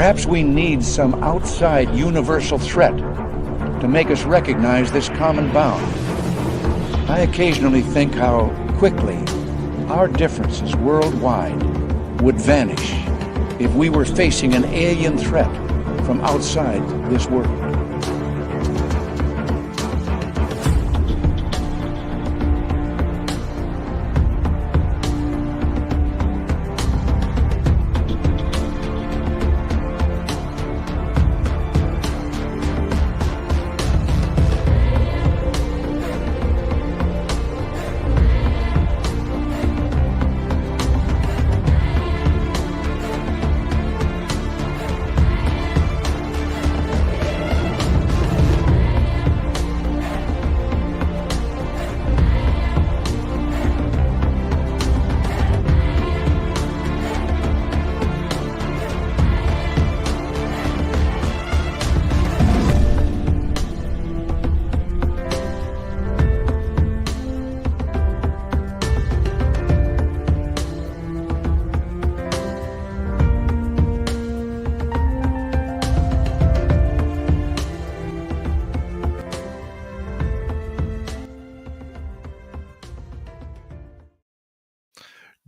Perhaps we need some outside universal threat to make us recognize this common bound. I occasionally think how quickly our differences worldwide would vanish if we were facing an alien threat from outside this world.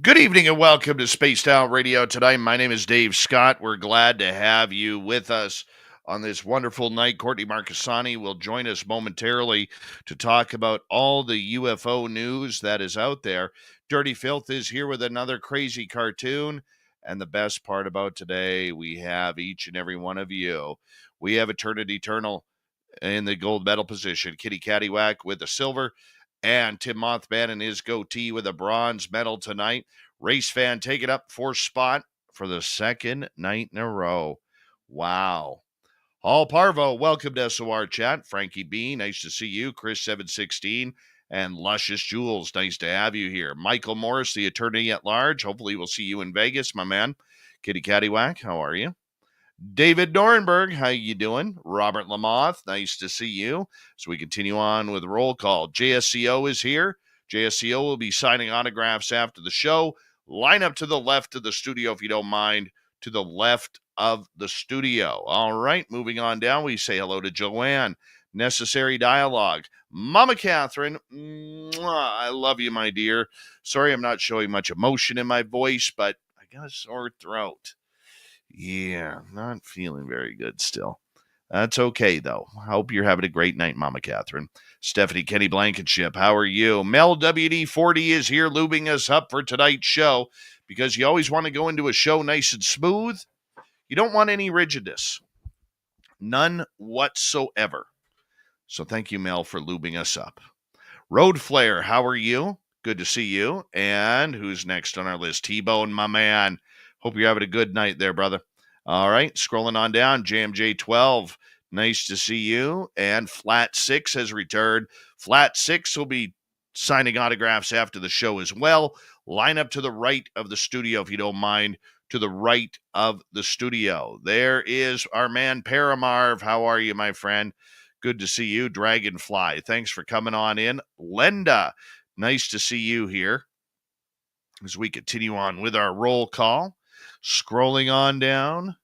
Good evening and welcome to Spaced Out Radio tonight. My name is Dave Scott. We're glad to have you with us on this wonderful night. Courtney Marchesani will join us momentarily to talk about all the UFO news that is out there. Dirty Filth is here with another crazy cartoon. And the best part about today, we have each and every one of you. We have Eternity Eternal in the gold medal position. Kitty Caddywhack with the silver. And Tim Mothman and his goatee with a bronze medal tonight. Race Fan taking up fourth spot for the second night in a row. Wow. Paul Parvo, welcome to SOR Chat. Frankie B, nice to see you. Chris 716 and Luscious Jules, nice to have you here. Michael Morris, the attorney at large. Hopefully we'll see you in Vegas, my man. Kitty Caddywhack, how are you? David Dorenberg, how you doing? Robert Lamoth, nice to see you. So we continue on with roll call. JSCO is here. JSCO will be signing autographs after the show. Line up to the left of the studio, if you don't mind, to the left of the studio. All right, moving on down, we say hello to Joanne. Necessary Dialogue. Mama Catherine, I love you, my dear. Sorry I'm not showing much emotion in my voice, but I got a sore throat. Yeah, not feeling very good still. That's okay, though. I hope you're having a great night, Mama Catherine. Stephanie Kenny Blankenship, how are you? Mel WD40 is here lubing us up for tonight's show because you always want to go into a show nice and smooth. You don't want any rigidness. None whatsoever. So thank you, Mel, for lubing us up. Road Flare, how are you? Good to see you. And who's next on our list? T-Bone, my man. Hope you're having a good night there, brother. All right, scrolling on down, JMJ12, nice to see you. And Flat 6 has returned. Flat 6 will be signing autographs after the show as well. Line up to the right of the studio, if you don't mind, to the right of the studio. There is our man, Paramarv. How are you, my friend? Good to see you. Dragonfly, thanks for coming on in. Lenda, nice to see you here. As we continue on with our roll call. Scrolling on down,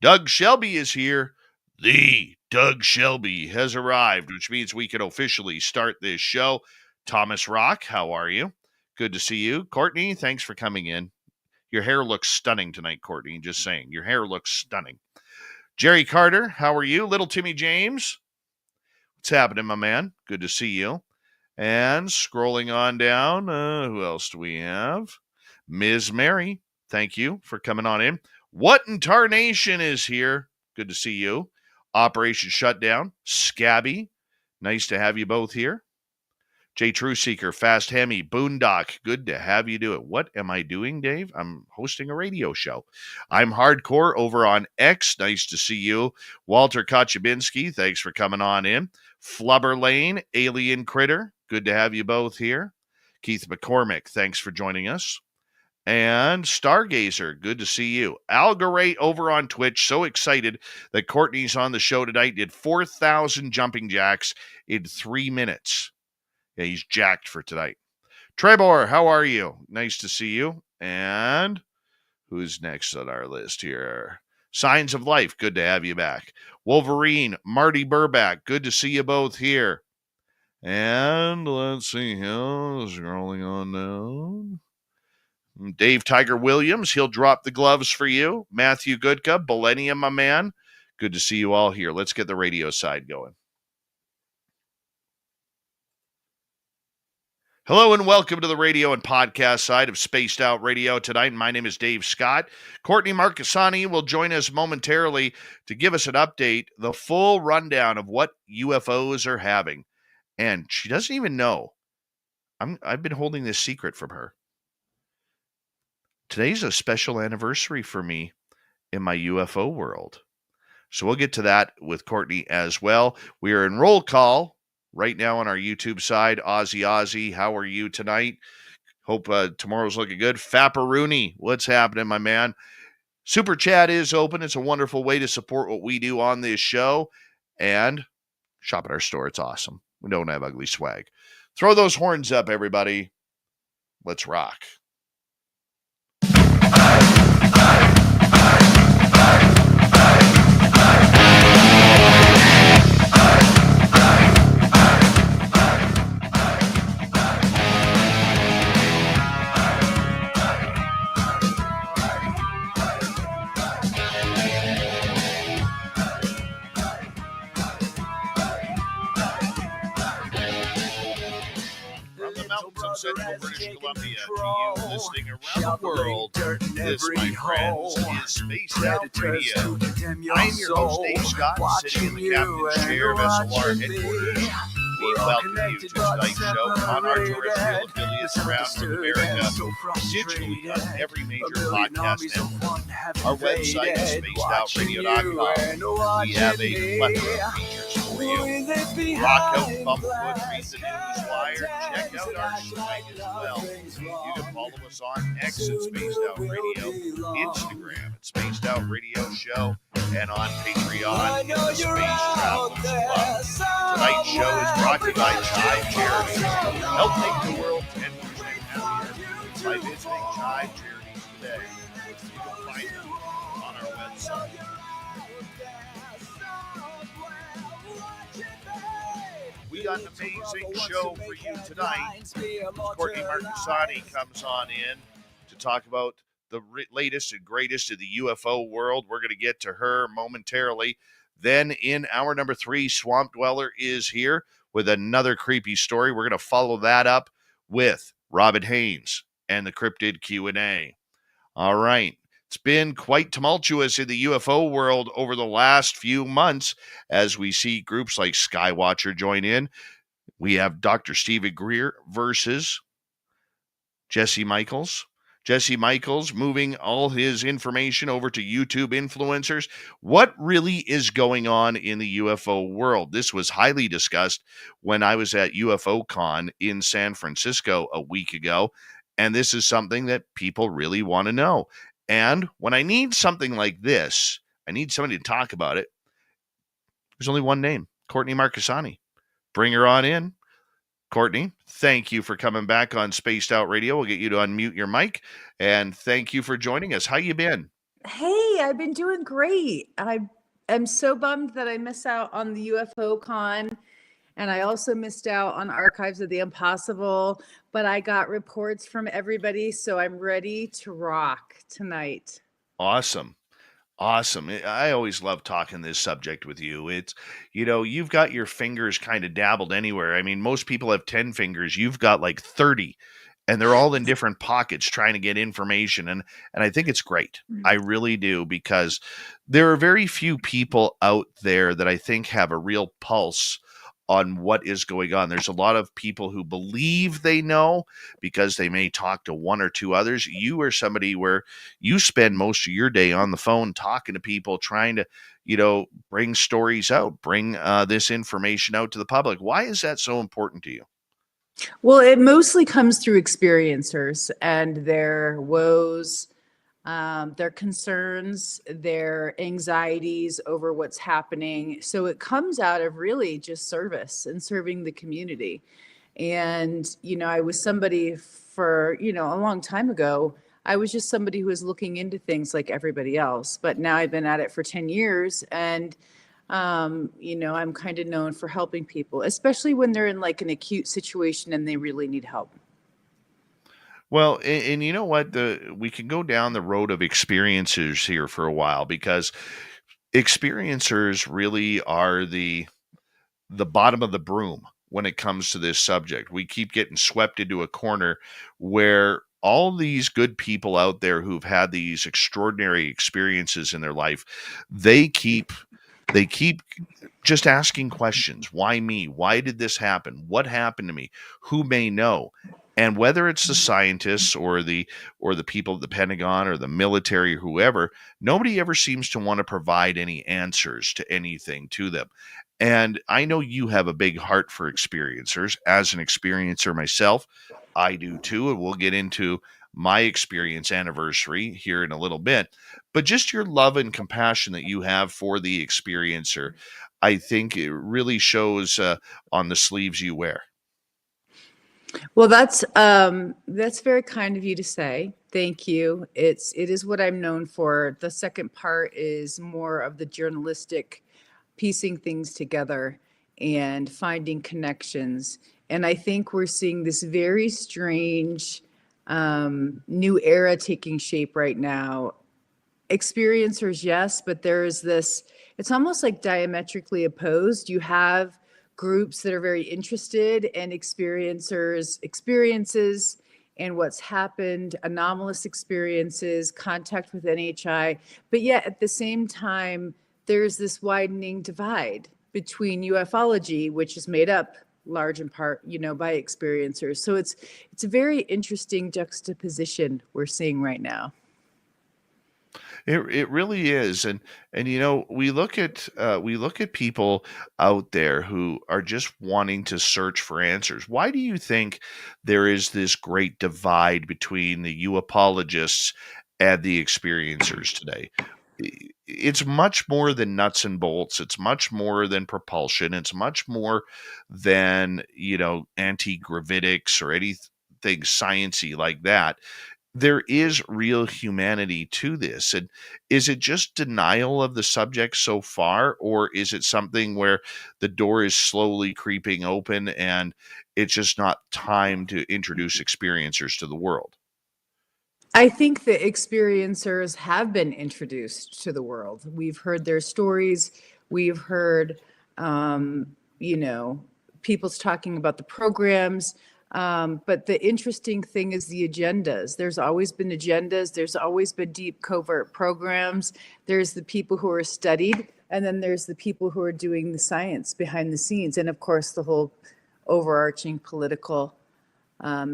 Doug Shelby is here. The Doug Shelby has arrived, which means we can officially start this show. Thomas Rock, how are you? Good to see you. Courtney, thanks for coming in. Your hair looks stunning tonight, Courtney. Just saying, your hair looks stunning. Jerry Carter, how are you? Little Timmy James, what's happening, my man? Good to see you. And scrolling on down, who else do we have? Ms. Mary. Thank you for coming on in. What in Tarnation is here? Good to see you. Operation Shutdown. Scabby. Nice to have you both here. J. Trueseeker, Fast Hemi, Boondock. Good to have you do it. What am I doing, Dave? I'm hosting a radio show. I'm Hardcore over on X. Nice to see you. Walter Kochabinski, thanks for coming on in. Flubber Lane, Alien Critter. Good to have you both here. Keith McCormick, thanks for joining us. And Stargazer, good to see you. Algaray over on Twitch, so excited that Courtney's on the show tonight. Did 4,000 jumping jacks in 3 minutes. Yeah, he's jacked for tonight. Trebor, how are you? Nice to see you. And who's next on our list here? Signs of Life, good to have you back. Wolverine, Marty Burback, good to see you both here. And let's see here, scrolling on down. Dave Tiger Williams, he'll drop the gloves for you. Matthew Goodka, Millennium, my man. Good to see you all here. Let's get the radio side going. Hello and welcome to the radio and podcast side of Spaced Out Radio tonight. My name is Dave Scott. Courtney Marchesani will join us momentarily to give us an update, the full rundown of what UFOs are having. And she doesn't even know. I've been holding this secret from her. Today's a special anniversary for me in my UFO world. So we'll get to that with Courtney as well. We are in roll call right now on our YouTube side. Ozzy, how are you tonight? Hope tomorrow's looking good. Fapperoony, what's happening, my man? Super Chat is open. It's a wonderful way to support what we do on this show. And shop at our store. It's awesome. We don't have ugly swag. Throw those horns up, everybody. Let's rock. Central British Columbia to you listening around the world. This, my friends, is Spaced Out Radio. I'm your host, Dave Scott, sitting in the captain's chair of SLR headquarters. We welcome you to tonight's show on our terrestrial affiliates around North America, digitally on every major podcast network. Our website is spacedoutradio.com. We have a plethora of features for you. Rock out, Bumblefoot, read the news wire, check out our site as well. You can follow us on X at Spaced Out Radio, Instagram at Spaced Out Radio Show, and on Patreon in the Space Travelers Club. Tonight's show is brought to you by Chive Charities. Help make the world 10% happier by visiting Chive Charities today. You can find them on our website. We got an amazing show for you tonight. Courtney Marchesani comes on in to talk about the latest and greatest of the UFO world. We're going to get to her momentarily. Then in hour number 3, Swamp Dweller is here with another creepy story. We're going to follow that up with Robin Haynes and the Cryptid Q&A. All right. It's been quite tumultuous in the UFO world over the last few months as we see groups like Skywatcher join in. We have Dr. Stephen Greer versus Jesse Michaels. Jesse Michaels moving all his information over to YouTube influencers. What really is going on in the UFO world? This was highly discussed when I was at UFOCon in San Francisco a week ago, and this is something that people really want to know. And when I need something like this, I need somebody to talk about it. There's only one name, Courtney Marchesani. Bring her on in. Courtney, thank you for coming back on Spaced Out Radio. We'll get you to unmute your mic. And thank you for joining us. How you been? Hey, I've been doing great. I am so bummed that I missed out on the UFO con. And I also missed out on Archives of the Impossible. But I got reports from everybody, so I'm ready to rock tonight. Awesome. Awesome. I always love talking this subject with you. It's, you've got your fingers kind of dabbled anywhere. I mean, most people have 10 fingers. You've got like 30, and they're all in different pockets trying to get information. And I think it's great. I really do, because there are very few people out there that I think have a real pulse on what is going on. There's a lot of people who believe they know because they may talk to one or two others. You are somebody where you spend most of your day on the phone talking to people, trying to, bring stories out, bring this information out to the public. Why is that so important to you? Well, it mostly comes through experiencers and their woes, their concerns, their anxieties over what's happening. So it comes out of really just service and serving the community. And, I was somebody for, a long time ago, I was just somebody who was looking into things like everybody else. But now I've been at it for 10 years, and I'm kind of known for helping people, especially when they're in like an acute situation and they really need help. Well, and you know what? We can go down the road of experiencers here for a while, because experiencers really are the bottom of the broom when it comes to this subject. We keep getting swept into a corner where all these good people out there who've had these extraordinary experiences in their life, they keep just asking questions. Why me? Why did this happen? What happened to me? Who may know? And whether it's the scientists or the people at the Pentagon or the military or whoever, nobody ever seems to want to provide any answers to anything to them. And I know you have a big heart for experiencers. As an experiencer myself, I do too. And we'll get into my experience anniversary here in a little bit. But just your love and compassion that you have for the experiencer, I think it really shows on the sleeves you wear. Well, that's very kind of you to say. Thank you. It is what I'm known for. The second part is more of the journalistic, piecing things together and finding connections. And I think we're seeing this very strange new era taking shape right now. Experiencers, yes, but there's this, it's almost like diametrically opposed. You have groups that are very interested in experiencers' experiences and what's happened, anomalous experiences, contact with NHI. But yet at the same time, there's this widening divide between ufology, which is made up large in part, by experiencers. So it's a very interesting juxtaposition we're seeing right now. It really is. And we look at people out there who are just wanting to search for answers. Why do you think there is this great divide between the UAPologists and the experiencers today? It's much more than nuts and bolts. It's much more than propulsion. It's much more than, anti-gravitics or anything science-y like that. There is real humanity to this. And is it just denial of the subject so far, or is it something where the door is slowly creeping open and it's just not time to introduce experiencers to the world? I think the experiencers have been introduced to the world. We've heard their stories. We've heard, people's talking about the programs. But the interesting thing is the agendas. There's always been agendas. There's always been deep covert programs. There's the people who are studied, and then there's the people who are doing the science behind the scenes. And of course, the whole overarching political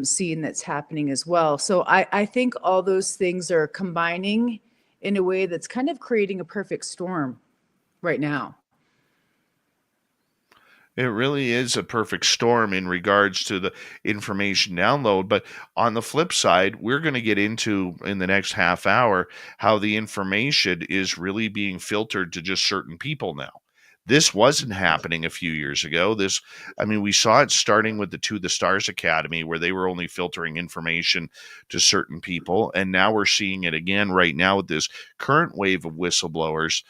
scene that's happening as well. So I think all those things are combining in a way that's kind of creating a perfect storm right now. It really is a perfect storm in regards to the information download. But on the flip side, we're going to get into in the next half hour how the information is really being filtered to just certain people now. This wasn't happening a few years ago. We saw it starting with the To the Stars Academy, where they were only filtering information to certain people. And now we're seeing it again right now with this current wave of whistleblowers.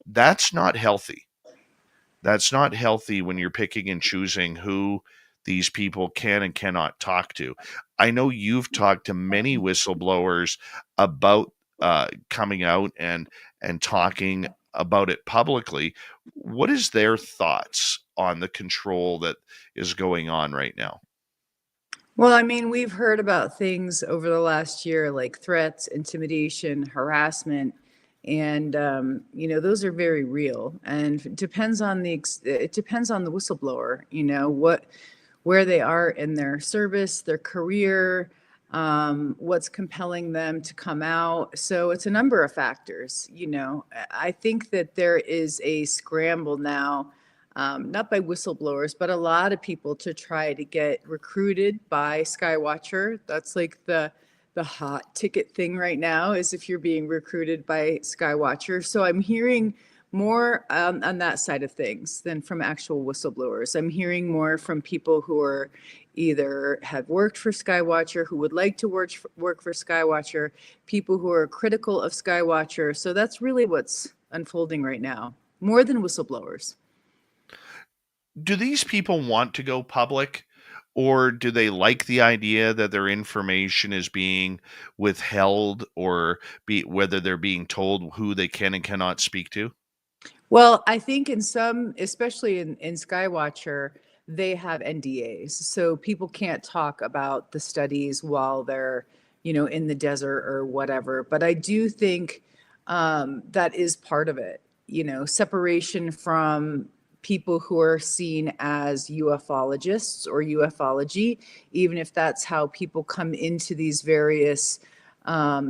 That's not healthy. That's not healthy when you're picking and choosing who these people can and cannot talk to. I know you've talked to many whistleblowers about coming out and talking about it publicly. What is their thoughts on the control that is going on right now? Well, we've heard about things over the last year like threats, intimidation, harassment, and those are very real. And it depends on the whistleblower. Where they are in their service, their career, what's compelling them to come out. So it's a number of factors. I think that there is a scramble now. Not by whistleblowers, but a lot of people to try to get recruited by Skywatcher. That's like the hot ticket thing right now, is if you're being recruited by Skywatcher. So I'm hearing more on that side of things than from actual whistleblowers. I'm hearing more from people who are either have worked for Skywatcher, who would like to work for Skywatcher, people who are critical of Skywatcher. So that's really what's unfolding right now, more than whistleblowers. Do these people want to go public, or do they like the idea that their information is being withheld, or whether they're being told who they can and cannot speak to? Well, I think in some, especially in Skywatcher, they have NDAs. So people can't talk about the studies while they're, in the desert or whatever. But I do think that is part of it, separation from people who are seen as ufologists or ufology, even if that's how people come into these various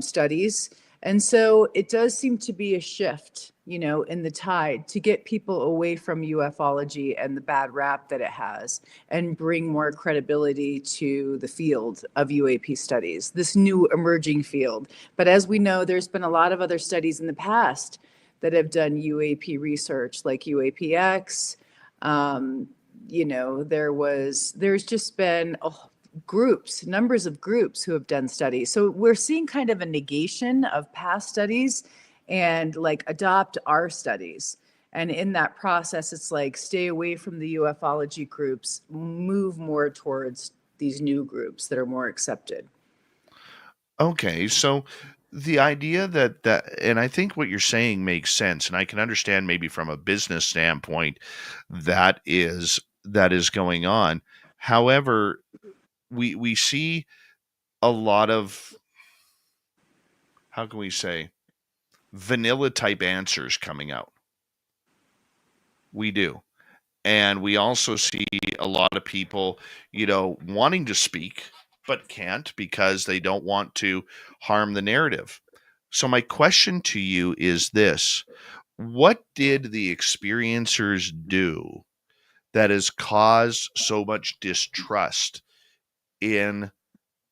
studies. And so it does seem to be a shift, in the tide to get people away from ufology and the bad rap that it has and bring more credibility to the field of UAP studies, this new emerging field. But as we know, there's been a lot of other studies in the past that have done UAP research, like UAPX. There's just been numbers of groups who have done studies. So we're seeing kind of a negation of past studies and like adopt our studies. And in that process, it's like stay away from the ufology groups, move more towards these new groups that are more accepted. Okay, so the idea and I think what you're saying makes sense, and I can understand maybe from a business standpoint that is going on. However, we see a lot of, how can we say, vanilla type answers coming out. We do. And we also see a lot of people, wanting to speak, but can't because they don't want to harm the narrative. So my question to you is this: what did the experiencers do that has caused so much distrust in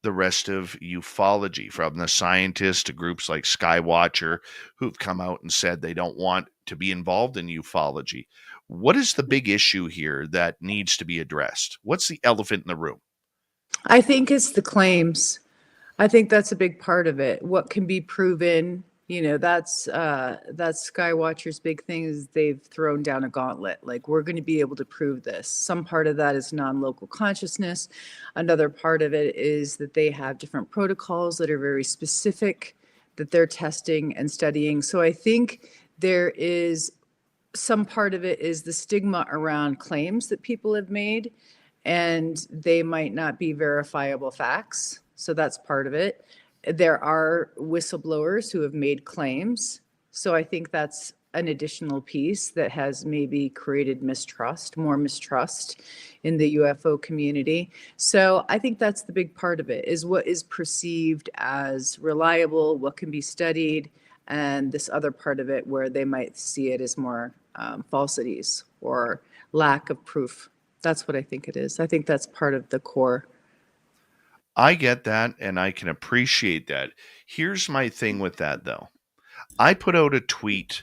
the rest of ufology, from the scientists to groups like Skywatcher, who've come out and said they don't want to be involved in ufology? What is the big issue here that needs to be addressed? What's the elephant in the room? I think it's the claims. I think that's a big part of it. What can be proven, that's Skywatcher's big thing, is they've thrown down a gauntlet. Like, we're going to be able to prove this. Some part of that is non-local consciousness. Another part of it is that they have different protocols that are very specific that they're testing and studying. So I think there is some part of it is the stigma around claims that people have made, and they might not be verifiable facts. So that's part of it. There are whistleblowers who have made claims. So I think that's an additional piece that has maybe created more mistrust in the UFO community. So I think that's the big part of it, is what is perceived as reliable, what can be studied, and this other part of it where they might see it as more falsities or lack of proof. That's what I think it is. I think that's part of the core. I get that, and I can appreciate that. Here's my thing with that, though. I put out a tweet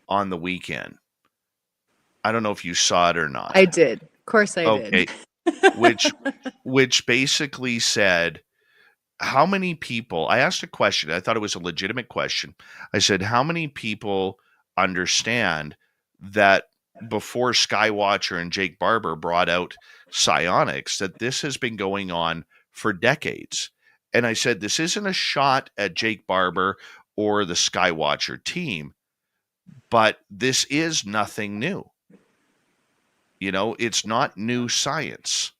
on the weekend. I don't know if you saw it or not. I did. Of course I did. which basically said, how many people, I asked a question, I thought it was a legitimate question. I said, how many people understand that before Skywatcher and Jake Barber brought out psionics, that this has been going on for decades? And I said, this isn't a shot at Jake Barber or the Skywatcher team, but this is nothing new. It's not new science.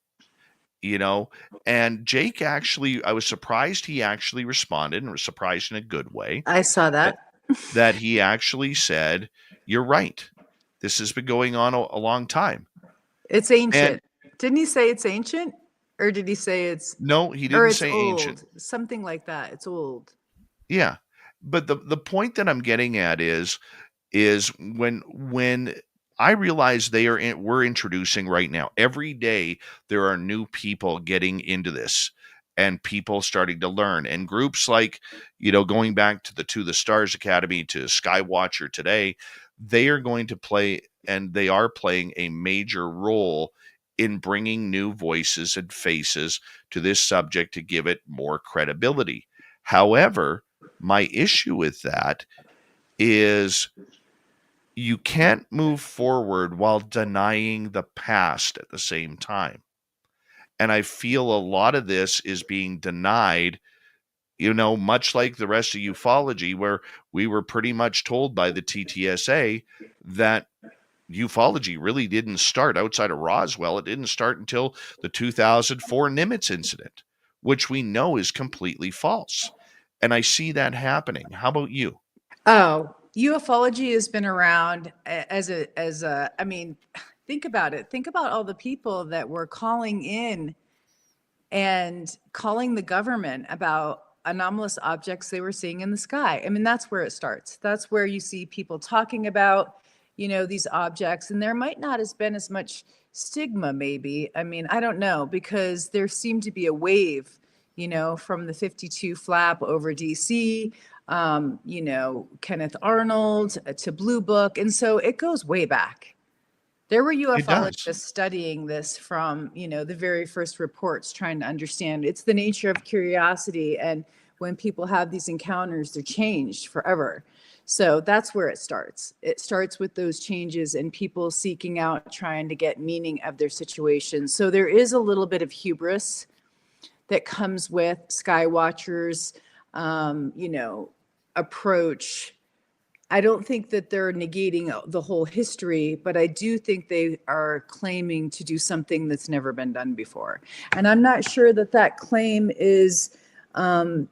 And Jake actually, I was surprised he actually responded, and was surprised in a good way. I saw that. That he actually said, you're right. This has been going on a long time. It's ancient. Didn't he say it's ancient? Or did he say it's... No, he didn't say old. Ancient. Something like that. It's old. Yeah. But the point that I'm getting at is when I realize we're introducing right now, every day there are new people getting into this, and people starting to learn, and groups like, going back to the Stars Academy, to Skywatcher today, they are going to play, and they are playing, a major role in bringing new voices and faces to this subject to give it more credibility. However, my issue with that is you can't move forward while denying the past at the same time. And I feel a lot of this is being denied, much like the rest of ufology, where we were pretty much told by the TTSA that ufology really didn't start outside of Roswell. It didn't start until the 2004 Nimitz incident, which we know is completely false. And I see that happening. How about you? Oh, ufology has been around I mean, think about it. Think about all the people that were calling in and calling the government about anomalous objects they were seeing in the sky. I mean, that's where it starts. That's where you see people talking about, these objects, and there might not have been as much stigma, maybe. I mean, I don't know, because there seemed to be a wave, from the 52 flap over DC, Kenneth Arnold to Blue Book. And so it goes way back. There were It does. ufologists studying this from, the very first reports, trying to understand. It's the nature of curiosity. And when people have these encounters, they're changed forever. So that's where it starts. It starts with those changes and people seeking out, trying to get meaning of their situation. So there is a little bit of hubris that comes with Skywatcher's, approach. I don't think that they're negating the whole history, but I do think they are claiming to do something that's never been done before. And I'm not sure that claim is, I'm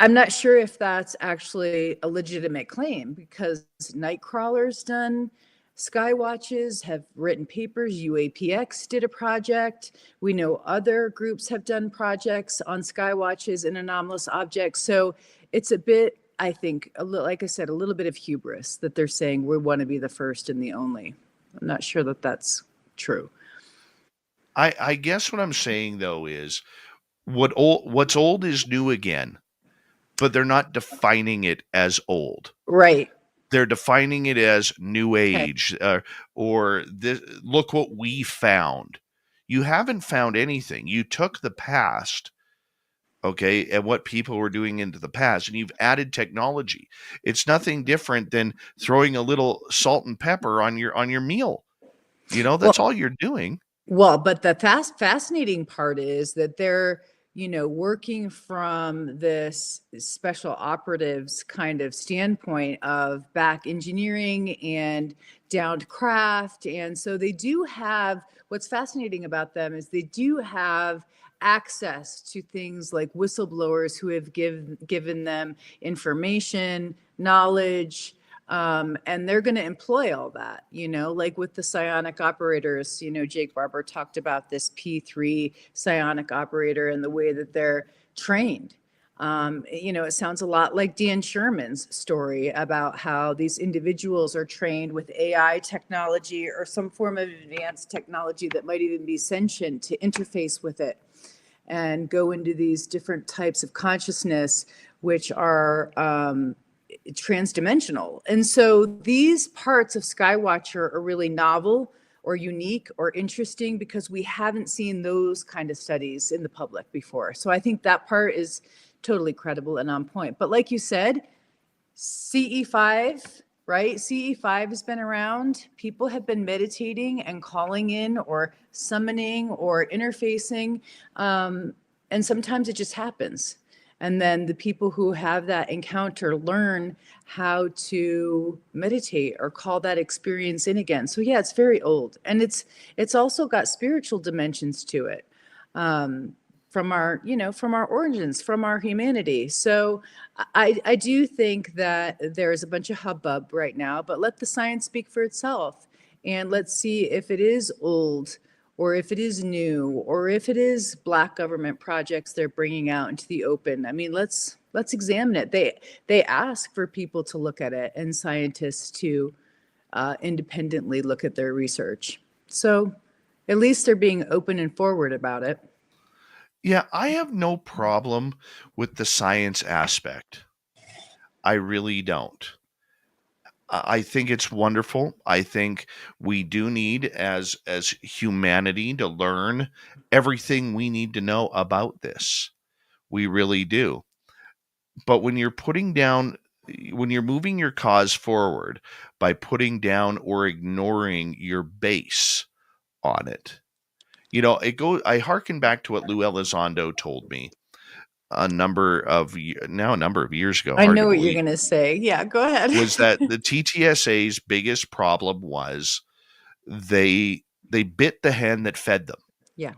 not sure if that's actually a legitimate claim, because Nightcrawler's done Skywatches, have written papers. UAPX did a project. We know other groups have done projects on Skywatches and anomalous objects. So it's a bit, I think, like I said, a little bit of hubris that they're saying we want to be the first and the only. I'm not sure that that's true. I guess what I'm saying, though, is what's old is new again, but they're not defining it as old. Right. They're defining it as new Okay. age, or this, look what we found. You haven't found anything. You took the past, okay, and what people were doing into the past, and you've added technology. It's nothing different than throwing a little salt and pepper on your meal. That's all you're doing. Well, but the fascinating part is that they're, working from this special operatives kind of standpoint of back engineering and down to craft. And so they do have, what's fascinating about them is they do have access to things like whistleblowers who have given them information, knowledge, and they're going to employ all that, like with the psionic operators. Jake Barber talked about this P3 psionic operator and the way that they're trained. It sounds a lot like Dan Sherman's story about how these individuals are trained with AI technology or some form of advanced technology that might even be sentient to interface with it and go into these different types of consciousness, which are transdimensional. And so these parts of Skywatcher are really novel or unique or interesting because we haven't seen those kind of studies in the public before. So I think that part is totally credible and on point. But like you said, CE5, right? CE5 has been around. People have been meditating and calling in or summoning or interfacing. And sometimes it just happens. And then the people who have that encounter learn how to meditate or call that experience in again. So yeah, it's very old. And it's also got spiritual dimensions to it. From our origins, from our humanity. So I do think that there's a bunch of hubbub right now, but let the science speak for itself. And let's see if it is old, or if it is new, or if it is Black government projects they're bringing out into the open. I mean, let's examine it. They ask for people to look at it and scientists to independently look at their research. So at least they're being open and forward about it. Yeah, I have no problem with the science aspect. I really don't. I think it's wonderful. I think we do need, as humanity, to learn everything we need to know about this. We really do. But when you're moving your cause forward by putting down or ignoring your base on it, I hearken back to what Lou Elizondo told me a number of years ago, I hard to know what you're believe, going to say. Yeah, go ahead. was that the TTSA's biggest problem was they bit the hand that fed them. Yeah.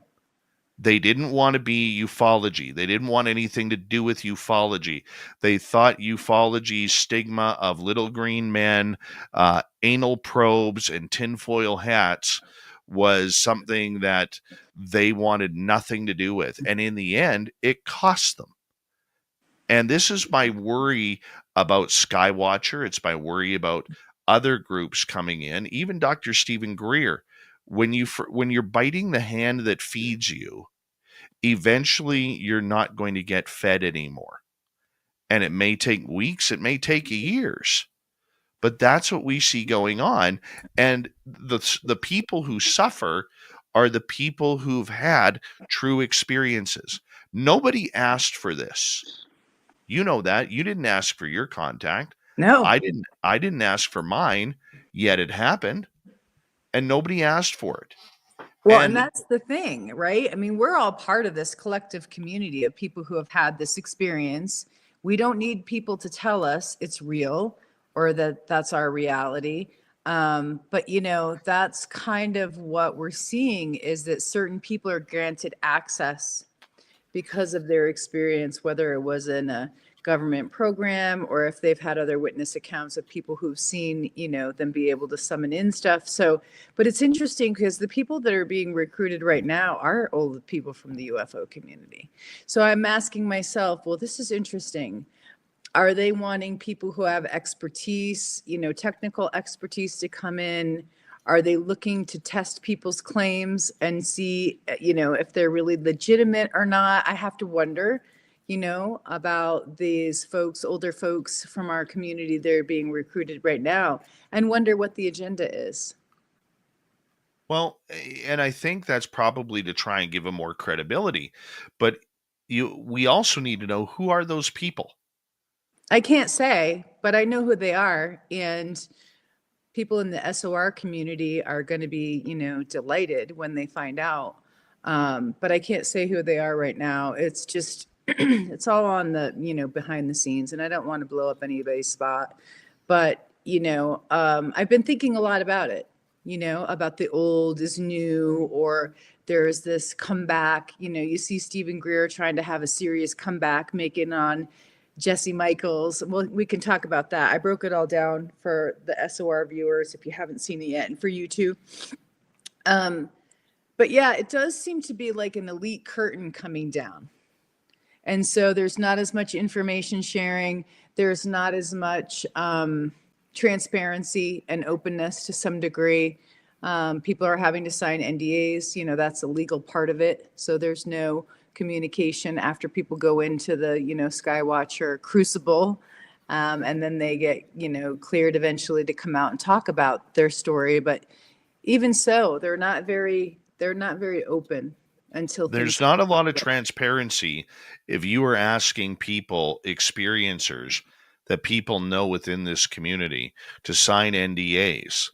They didn't want to be ufology. They didn't want anything to do with ufology. They thought ufology's stigma of little green men, anal probes, and tinfoil hats was something that they wanted nothing to do with. And in the end, it cost them. And this is my worry about Skywatcher. It's my worry about other groups coming in, even Dr. Stephen Greer. When you're biting the hand that feeds you, eventually you're not going to get fed anymore. And it may take weeks, it may take years. But that's what we see going on. And the people who suffer are the people who've had true experiences. Nobody asked for this. You know that. You didn't ask for your contact. No. I didn't ask for mine, yet it happened. And nobody asked for it. Well, and that's the thing, right? I mean, we're all part of this collective community of people who have had this experience. We don't need people to tell us it's real or that that's our reality. But, that's kind of what we're seeing, is that certain people are granted access because of their experience, whether it was in a government program or if they've had other witness accounts of people who've seen, them be able to summon in stuff. So, but it's interesting because the people that are being recruited right now are old people from the UFO community. So I'm asking myself, well, this is interesting. Are they wanting people who have expertise, technical expertise to come in? Are they looking to test people's claims and see, if they're really legitimate or not? I have to wonder, about these folks, older folks from our community that are being recruited right now, and wonder what the agenda is. Well, and I think that's probably to try and give them more credibility. But we also need to know, who are those people? I can't say, but I know who they are. And people in the SOR community are going to be, delighted when they find out. But I can't say who they are right now. It's just, it's all on the, behind the scenes, and I don't want to blow up anybody's spot. But, I've been thinking a lot about it, about the old is new, or there's this comeback. You see Stephen Greer trying to have a serious comeback, making on Jesse Michaels. Well, we can talk about that. I broke it all down for the SOR viewers if you haven't seen it yet, and for you too. But yeah, it does seem to be like an elite curtain coming down. And so there's not as much information sharing. There's not as much transparency and openness to some degree. People are having to sign NDAs. That's a legal part of it. So there's no communication after people go into the, Skywatcher crucible. And then they get, cleared eventually to come out and talk about their story. But even so, they're not very open until there's not a lot of transparency. If you are asking people, experiencers that people know within this community, to sign NDAs,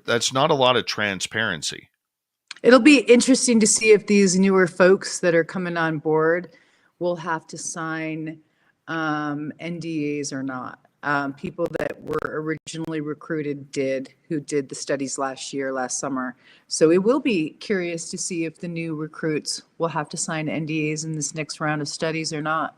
that's not a lot of transparency. It'll be interesting to see if these newer folks that are coming on board will have to sign NDAs or not. People that were originally recruited who did the studies last summer. So it will be curious to see if the new recruits will have to sign NDAs in this next round of studies or not.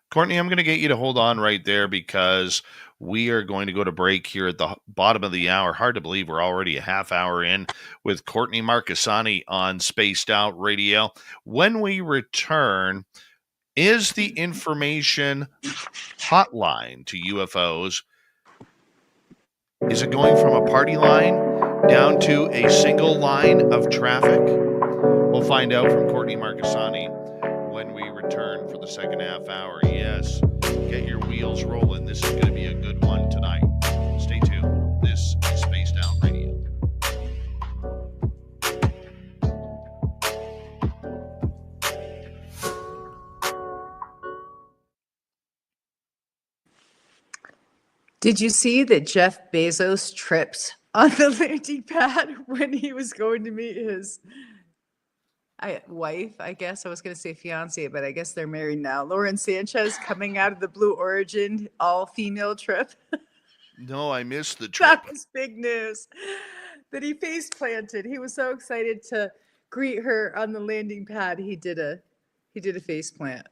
Courtney, I'm going to get you to hold on right there, because we are going to go to break here at the bottom of the hour. Hard to believe we're already a half hour in with Courtney Marchesani on Spaced Out Radio. When we return, is the information hotline to UFOs, is it going from a party line down to a single line of traffic? We'll find out from Courtney Marchesani when we return for the second half hour. Yes, Get your wheels rolling. This is going to be a good one tonight. Stay tuned. This is Spaced Out Radio. Did you see that Jeff Bezos tripped on the landing pad when he was going to meet his wife? I guess I was going to say fiance, but I guess they're married now. Lauren Sanchez coming out of the Blue Origin all-female trip. No, I missed the trip. That was big news. That he face planted. He was so excited to greet her on the landing pad. He did a face plant.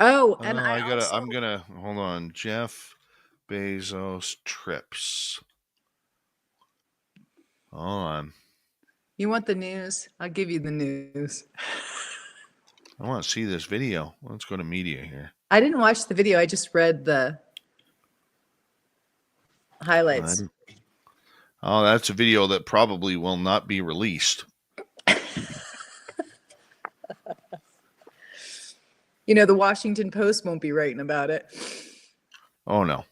Oh, and I'm gonna hold on. Jeff Bezos trips. Hold on. You want the news? I'll give you the news. I want to see this video. Let's go to media here. I didn't watch the video. I just read the highlights. Oh, that's a video that probably will not be released. You know, the Washington Post won't be writing about it. Oh, no.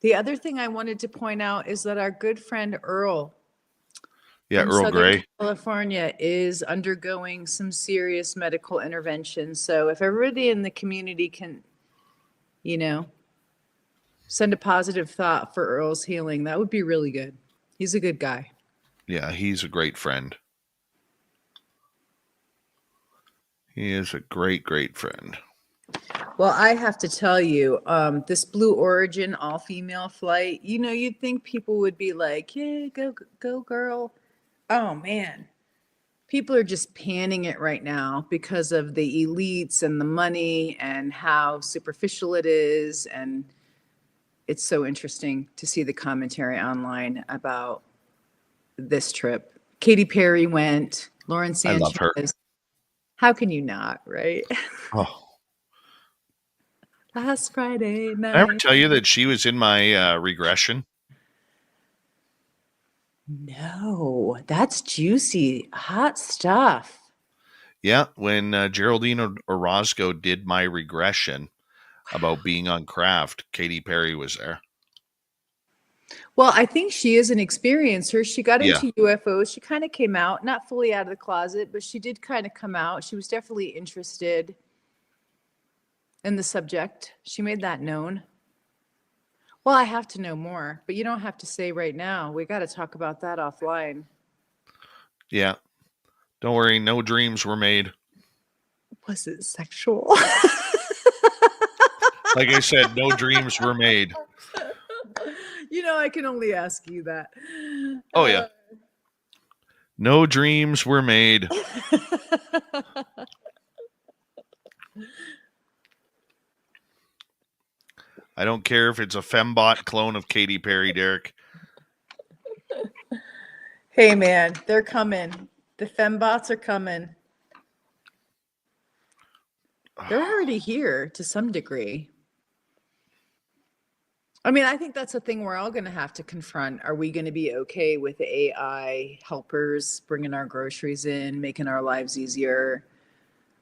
The other thing I wanted to point out is that our good friend Earl, Earl Southern Grey, California, is undergoing some serious medical intervention. So if everybody in the community can, send a positive thought for Earl's healing, that would be really good. He's a good guy. Yeah, he's a great friend. He is a great, great friend. Well, I have to tell you, this Blue Origin all-female flight, you'd think people would be like, yeah, go, girl. Oh, man. People are just panning it right now because of the elites and the money and how superficial it is. And it's so interesting to see the commentary online about this trip. Katy Perry went, Lauren Sanchez. I love her. How can you not, right? Oh. Last Friday night. Did I ever tell you that she was in my regression? No, that's juicy. Hot stuff. Yeah, when Geraldine Orozco did my regression about being on craft, Katy Perry was there. Well, I think she is an experiencer. She got into UFOs. She kind of came out, not fully out of the closet, but she did kind of come out. She was definitely interested in the subject. She made that known. Well, I have to know more, but you don't have to say right now. We got to talk about that offline. Yeah. Don't worry. No dreams were made. Was it sexual? Like I said, no dreams were made. I can only ask you that. Oh, yeah. No dreams were made. I don't care if it's a fembot clone of Katy Perry, Derek. Hey, man, they're coming. The fembots are coming. They're already here to some degree. I mean, I think that's a thing we're all going to have to confront. Are we going to be okay with AI helpers bringing our groceries in, making our lives easier,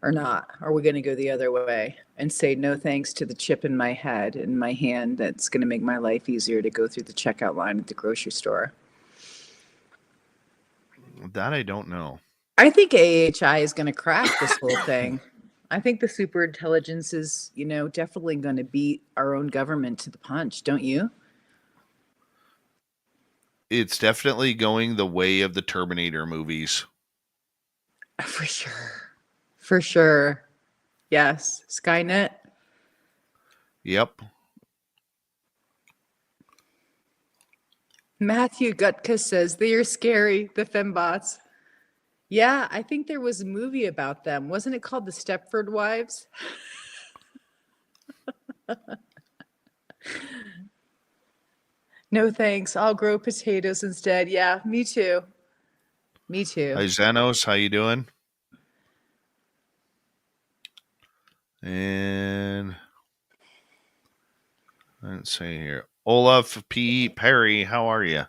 or not? Are we going to go the other way and say no thanks to the chip in my head and my hand that's going to make my life easier to go through the checkout line at the grocery store? That I don't know. I think AHI is going to crack this whole thing. I think the super intelligence is, definitely going to beat our own government to the punch, don't you? It's definitely going the way of the Terminator movies. For sure. For sure. Yes. Skynet. Yep. Matthew Gutka says they are scary, the fembots. Yeah, I think there was a movie about them. Wasn't it called The Stepford Wives? No thanks. I'll grow potatoes instead. Yeah, me too. Me too. Hi, Xanos. How you doing? And let's see here. Olaf P. Perry, how are you?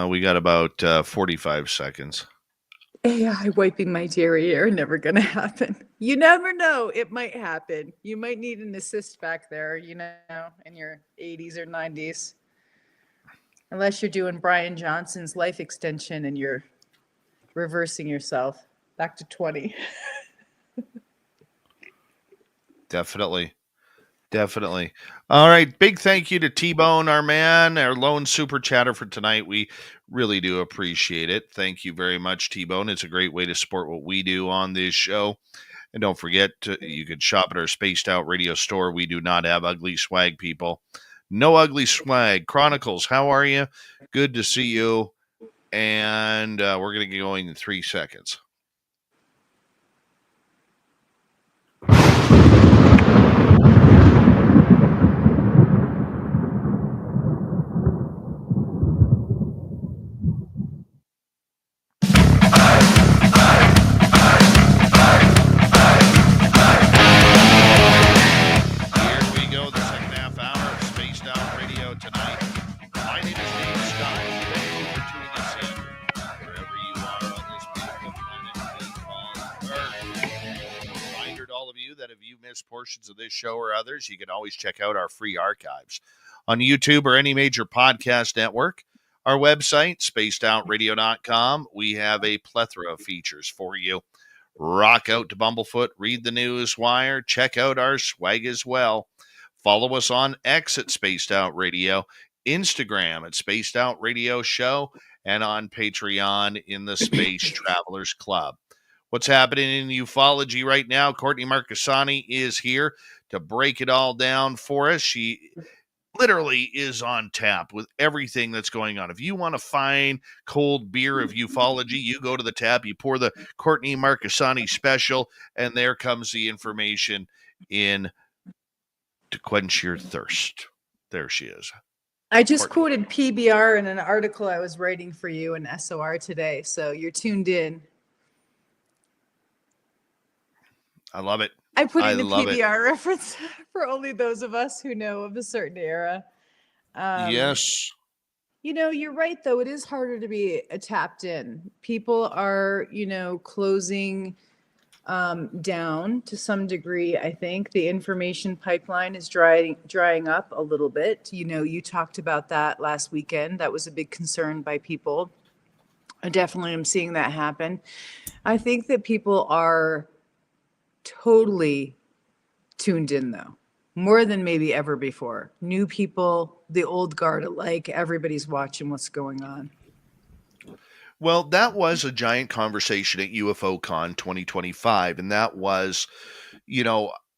We got about 45 seconds. AI wiping my derriere, never gonna happen. You never know. It might happen. You might need an assist back there, in your 80s or 90s. Unless you're doing Brian Johnson's life extension and you're reversing yourself back to 20. Definitely. Definitely. All right. Big thank you to T-Bone, our man, our lone super chatter for tonight. We really do appreciate it. Thank you very much, T-Bone. It's a great way to support what we do on this show. And don't forget, you can shop at our Spaced Out Radio store. We do not have ugly swag, people. No ugly swag. Chronicles, how are you? Good to see you. And we're going to get going in 3 seconds. Portions of this show or others, you can always check out our free archives on YouTube or any major podcast network. Our website, spacedoutradio.com. We have a plethora of features for you. Rock out to Bumblefoot, read the news wire, check out our swag as well. Follow us on X at Spaced Out Radio, Instagram at Spaced Out Radio Show, and on Patreon in the Space Travelers Club. What's happening in ufology right now? Courtney Marchesani is here to break it all down for us. She literally is on tap with everything that's going on. If you want to find cold beer of ufology, you go to the tap, you pour the Courtney Marchesani special, and there comes the information in to quench your thirst. There she is. I just quoted PBR in an article I was writing for you in SOR today, so you're tuned in. I love it. I put in the PBR reference for only those of us who know of a certain era. Yes. You're right, though. It is harder to be tapped in. People are, closing down to some degree. I think the information pipeline is drying up a little bit. You talked about that last weekend. That was a big concern by people. I definitely am seeing that happen. I think that people are totally tuned in, though, more than maybe ever before. New people, the old guard alike, everybody's watching what's going on. Well, that was a giant conversation at UFOCon 2025, and that was,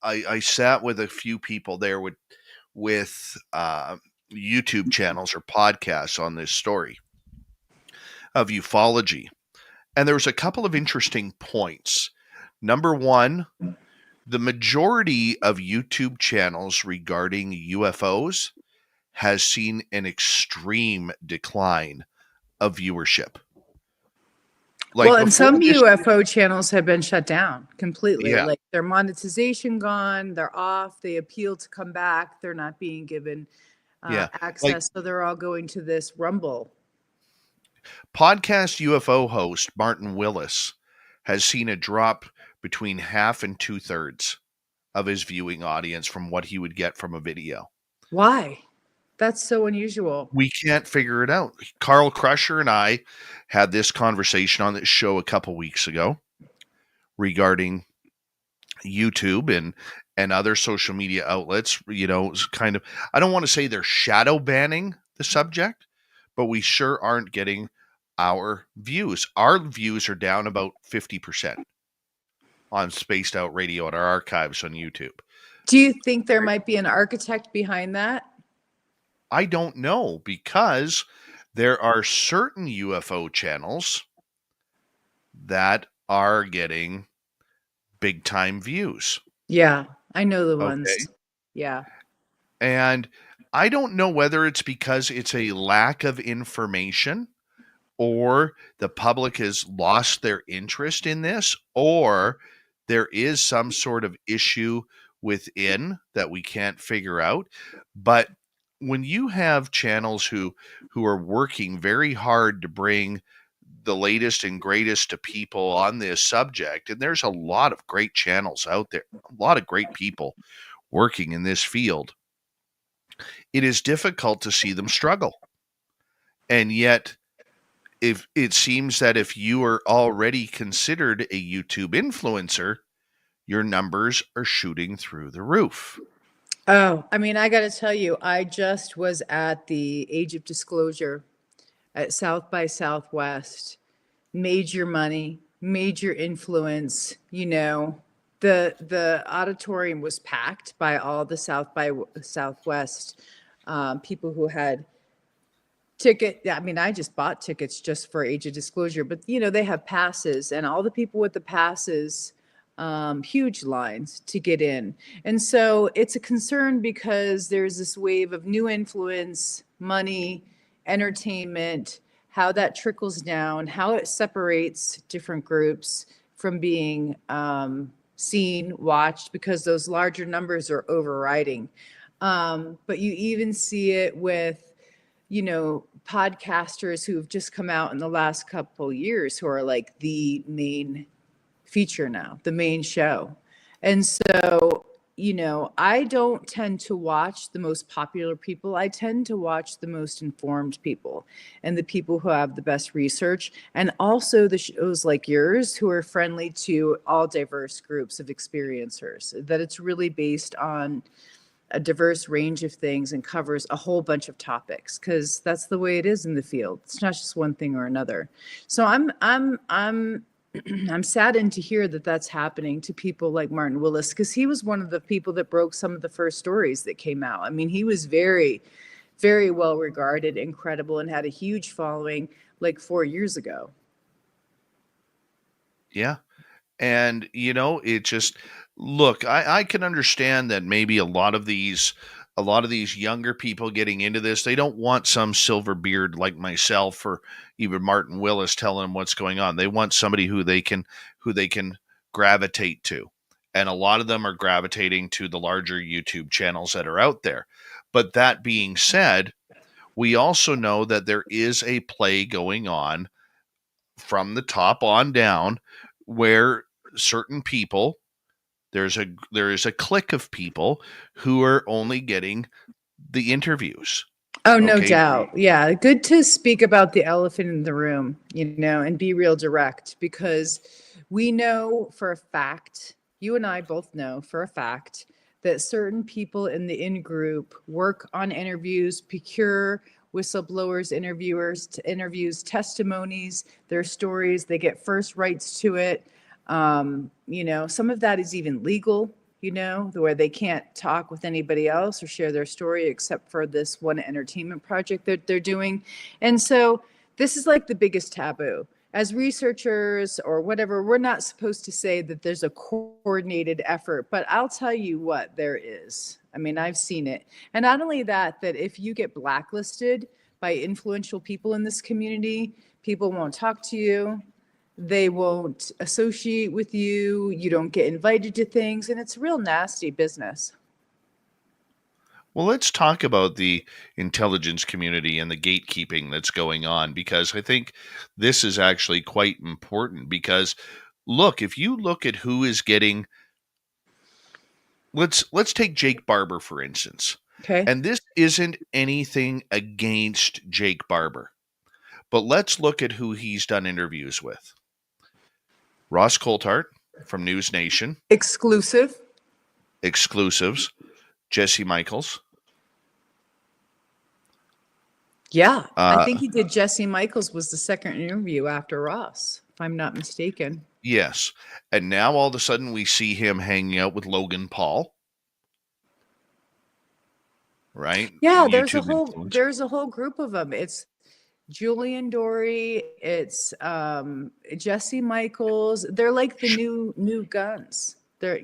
I sat with a few people there with YouTube channels or podcasts on this story of ufology, and there was a couple of interesting points. Number one, the majority of YouTube channels regarding UFOs has seen an extreme decline of viewership. And some UFO channels have been shut down completely. Yeah. Like their monetization gone, they're off, they appeal to come back, they're not being given access, so they're all going to this Rumble. Podcast UFO host Martin Willis has seen a drop between half and 2/3 of his viewing audience from what he would get from a video. Why? That's so unusual. We can't figure it out. Carl Crusher and I had this conversation on this show a couple weeks ago regarding YouTube and other social media outlets. Kind of, I don't want to say they're shadow banning the subject, but we sure aren't getting our views. Our views are down about 50% on Spaced Out Radio and our archives on YouTube. Do you think there might be an architect behind that? I don't know, because there are certain UFO channels that are getting big time views. Yeah, I know the ones. Yeah. And I don't know whether it's because it's a lack of information, or the public has lost their interest in this, or there is some sort of issue within that we can't figure out. But when you have channels who are working very hard to bring the latest and greatest to people on this subject, and there's a lot of great channels out there, a lot of great people working in this field, it is difficult to see them struggle. And yet, if it seems that if you are already considered a YouTube influencer, your numbers are shooting through the roof. Oh, I mean, I got to tell you, I just was at the Age of Disclosure at South by Southwest. Major money, major influence. You know, the auditorium was packed by all the South by Southwest people who had ticket. I mean, I just bought tickets just for Age of Disclosure, but you know, they have passes, and all the people with the passes, huge lines to get in. And so it's a concern because there's this wave of new influence, money, entertainment, how that trickles down, how it separates different groups from being seen, watched, because those larger numbers are overriding. But you even see it with, you know, podcasters who've just come out in the last couple years who are like the main feature now, the main show. And so, you know, I don't tend to watch the most popular people. I tend to watch the most informed people and the people who have the best research, and also the shows like yours who are friendly to all diverse groups of experiencers, that it's really based on a diverse range of things and covers a whole bunch of topics, because that's the way it is in the field. It's not just one thing or another. So I'm saddened to hear that that's happening to people like Martin Willis, because he was one of the people that broke some of the first stories that came out. I mean, he was very, very well regarded, incredible, and had a huge following like 4 years ago. Yeah. And, you know, it just, look, I can understand that maybe a lot of these younger people getting into this, they don't want some silver beard like myself or even Martin Willis telling them what's going on. They want somebody who they can gravitate to. And a lot of them are gravitating to the larger YouTube channels that are out there. But that being said, we also know that there is a play going on from the top on down, where certain people, there is a clique of people who are only getting the interviews. Oh, no doubt. Yeah. Good to speak about the elephant in the room, you know, and be real direct, because we know for a fact, you and I both know for a fact, that certain people in the in-group work on interviews, procure whistleblowers, interviews, testimonies, their stories. They get first rights to it. You know, some of that is even legal, you know, where they can't talk with anybody else or share their story except for this one entertainment project that they're doing. And so this is like the biggest taboo. As researchers or whatever, we're not supposed to say that there's a coordinated effort, but I'll tell you what there is. I mean, I've seen it. And not only that, that if you get blacklisted by influential people in this community, people won't talk to you. They won't associate with you. You don't get invited to things, and it's real nasty business. Well, let's talk about the intelligence community and the gatekeeping that's going on, because I think this is actually quite important. Because look, if you look at who is getting, let's take Jake Barber, for instance. Okay. And this isn't anything against Jake Barber, but let's look at who he's done interviews with. Ross Coulthart from News Nation. Exclusives. Jesse Michaels. Yeah, I think he did. Jesse Michaels was the second interview after Ross, if I'm not mistaken. Yes. And now all of a sudden we see him hanging out with Logan Paul. Right? Yeah, there's a whole group of them. It's Julian Dory, it's Jesse Michaels. They're like the new guns. They're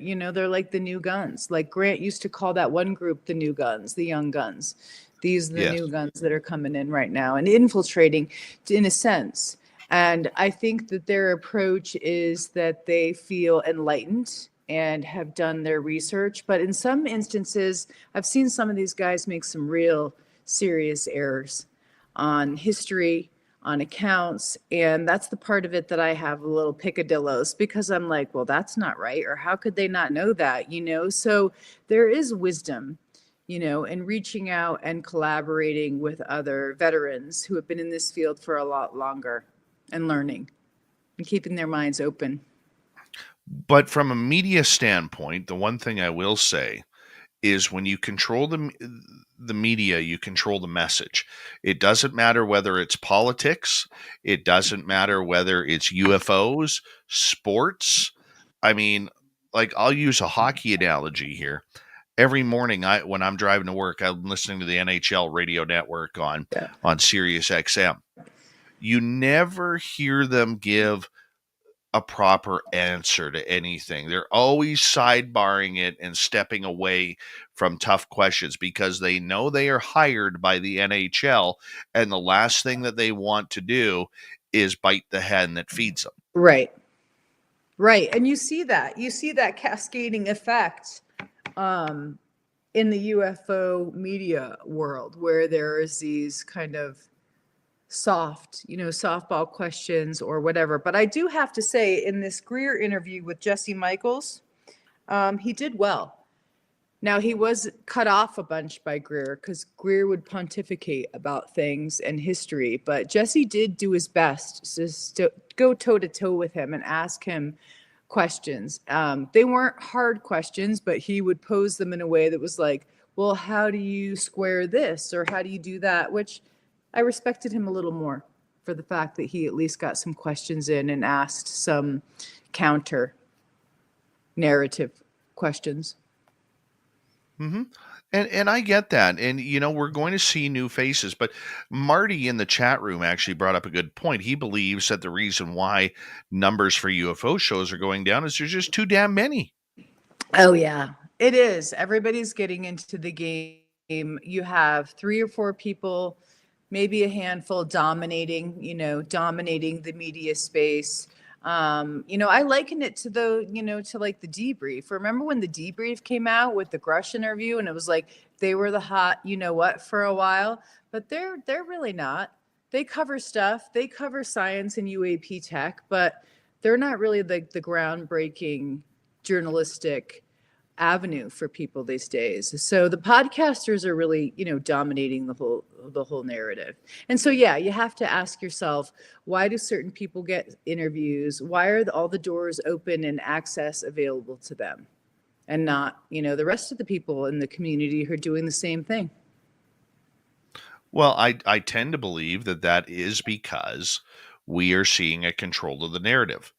like the new guns. Like Grant used to call that one group the new guns, the young guns. These are the new guns that are coming in right now and infiltrating, in a sense. And I think that their approach is that they feel enlightened and have done their research. But in some instances, I've seen some of these guys make some real serious errors on history, on accounts. And that's the part of it that I have a little picadillos, because I'm like, well, that's not right. Or how could they not know that? So there is wisdom, in reaching out and collaborating with other veterans who have been in this field for a lot longer and learning and keeping their minds open. But from a media standpoint, the one thing I will say is when you control the media, you control the message. It doesn't matter whether it's politics. It doesn't matter whether it's UFOs, sports. I mean, like, I'll use a hockey analogy here. Every morning, when I'm driving to work, I'm listening to the NHL radio network on Sirius XM. You never hear them give a proper answer to anything. They're always sidebarring it and stepping away from tough questions because they know they are hired by the NHL, and the last thing that they want to do is bite the hand that feeds them. Right. And you see that cascading effect in the UFO media world, where there is these kind of soft, softball questions or whatever. But I do have to say, in this Greer interview with Jesse Michaels, he did well. Now, he was cut off a bunch by Greer because Greer would pontificate about things and history, but Jesse did do his best to go toe-to-toe with him and ask him questions. They weren't hard questions, but he would pose them in a way that was like, well, how do you square this? Or how do you do that? Which I respected him a little more for the fact that he at least got some questions in and asked some counter narrative questions. Mm-hmm. And I get that. And, we're going to see new faces. But Marty in the chat room actually brought up a good point. He believes that the reason why numbers for UFO shows are going down is there's just too damn many. Oh, yeah, it is. Everybody's getting into the game. You have 3 or 4 people, maybe a handful dominating the media space. I liken it to to like the debrief. Remember when the debrief came out with the Grush interview, and it was like they were the hot, for a while, but they're really not. They cover stuff. They cover science and UAP tech, but they're not really the groundbreaking journalistic avenue for people these days. So the podcasters are really, dominating the whole narrative. And so, yeah, you have to ask yourself, why do certain people get interviews? Why are all the doors open and access available to them and not, the rest of the people in the community who are doing the same thing? Well, I tend to believe that is because we are seeing a control of the narrative.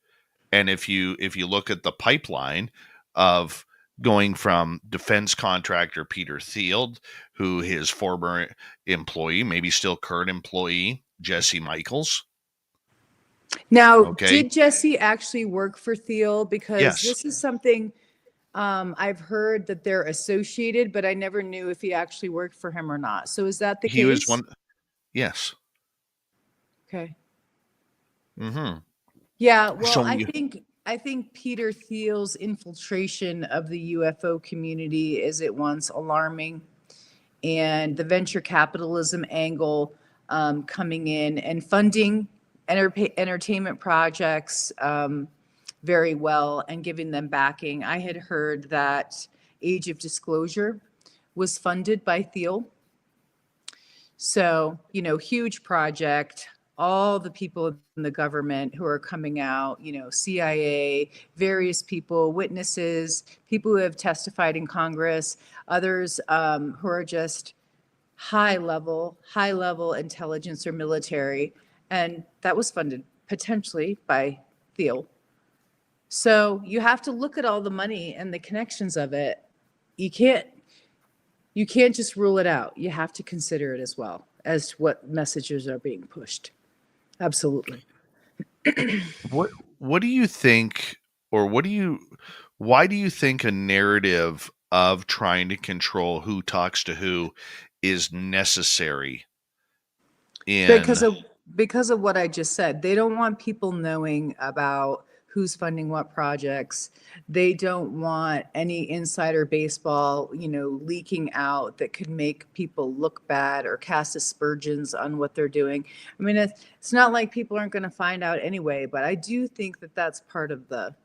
And if you look at the pipeline of going from defense contractor Peter Thiel, who his former employee, maybe still current employee, Jesse Michaels. Now, did Jesse actually work for Thiel? Because yes. This is something I've heard that they're associated, but I never knew if he actually worked for him or not. So is that the case? He was one. Yes. Okay. Mm-hmm. Yeah. Well, I think Peter Thiel's infiltration of the UFO community is at once alarming, and the venture capitalism angle coming in and funding entertainment projects very well and giving them backing. I had heard that Age of Disclosure was funded by Thiel. So, huge project. All the people in the government who are coming out, CIA, various people, witnesses, people who have testified in Congress, others who are just high level intelligence or military. And that was funded potentially by Thiel. So you have to look at all the money and the connections of it. You can't just rule it out. You have to consider it as well as what messages are being pushed. Absolutely. What do you think, or why do you think a narrative of trying to control who talks to who is necessary? Because of what I just said. They don't want people knowing about who's funding what projects. They don't want any insider baseball, leaking out that could make people look bad or cast aspersions on what they're doing. I mean, it's not like people aren't going to find out anyway, but I do think that that's part of the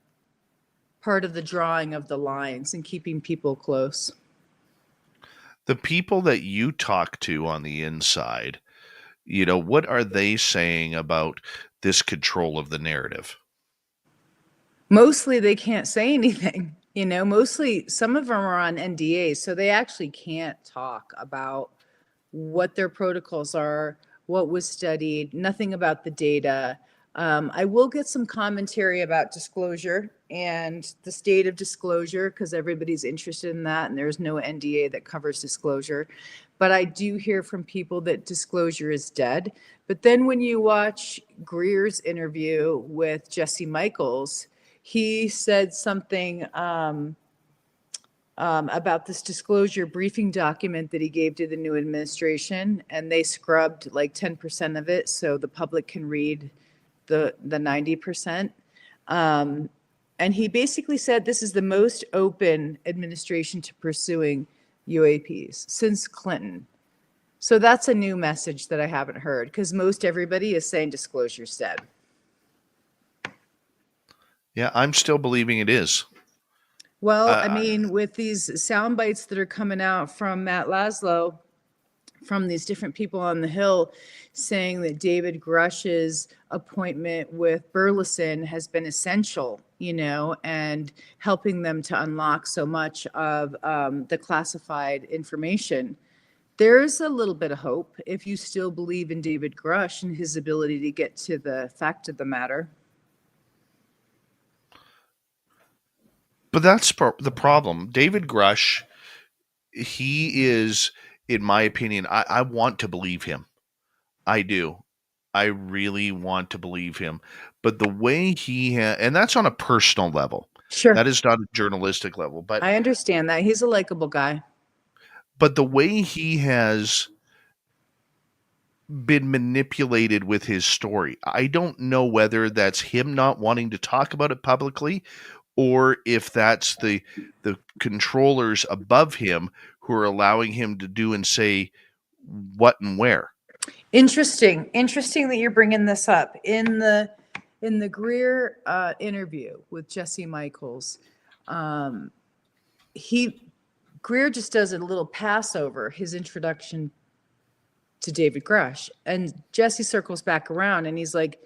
drawing of the lines and keeping people close. The people that you talk to on the inside, what are they saying about this control of the narrative? Mostly they can't say anything, mostly some of them are on NDAs, so they actually can't talk about what their protocols are, what was studied, nothing about the data. I will get some commentary about disclosure and the state of disclosure because everybody's interested in that, and there's no NDA that covers disclosure. But I do hear from people that disclosure is dead. But then when you watch Greer's interview with Jesse Michaels, he said something about this disclosure briefing document that he gave to the new administration, and they scrubbed like 10% of it so the public can read the 90%. And he basically said this is the most open administration to pursuing UAPs since Clinton. So that's a new message that I haven't heard because most everybody is saying disclosure's dead. Yeah, I'm still believing it is. Well, I mean, with these sound bites that are coming out from Matt Laszlo, from these different people on the Hill, saying that David Grush's appointment with Burleson has been essential, and helping them to unlock so much of the classified information. There's a little bit of hope if you still believe in David Grush and his ability to get to the fact of the matter. But that's the problem. David Grush, he is, in my opinion, I want to believe him. I do. I really want to believe him. But the way and that's on a personal level. Sure. That is not a journalistic level. But I understand that. He's a likable guy. But the way he has been manipulated with his story, I don't know whether that's him not wanting to talk about it publicly, or if that's the controllers above him who are allowing him to do and say what and where. Interesting that you're bringing this up. In the Greer interview with Jesse Michaels, Greer just does a little pass over his introduction to David Grush, and Jesse circles back around and he's like,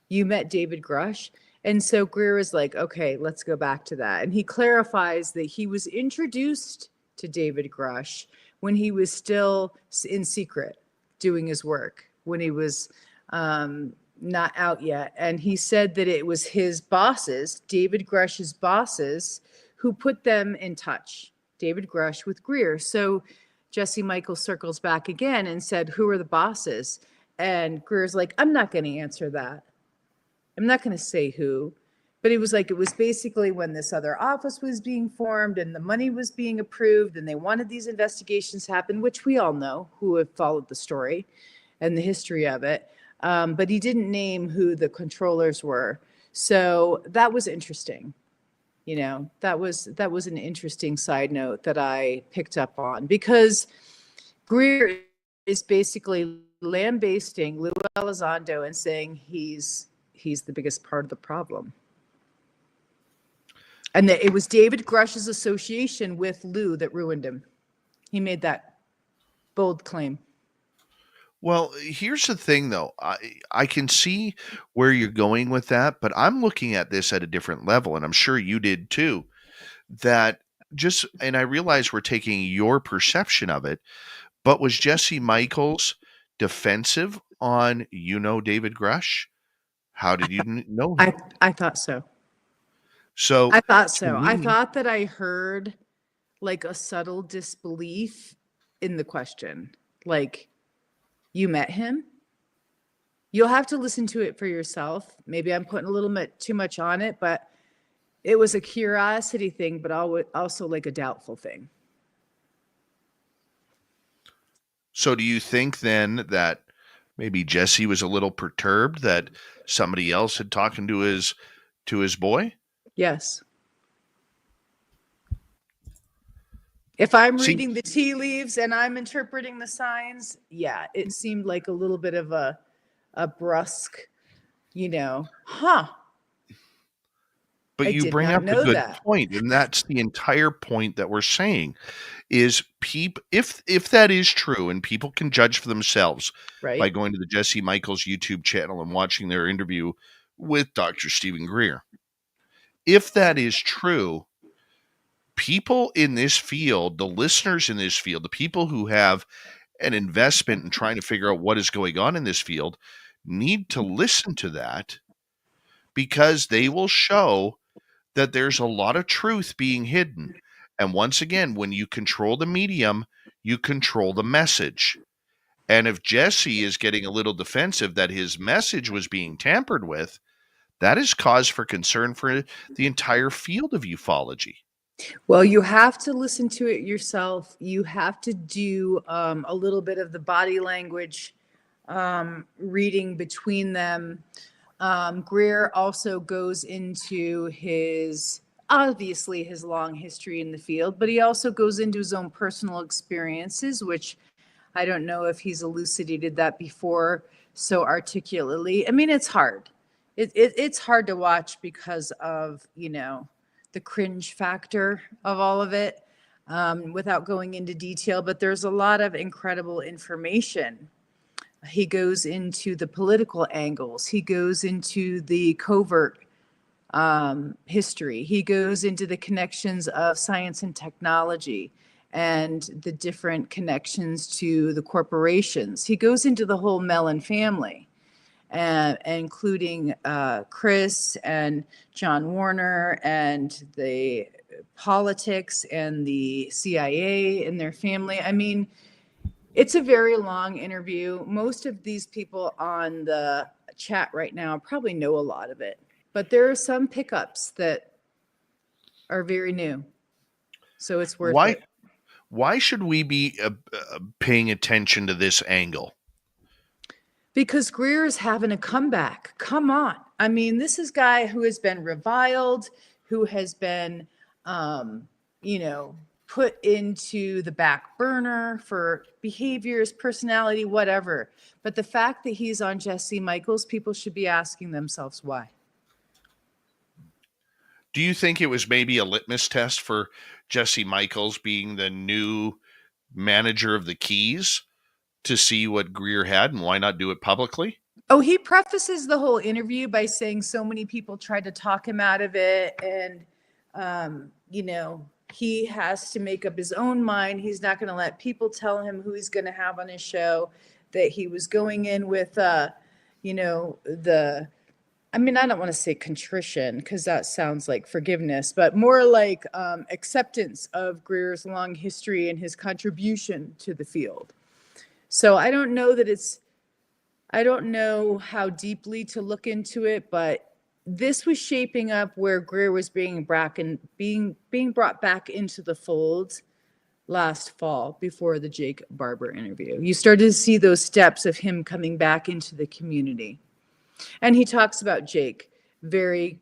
"You met David Grush?" And so Greer is like, "Okay, let's go back to that." And he clarifies that he was introduced to David Grush when he was still in secret doing his work, when he was not out yet. And he said that it was his bosses, David Grush's bosses, who put them in touch, David Grush with Greer. So Jesse Michaels circles back again and said, "Who are the bosses?" And Greer's like, "I'm not going to answer that. I'm not going to say who." But he was like, it was basically when this other office was being formed and the money was being approved and they wanted these investigations to happen, which we all know who have followed the story and the history of it. But he didn't name who the controllers were. So that was interesting. That was an interesting side note that I picked up on, because Greer is basically lambasting Lou Elizondo and saying he's the biggest part of the problem. And that it was David Grush's association with Lou that ruined him. He made that bold claim. Well, here's the thing, though. I can see where you're going with that, but I'm looking at this at a different level, and I'm sure you did too. And I realize we're taking your perception of it, but was Jesse Michaels defensive on David Grush? How did you know him? I thought so. I thought that I heard like a subtle disbelief in the question. Like, you met him? You'll have to listen to it for yourself. Maybe I'm putting a little bit too much on it, but it was a curiosity thing, but also like a doubtful thing. So do you think then that maybe Jesse was a little perturbed that somebody else had talked to to his boy? Yes. If I'm See, reading the tea leaves and I'm interpreting the signs, yeah, it seemed like a little bit of a brusque, but I you did bring not up a know good that. point, and that's the entire point that we're saying is if that is true, and people can judge for themselves by Right? going to the Jesse Michaels YouTube channel and watching their interview with Dr. Stephen Greer. If that is true, people in this field, the listeners in this field, the people who have an investment in trying to figure out what is going on in this field need to listen to that, because they will show that there's a lot of truth being hidden. And once again, when you control the medium, you control the message. And if Jesse is getting a little defensive that his message was being tampered with, that is cause for concern for the entire field of ufology. Well, you have to listen to it yourself. You have to do a little bit of the body language reading between them. Greer also goes into obviously his long history in the field, but he also goes into his own personal experiences, which I don't know if he's elucidated that before so articulately. I mean, it's hard. It's hard to watch because of, the cringe factor of all of it, without going into detail, but there's a lot of incredible information. He goes into the political angles. He goes into the covert history. He goes into the connections of science and technology and the different connections to the corporations. He goes into the whole Mellon family, including Chris and John Warner and the politics and the CIA and their family. I mean, it's a very long interview. Most of these people on the chat right now probably know a lot of it, but there are some pickups that are very new. So it's worth it. Why should we be paying attention to this angle? Because Greer is having a comeback. Come on. I mean, this is a guy who has been reviled, who has been, put into the back burner for behaviors, personality, whatever. But the fact that he's on Jesse Michaels, people should be asking themselves why. Do you think it was maybe a litmus test for Jesse Michaels being the new manager of the Keys to see what Greer had, and why not do it publicly? Oh, he prefaces the whole interview by saying so many people tried to talk him out of it. And, he has to make up his own mind. He's not going to let people tell him who he's going to have on his show, that he was going in with, I don't want to say contrition because that sounds like forgiveness, but more like acceptance of Greer's long history and his contribution to the field. So I don't know how deeply to look into it, but this was shaping up where Greer was being brought back into the fold last fall before the Jake Barber interview. You started to see those steps of him coming back into the community. And he talks about Jake very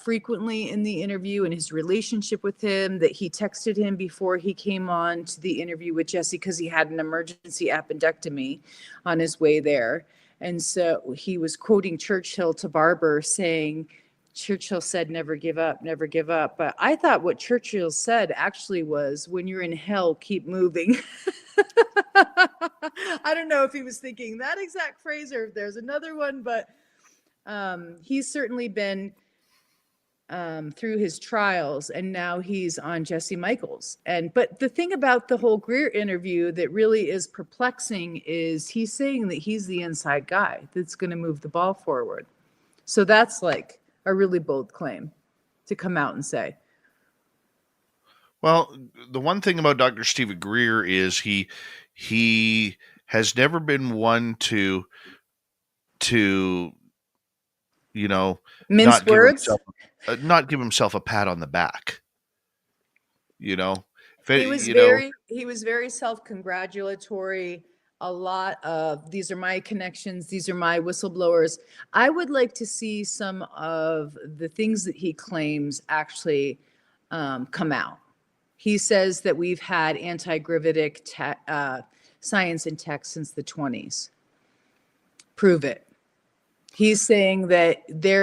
frequently in the interview and his relationship with him, that he texted him before he came on to the interview with Jesse because he had an emergency appendectomy on his way there. And so he was quoting Churchill to Barber saying, Churchill said, never give up, never give up. But I thought what Churchill said actually was, when you're in hell, keep moving. I don't know if he was thinking that exact phrase or if there's another one, but he's certainly been through his trials, and now he's on Jesse Michaels. But the thing about the whole Greer interview that really is perplexing is he's saying that he's the inside guy that's going to move the ball forward. So that's like a really bold claim to come out and say. Well, the one thing about Dr. Stephen Greer is he has never been one to mince words, not give himself a pat on the back. He was very self-congratulatory a lot of, these are my connections, these are my whistleblowers. I would like to see some of the things that he claims actually come out. He says that we've had anti-gravitic science and tech since the 20s. Prove it. He's saying that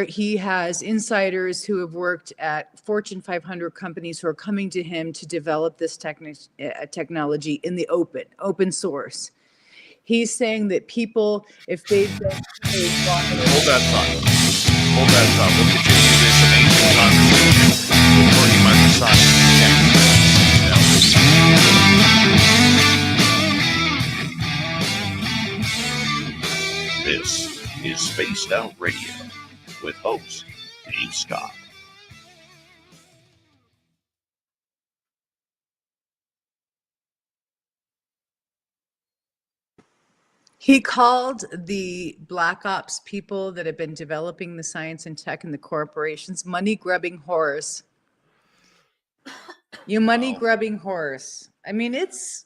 he has insiders who have worked at Fortune 500 companies who are coming to him to develop this technology in the open source. He's saying that people, if they don't hold that thought. We'll continue this amazing conversation with Courtney Marchesani next. This is Spaced Out Radio with host Dave Scott. He called the Black Ops people that have been developing the science and tech and the corporations money-grubbing whores. You money-grubbing whores. I mean, it's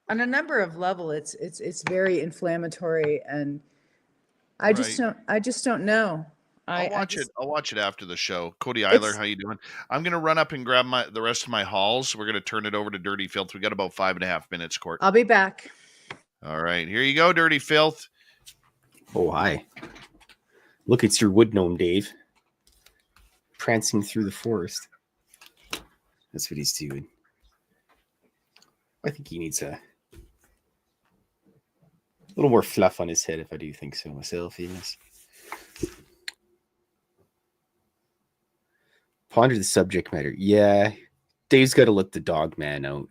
on a number of levels. It's very inflammatory, and I just don't know. I'll watch it after the show. Cody Eiler, how you doing? I'm gonna run up and grab the rest of my hauls. We're gonna turn it over to Dirty Filth. We got about 5.5 minutes, Court. I'll be back. All right, here you go, Dirty Filth. Oh, hi. Look, it's your wood gnome, Dave. Prancing through the forest. That's what he's doing. I think he needs a little more fluff on his head, if I do think so myself, yes. Ponder the subject matter. Yeah, Dave's got to let the dog man out.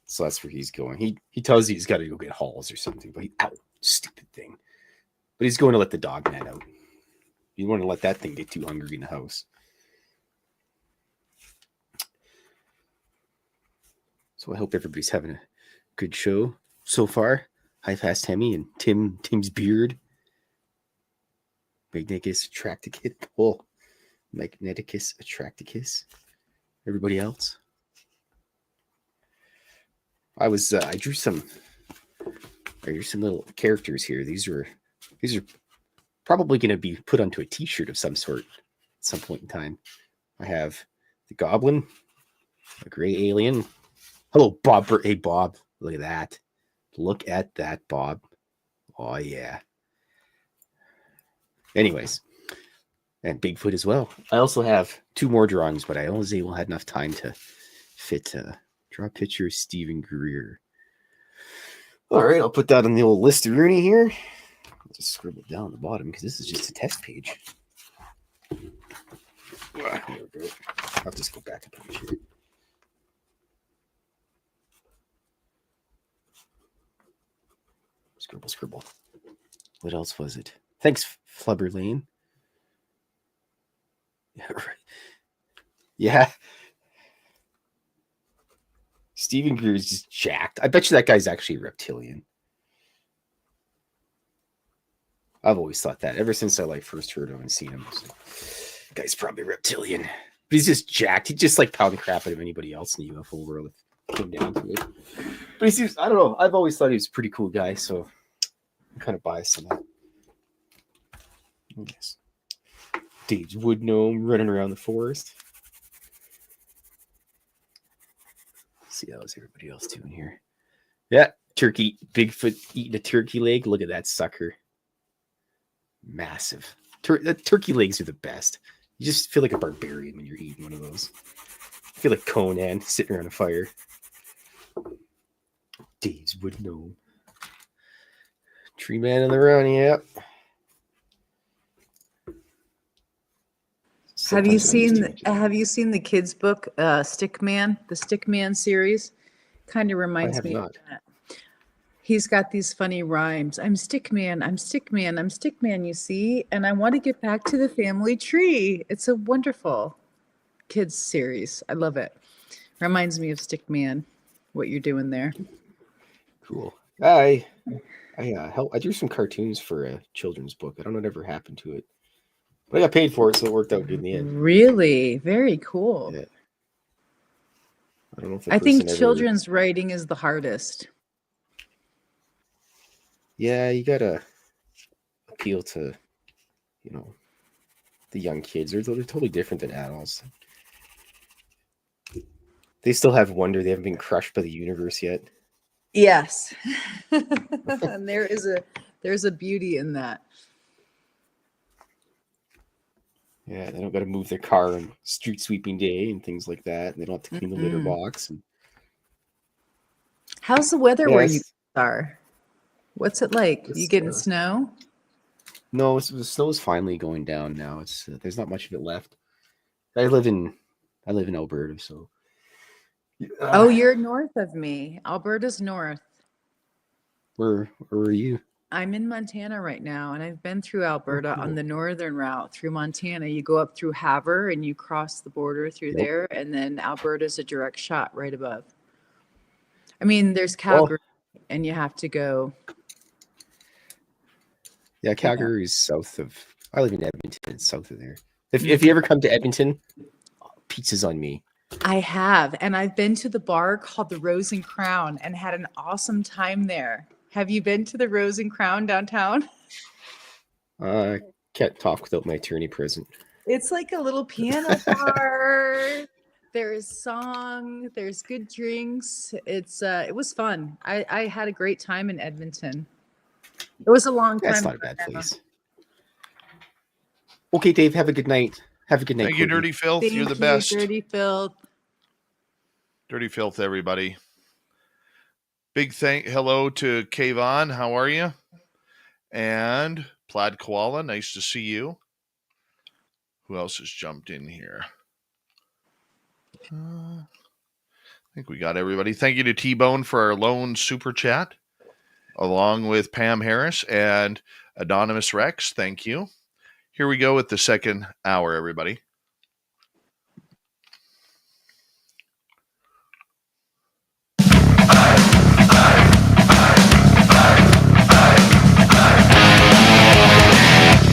So that's where he's going. He tells you he's got to go get Halls or something. But ow, stupid thing. But he's going to let the dog man out. You want to let that thing get too hungry in the house. So I hope everybody's having a good show so far. Hi, Fast Hemi and Tim's beard. Magneticus Attracticus. Oh, Magneticus Attracticus. Everybody else. I drew some little characters here. These are probably going to be put onto a t-shirt of some sort at some point in time. I have the goblin, a gray alien. Hello, Bob. Hey, Bob. Look at that. Look at that, Bob. Oh, yeah. Anyways, and Bigfoot as well. I also have 2 more drawings, but I only was able to have enough time to fit draw a picture of Stephen Greer. All right, I'll put that on the old list of Rooney here. I'll just scribble it down at the bottom because this is just a test page. There we go. I'll just go back a page here. Scribble. What else was it? Thanks, Flubber Lane. Yeah, right. Yeah. Stephen Greer is just jacked. I bet you that guy's actually a reptilian. I've always thought that ever since I first heard of him and seen him. I was like, guy's probably a reptilian. But he's just jacked. He just pound crap out of anybody else in the UFO world. Came down to it. But he seems, I don't know. I've always thought he was a pretty cool guy, so I'm kind of biased on that. Yes. Dave's wood gnome running around the forest. See how's everybody else doing here. Yeah, turkey, Bigfoot eating a turkey leg. Look at that sucker. Massive. Turkey legs are the best. You just feel like a barbarian when you're eating one of those. I feel like Conan sitting around a fire. Dave's wood gnome. Tree man in the round, yeah. Have you seen the kids' book, Stick Man, the Stick Man series? Kind of reminds me of that. He's got these funny rhymes. I'm Stick Man, I'm Stick Man, I'm Stick Man, you see, and I want to get back to the family tree. It's a wonderful kids series. I love it. Reminds me of Stick Man, what you're doing there. Cool. I drew some cartoons for a children's book. I don't know what ever happened to it. But I got paid for it, so it worked out good in the end. Really? Very cool. Yeah. I don't know if I think children's writing is the hardest. Yeah, you gotta appeal to, the young kids. They're totally different than adults. They still have wonder. They haven't been crushed by the universe yet. Yes. And there's a beauty in that. Yeah, they don't got to move their car on street sweeping day and things like that. And they don't have to clean the litter box. And How's the weather where you yes, are? What's it like? You getting snow? no, the snow is finally going down now. It's there's not much of it left. I live in Alberta, so. Oh, you're north of me. Alberta's north. Where are you? I'm in Montana right now, and I've been through Alberta on cool. the northern route through Montana. You go up through Havre and you cross the border through Yep. there, and then Alberta's a direct shot right above. I mean, there's Well, Calgary, and you have to go. yeah, Calgary is south of. I live in Edmonton. It's south of there. If you ever come to Edmonton, pizza's on me. I have, and I've been to the bar called the Rose and Crown and had an awesome time there. Have you been to the Rose and Crown downtown? Can't talk without my attorney present. It's like a little piano bar. There's song, there's good drinks. It was fun. I had a great time in Edmonton. It was a long time. That's not a bad place. Okay, Dave, have a good night. Have a good night. Thank you, Courtney. Dirty Filth. Thank You're the you, best. Dirty Filth. Dirty Filth, everybody. Big hello to Kayvon. How are you? And Plaid Koala, nice to see you. Who else has jumped in here? I think we got everybody. Thank you to T-Bone for our lone super chat, along with Pam Harris and Anonymous Rex. Thank you. Here we go with the second hour, everybody.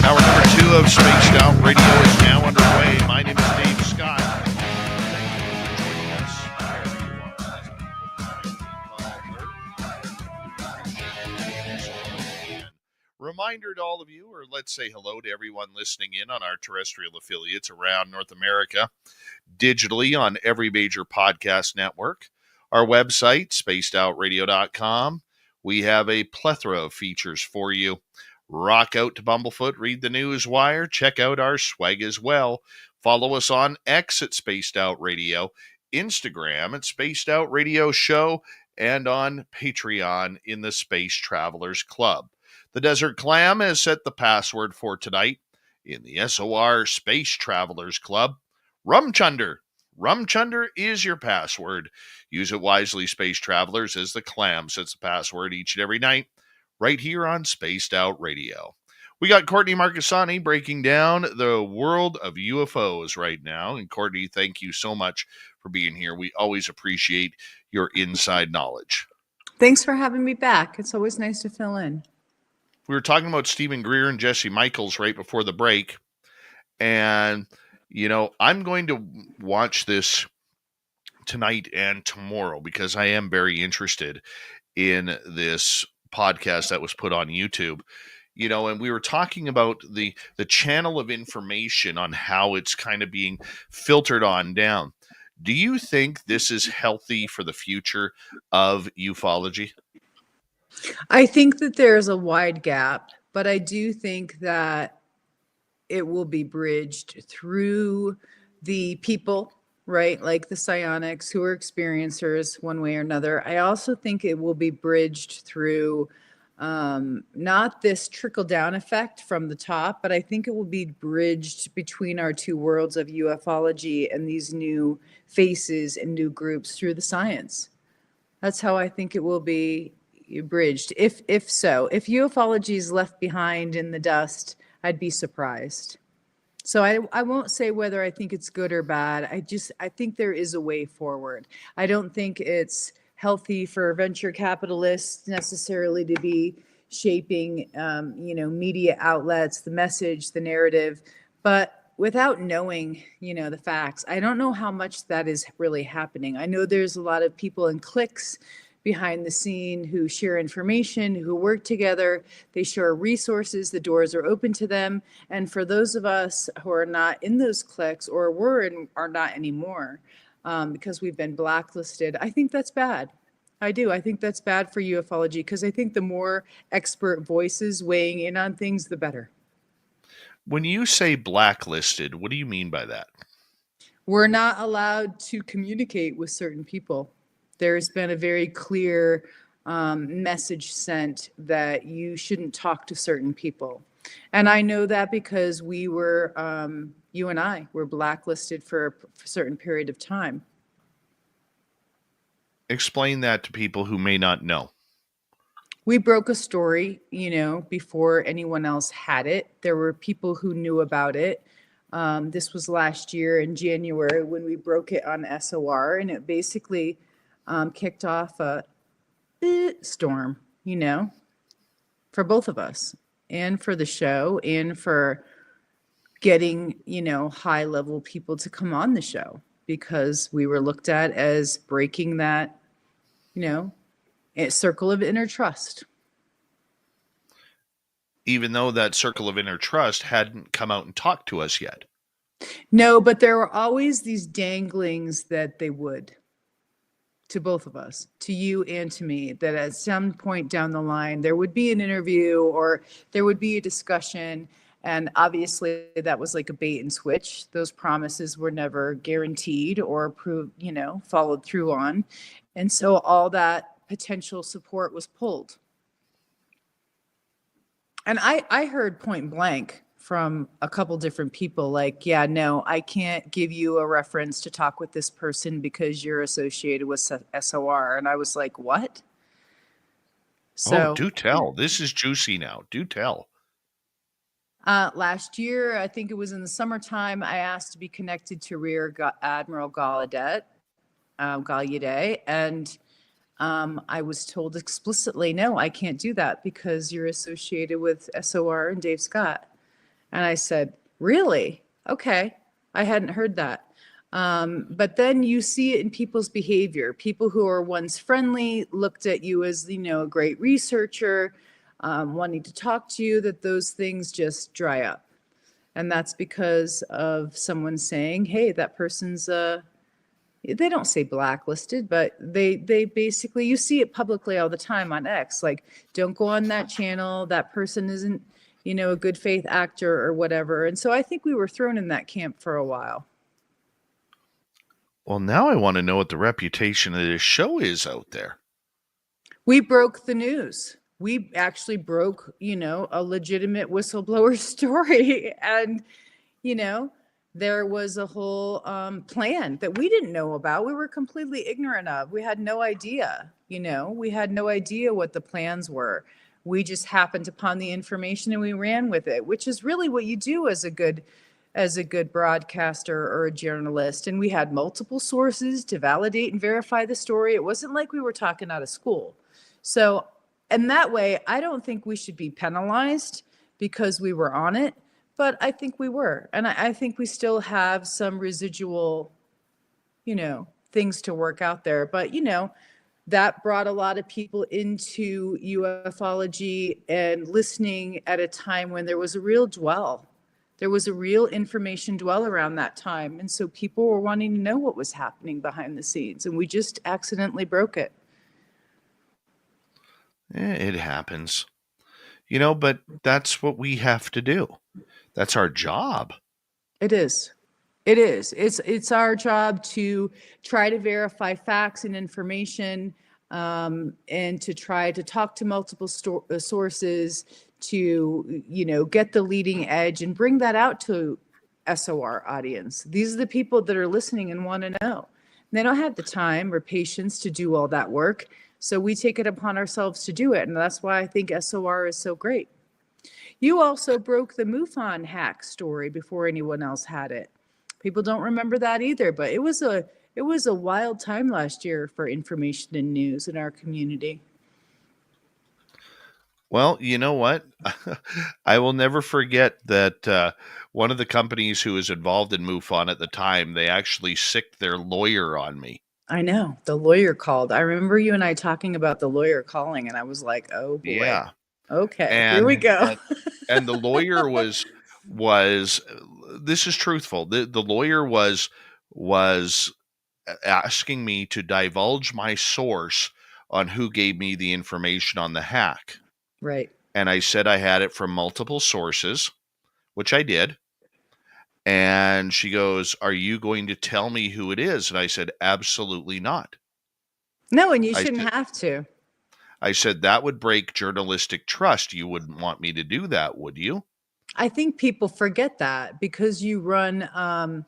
Hour number 2 of Spaced Out Radio is now underway. My name is Dave Scott. Thank you for joining us. Reminder to all of you, or let's say hello to everyone listening in on our terrestrial affiliates around North America, digitally on every major podcast network. Our website, spacedoutradio.com. We have a plethora of features for you. Rock out to Bumblefoot, read the news wire, check out our swag as well. Follow us on X at Spaced Out Radio, Instagram at Spaced Out Radio Show, and on Patreon in the Space Travelers Club. The Desert Clam has set the password for tonight in the SOR Space Travelers Club. Rumchunder. Rumchunder is your password. Use it wisely, Space Travelers, as the Clam sets the password each and every night, right here on Spaced Out Radio. We got Courtney Marchesani breaking down the world of UFOs right now. And Courtney, thank you so much for being here. We always appreciate your inside knowledge. Thanks for having me back. It's always nice to fill in. We were talking about Stephen Greer and Jesse Michaels right before the break. And, I'm going to watch this tonight and tomorrow because I am very interested in this podcast that was put on YouTube, and we were talking about the channel of information on how it's kind of being filtered on down. Do you think this is healthy for the future of ufology? I think that there's a wide gap, but I do think that it will be bridged through the people, right? Like the psionics who are experiencers one way or another. I also think it will be bridged through not this trickle down effect from the top, but I think it will be bridged between our two worlds of ufology and these new faces and new groups through the science. That's how I think it will be bridged. If ufology is left behind in the dust, I'd be surprised. So I won't say whether I think it's good or bad. I think there is a way forward. I don't think it's healthy for venture capitalists necessarily to be shaping, media outlets, the message, the narrative, but without knowing, the facts. I don't know how much that is really happening. I know there's a lot of people in cliques behind the scene who share information, who work together. They share resources. The doors are open to them. And for those of us who are not in those cliques or are not anymore, because we've been blacklisted, I think that's bad. I do. I think that's bad for ufology because I think the more expert voices weighing in on things, the better. When you say blacklisted, what do you mean by that? We're not allowed to communicate with certain people. There's been a very clear message sent that you shouldn't talk to certain people. And I know that because we were, you and I were blacklisted for a certain period of time. Explain that to people who may not know. We broke a story, before anyone else had it. There were people who knew about it. This was last year in January when we broke it on SOR, and it basically kicked off a storm, for both of us and for the show and for getting, high level people to come on the show because we were looked at as breaking that, a circle of inner trust. Even though that circle of inner trust hadn't come out and talked to us yet. No, but there were always these danglings that they would, to both of us, to you and to me, that at some point down the line, there would be an interview or there would be a discussion. And obviously that was like a bait and switch. Those promises were never guaranteed or followed through on. And so all that potential support was pulled. And I heard point blank from a couple different people like, yeah, no, I can't give you a reference to talk with this person because you're associated with SOR. And I was like, what? So, do tell. This is juicy now. Do tell. Last year, I think it was in the summertime, I asked to be connected to Rear Admiral Gallaudet, and I was told explicitly, no, I can't do that because you're associated with SOR and Dave Scott. And I said, really? Okay. I hadn't heard that. But then you see it in people's behavior. People who are once friendly looked at you as, a great researcher, wanting to talk to you, that those things just dry up. And that's because of someone saying, hey, that person's they don't say blacklisted, but they basically, you see it publicly all the time on X, like, don't go on that channel. That person isn't, a good faith actor or whatever. And so I think we were thrown in that camp for a while. Well, now I want to know what the reputation of this show is out there. We broke the news. We actually broke, a legitimate whistleblower story. And, there was a whole plan that we didn't know about. We were completely ignorant of. We had no idea, we had no idea what the plans were. We just happened upon the information and we ran with it, which is really what you do as a good broadcaster or a journalist. And we had multiple sources to validate and verify the story. It wasn't like we were talking out of school. So, and that way, I don't think we should be penalized because we were on it. But I think we were. And I think we still have some residual, things to work out there. But, that brought a lot of people into ufology and listening at a time when there was a real dwell. There was a real information dwell around that time. And so people were wanting to know what was happening behind the scenes. And we just accidentally broke it. It happens. But that's what we have to do. That's our job. It is. It is. It's our job to try to verify facts and information, and to try to talk to multiple sources to, get the leading edge and bring that out to SOR audience. These are the people that are listening and want to know. They don't have the time or patience to do all that work. So we take it upon ourselves to do it. And that's why I think SOR is so great. You also broke the MUON hack story before anyone else had it. People don't remember that either, but it was a wild time last year for information and news in our community. Well, you know what? I will never forget that one of the companies who was involved in MUON at the time, they actually sicked their lawyer on me. I know. The lawyer called. I remember you and I talking about the lawyer calling, and I was like, oh boy. Yeah. Okay, here we go. And the lawyer was this is truthful. The lawyer was asking me to divulge my source on who gave me the information on the hack. Right. And I said I had it from multiple sources, which I did. And she goes, "Are you going to tell me who it is?" And I said, "Absolutely not." No, and you shouldn't have to. I said, "That would break journalistic trust. You wouldn't want me to do that, would you?" I think people forget that because you run, a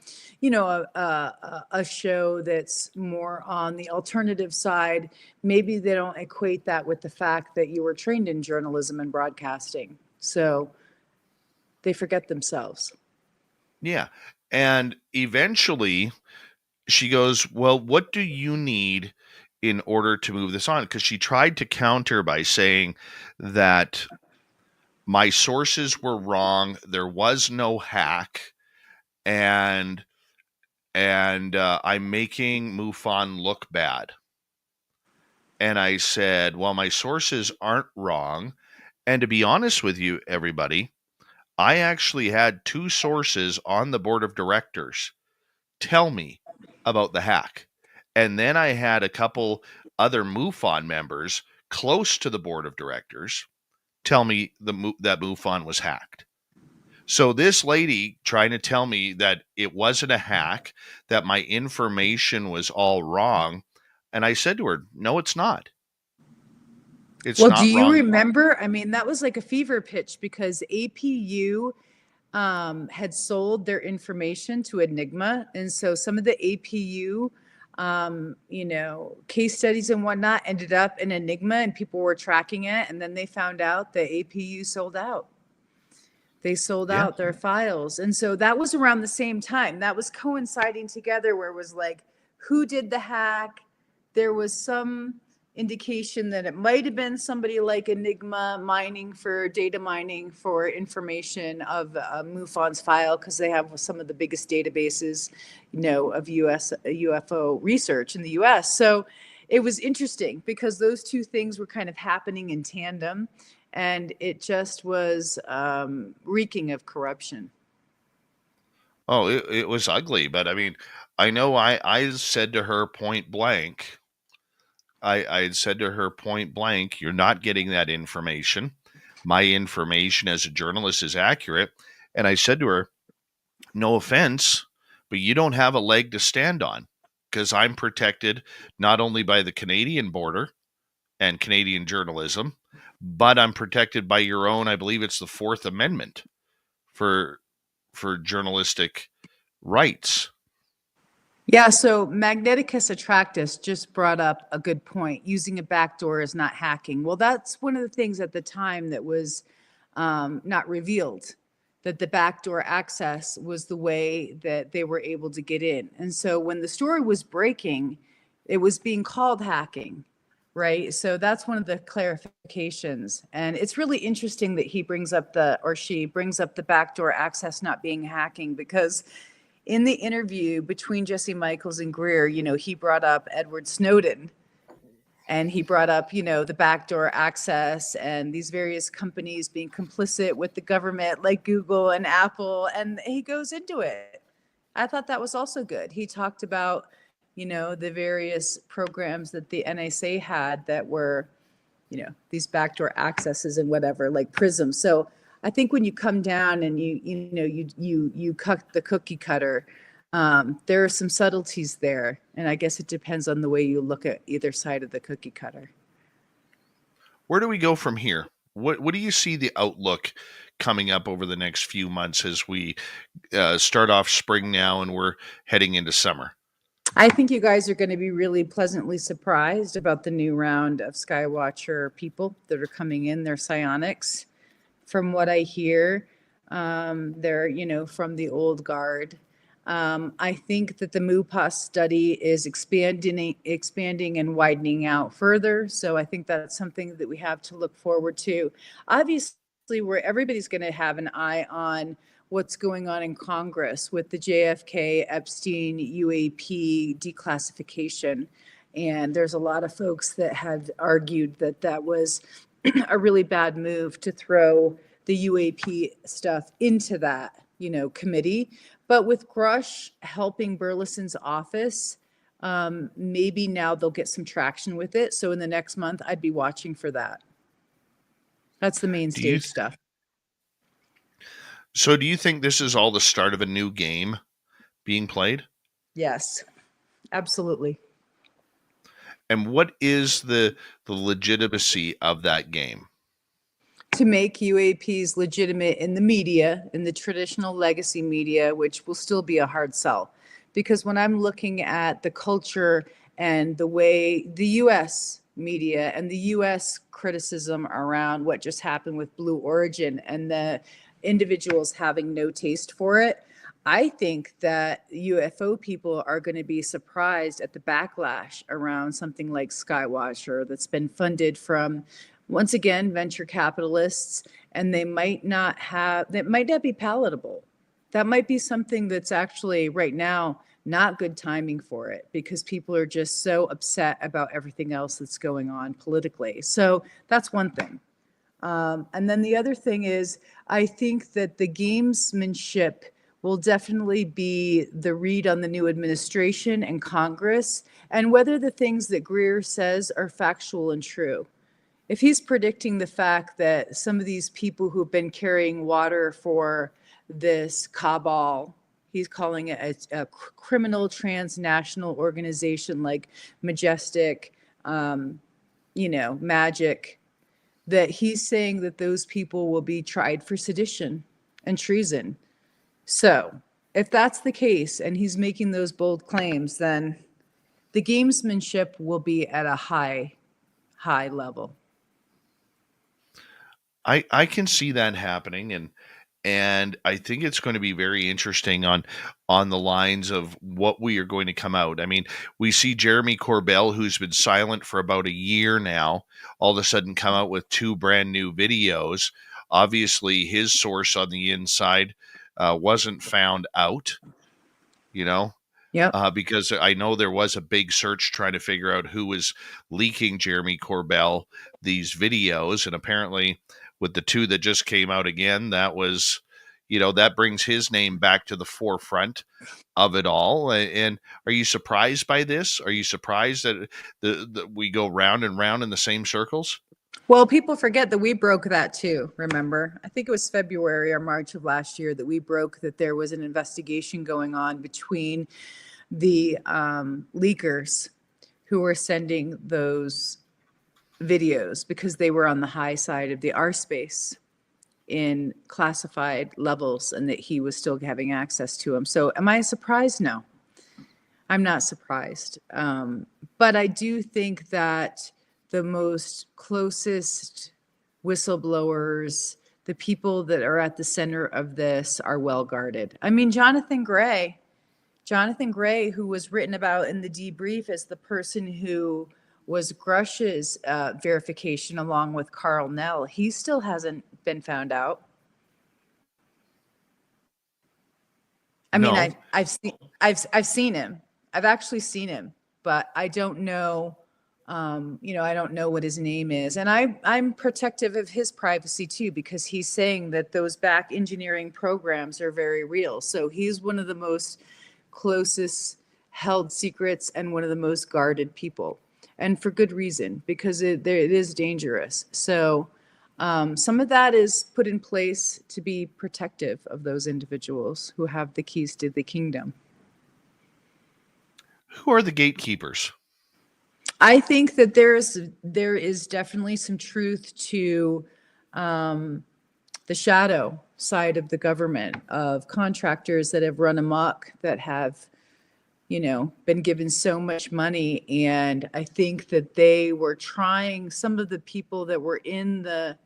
show that's more on the alternative side. Maybe they don't equate that with the fact that you were trained in journalism and broadcasting. So they forget themselves. Yeah. And eventually she goes, "Well, what do you need in order to move this on?" Because she tried to counter by saying that my sources were wrong. There was no hack, and I'm making MUFON look bad. And I said, "Well, my sources aren't wrong. And to be honest with you, everybody, I actually had 2 sources on the board of directors tell me about the hack. And then I had a couple other MUFON members close to the board of directors tell me that MUFON was hacked." So this lady trying to tell me that it wasn't a hack, that my information was all wrong. And I said to her, "No, it's not. It's Well, not do you wrong." remember? I mean, that was like a fever pitch because APU had sold their information to Enigma. And so some of the APU, case studies and whatnot ended up in Enigma and people were tracking it. And then they found out the APU sold out. They sold Yeah. out their files. And so that was around the same time. That was coinciding together where it was like, who did the hack? There was some indication that it might have been somebody like Enigma data mining for information of MUFON's file because they have some of the biggest databases, of US UFO research in the US. So it was interesting because those two things were kind of happening in tandem, and it just was reeking of corruption. Oh, it was ugly. But I mean, I know I said to her point blank, I had said to her point blank, "You're not getting that information. My information as a journalist is accurate." And I said to her, "No offense, but you don't have a leg to stand on because I'm protected not only by the Canadian border and Canadian journalism, but I'm protected by your own, I believe it's the 4th Amendment for journalistic rights." Yeah, so Magneticus Attractus just brought up a good point. Using a backdoor is not hacking. Well, that's one of the things at the time that was not revealed, that the backdoor access was the way that they were able to get in. And so when the story was breaking, it was being called hacking, right? So that's one of the clarifications. And it's really interesting that she brings up the backdoor access not being hacking because in the interview between Jesse Michaels and Greer, he brought up Edward Snowden and he brought up, the backdoor access and these various companies being complicit with the government like Google and Apple. And he goes into it. I thought that was also good. He talked about, the various programs that the NSA had that were, these backdoor accesses and whatever, like Prism. So I think when you come down and you cut the cookie cutter, there are some subtleties there, and I guess it depends on the way you look at either side of the cookie cutter. Where do we go from here? What do you see the outlook coming up over the next few months as we start off spring now and we're heading into summer? I think you guys are going to be really pleasantly surprised about the new round of Skywatcher people that are coming in. They're psionics. From what I hear, they're, from the old guard. I think that the MUPOS study is expanding and widening out further. So I think that's something that we have to look forward to. Obviously, where everybody's going to have an eye on what's going on in Congress with the JFK Epstein UAP declassification. And there's a lot of folks that have argued that that was a really bad move to throw the UAP stuff into that, committee. But with Grush helping Burleson's office, maybe now they'll get some traction with it. So in the next month, I'd be watching for that. That's the main stage stuff. So do you think this is all the start of a new game being played? Yes, absolutely. And what is the legitimacy of that game? To make UAPs legitimate in the media, in the traditional legacy media, which will still be a hard sell. Because when I'm looking at the culture and the way the U.S. media and the U.S. criticism around what just happened with Blue Origin and the individuals having no taste for it, I think that UFO people are going to be surprised at the backlash around something like Skywatcher that's been funded from, once again, venture capitalists, and that might not be palatable. That might be something that's actually right now not good timing for it, because people are just so upset about everything else that's going on politically. So that's one thing. And then the other thing is, I think that the gamesmanship will definitely be the read on the new administration and Congress, and whether the things that Greer says are factual and true. If he's predicting the fact that some of these people who've been carrying water for this cabal, he's calling it a criminal transnational organization like Majestic, Magic, that he's saying that those people will be tried for sedition and treason. So if that's the case and he's making those bold claims, then the gamesmanship will be at a high level. I can see that happening, and I think it's going to be very interesting on the lines of what we are going to come out. I mean, we see Jeremy Corbell, who's been silent for about a year now, all of a sudden come out with 2 brand new videos. Obviously, his source on the inside wasn't found out, Yep. because I know there was a big search trying to figure out who was leaking Jeremy Corbell these videos. And apparently with the 2 that just came out again, that was, that brings his name back to the forefront of it all. And are you surprised by this? Are you surprised that we go round and round in the same circles? Well, people forget that we broke that too, remember? I think it was February or March of last year that we broke that there was an investigation going on between the leakers who were sending those videos because they were on the high side of the R space in classified levels, and that he was still having access to them. So am I surprised? No, I'm not surprised. But I do think that the most closest whistleblowers, the people that are at the center of this, are well guarded. I mean, Jonathan Gray, who was written about in the debrief as the person who was Grush's verification along with Carl Nell, he still hasn't been found out. I mean, I've seen him. I've actually seen him, but I don't know. I don't know what his name is. And I'm protective of his privacy too, because he's saying that those back engineering programs are very real. So he's one of the most closest held secrets and one of the most guarded people. And for good reason, because it is dangerous. So some of that is put in place to be protective of those individuals who have the keys to the kingdom. Who are the gatekeepers? I think that there is definitely some truth to the shadow side of the government, of contractors that have run amok, that have, been given so much money. And I think that they were trying, some of the people that were in the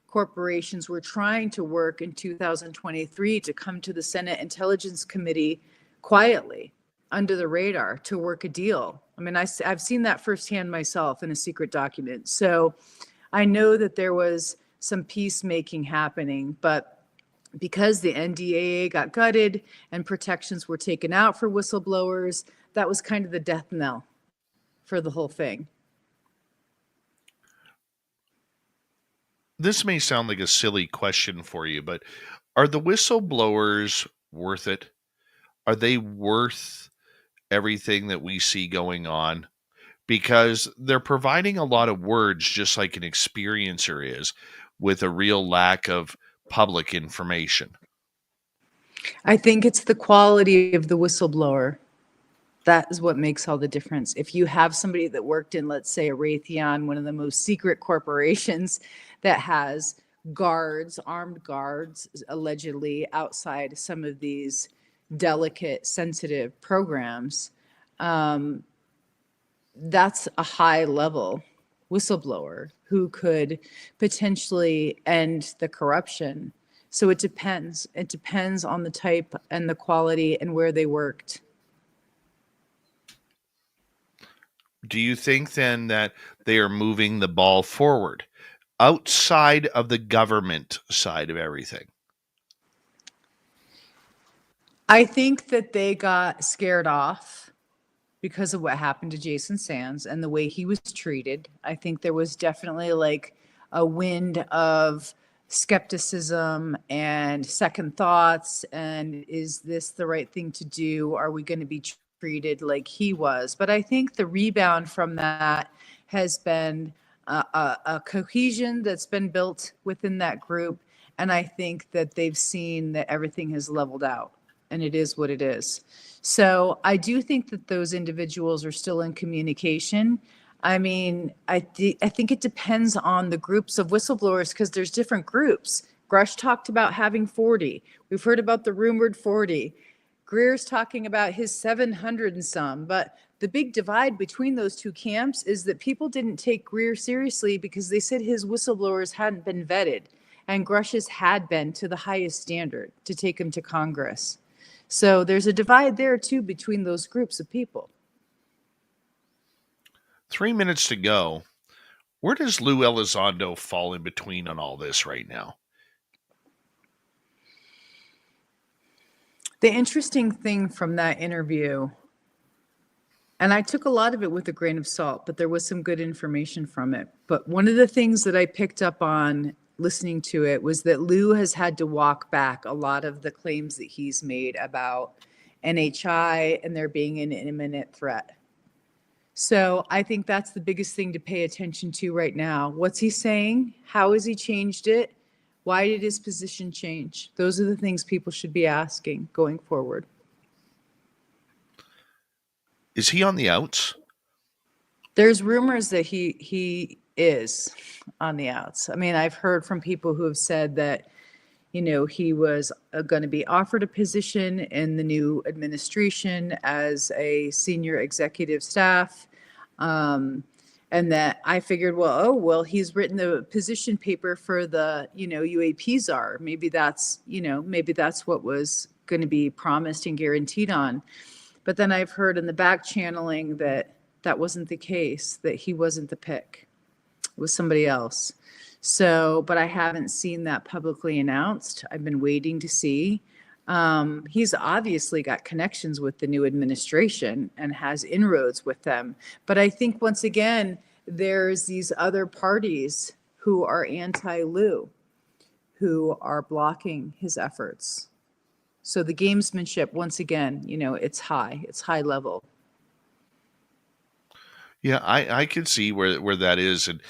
corporations were trying to work in 2023 to come to the Senate Intelligence Committee quietly, under the radar, to work a deal. I mean, I've seen that firsthand myself in a secret document. So I know that there was some peacemaking happening, but because the NDAA got gutted and protections were taken out for whistleblowers, that was kind of the death knell for the whole thing. This may sound like a silly question for you, but are the whistleblowers worth it? Are they worth everything that we see going on? Because they're providing a lot of words, just like an experiencer is, with a real lack of public information. I think it's the quality of the whistleblower. That is what makes all the difference. If you have somebody that worked in, let's say, a Raytheon, one of the most secret corporations that has guards, armed guards, allegedly outside some of these delicate, sensitive programs, that's a high level whistleblower who could potentially end the corruption. So it depends. It depends on the type and the quality and where they worked. Do you think then that they are moving the ball forward outside of the government side of everything? I think that they got scared off because of what happened to Jason Sands and the way he was treated. I think there was definitely like a wind of skepticism and second thoughts. And is this the right thing to do? Are we going to be treated like he was? But I think the rebound from that has been a cohesion that's been built within that group. And I think that they've seen that everything has leveled out and it is what it is. So I do think that those individuals are still in communication. I mean, I think it depends on the groups of whistleblowers because there's different groups. Grush talked about having 40. We've heard about the rumored 40. Greer's talking about his 700 and some. But the big divide between those two camps is that people didn't take Greer seriously because they said his whistleblowers hadn't been vetted. And Grush's had been to the highest standard to take him to Congress. So there's a divide there, too, between those groups of people. 3 minutes to go. Where does Lou Elizondo fall in between on all this right now? The interesting thing from that interview, and I took a lot of it with a grain of salt, but there was some good information from it. But one of the things that I picked up on listening to it was that Lou has had to walk back a lot of the claims that he's made about NHI and there being an imminent threat. So I think that's the biggest thing to pay attention to right now. What's he saying? How has he changed it? Why did his position change? Those are the things people should be asking going forward. Is he on the outs? There's rumors that he is on the outs. I mean, I've heard from people who have said that, you know, he was going to be offered a position in the new administration as a senior executive staff. And that I figured, well, he's written the position paper for the, UAPs are. Maybe that's what was going to be promised and guaranteed on. But then I've heard in the back channeling that wasn't the case, that he wasn't the pick. It was somebody else. So, but I haven't seen that publicly announced. I've been waiting to see. He's obviously got connections with the new administration and has inroads with them. But I think once again, there's these other parties who are anti-Lou, who are blocking his efforts. So the gamesmanship, once again, it's high level. Yeah, I can see where that is. And,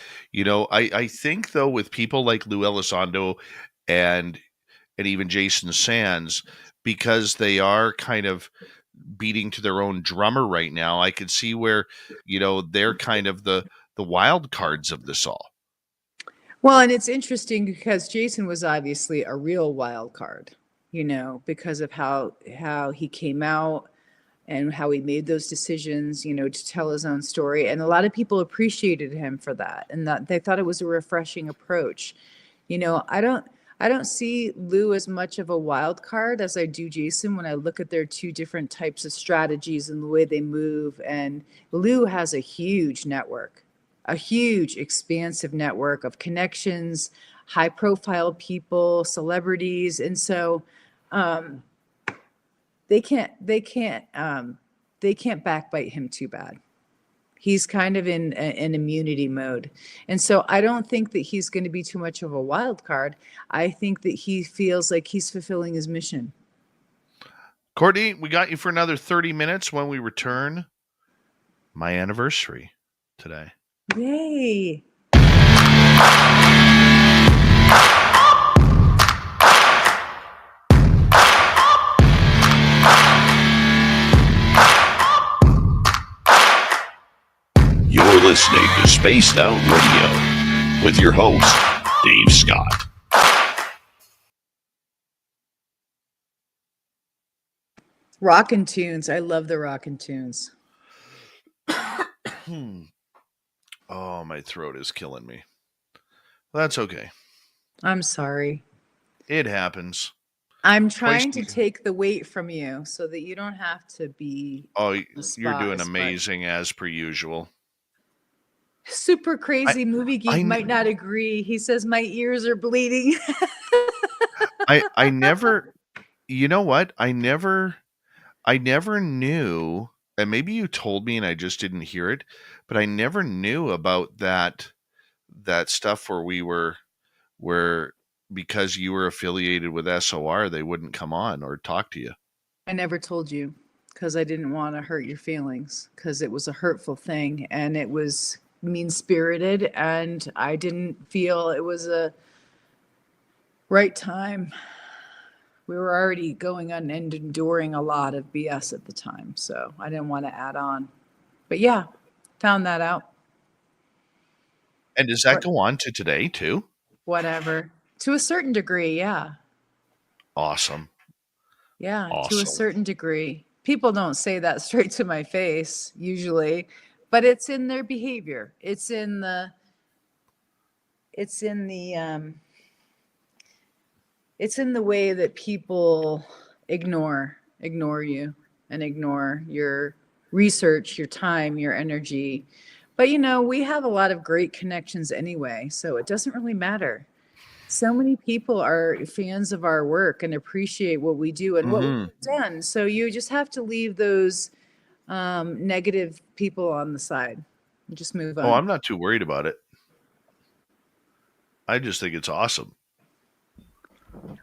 I think, though, with people like Lou Elizondo and even Jason Sands, because they are kind of beating to their own drummer right now, I could see where, they're kind of the wild cards of this all. Well, and it's interesting because Jason was obviously a real wild card, because of how he came out and how he made those decisions, to tell his own story. And a lot of people appreciated him for that, and that they thought it was a refreshing approach. I don't see Lou as much of a wild card as I do Jason when I look at their two different types of strategies and the way they move. And Lou has a huge network, a huge expansive network of connections, high profile people, celebrities. And so they can't backbite him too bad. He's kind of in an immunity mode. And so I don't think that he's going to be too much of a wild card. I think that he feels like he's fulfilling his mission. Courtney, we got you for another 30 minutes. When we return, my anniversary today. Yay. You're listening to Spaced Out Radio with your host, Dave Scott. Rockin' tunes. I love the rockin' tunes. Oh, my throat is killing me. That's okay. I'm sorry. It happens. I'm trying to take the weight from you so that you don't have to be. Oh, you're doing amazing as per usual. Super crazy movie geek might not agree. He says my ears are bleeding. I never, you know what? I never knew, and maybe you told me and I just didn't hear it, but I never knew about that stuff where because you were affiliated with SOR, they wouldn't come on or talk to you. I never told you because I didn't want to hurt your feelings, because it was a hurtful thing and it was mean-spirited, and I didn't feel it was a right time. We were already going on and enduring a lot of BS at the time, so I didn't want to add on. But yeah, found that out. And does that go on to today too? Whatever. To a certain degree, yeah. Awesome. Yeah, awesome. To a certain degree. People don't say that straight to my face usually, but it's in their behavior. It's in the way that people ignore you and ignore your research, your time, your energy. But we have a lot of great connections anyway, so it doesn't really matter. So many people are fans of our work and appreciate what we do and what we've done. So you just have to leave those negative people on the side and just move on. Oh, I'm not too worried about it. I just think it's awesome.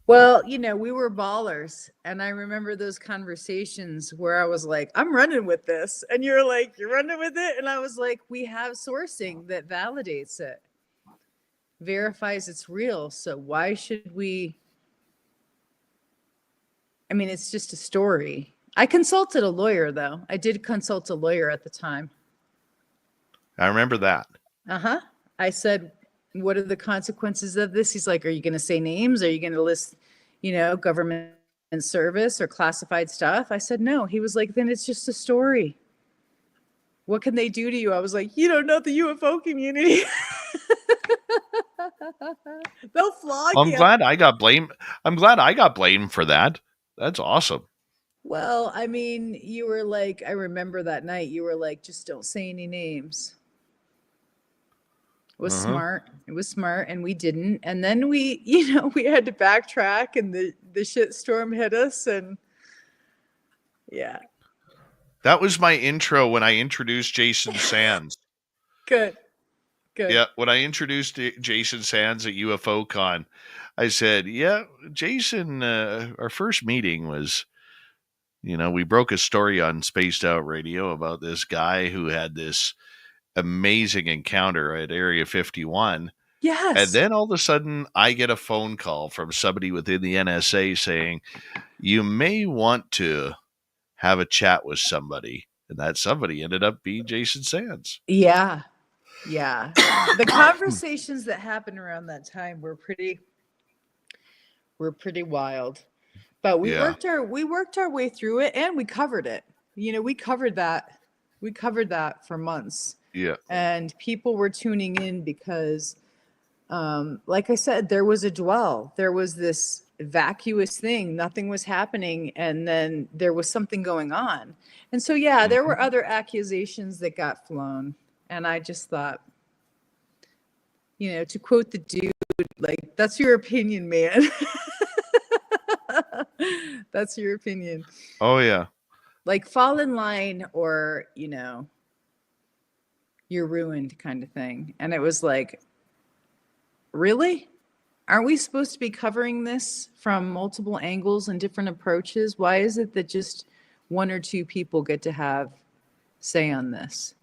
Well, we were ballers, and I remember those conversations where I was like, I'm running with this. And you're like, you're running with it? And I was like, we have sourcing that validates it, verifies it's real. So why should we? I mean, it's just a story. I consulted a lawyer, though. I did consult a lawyer at the time. I remember that. Uh-huh. I said, what are the consequences of this? He's like, are you going to say names? Are you going to list, government and service or classified stuff? I said, no. He was like, then it's just a story. What can they do to you? I was like, you don't know the UFO community. They'll flog you. I'm glad I got blamed. I'm glad I got blamed for that. That's awesome. Well, I mean, you were like, I remember that night, you were like, just don't say any names. It was smart. It was smart, and we didn't. And then we had to backtrack, and the shit storm hit us, and yeah. That was my intro when I introduced Jason Sands. Good. Yeah, when I introduced Jason Sands at UFO Con, I said, yeah, Jason, our first meeting was, we broke a story on Spaced Out Radio about this guy who had this amazing encounter at Area 51. Yes. And then all of a sudden, I get a phone call from somebody within the NSA saying, you may want to have a chat with somebody. And that somebody ended up being Jason Sands. Yeah. Yeah. The conversations that happened around that time were pretty wild. But we worked our way through it, and we covered it. We covered that for months. Yeah. And people were tuning in because like I said, there was a dwell. There was this vacuous thing. Nothing was happening, and then there was something going on. And so there were other accusations that got flown. And I just thought, to quote the dude like, that's your opinion, man. That's your opinion. Oh yeah. Like, fall in line or, you're ruined kind of thing. And it was like, really? Aren't we supposed to be covering this from multiple angles and different approaches? Why is it that just one or two people get to have say on this?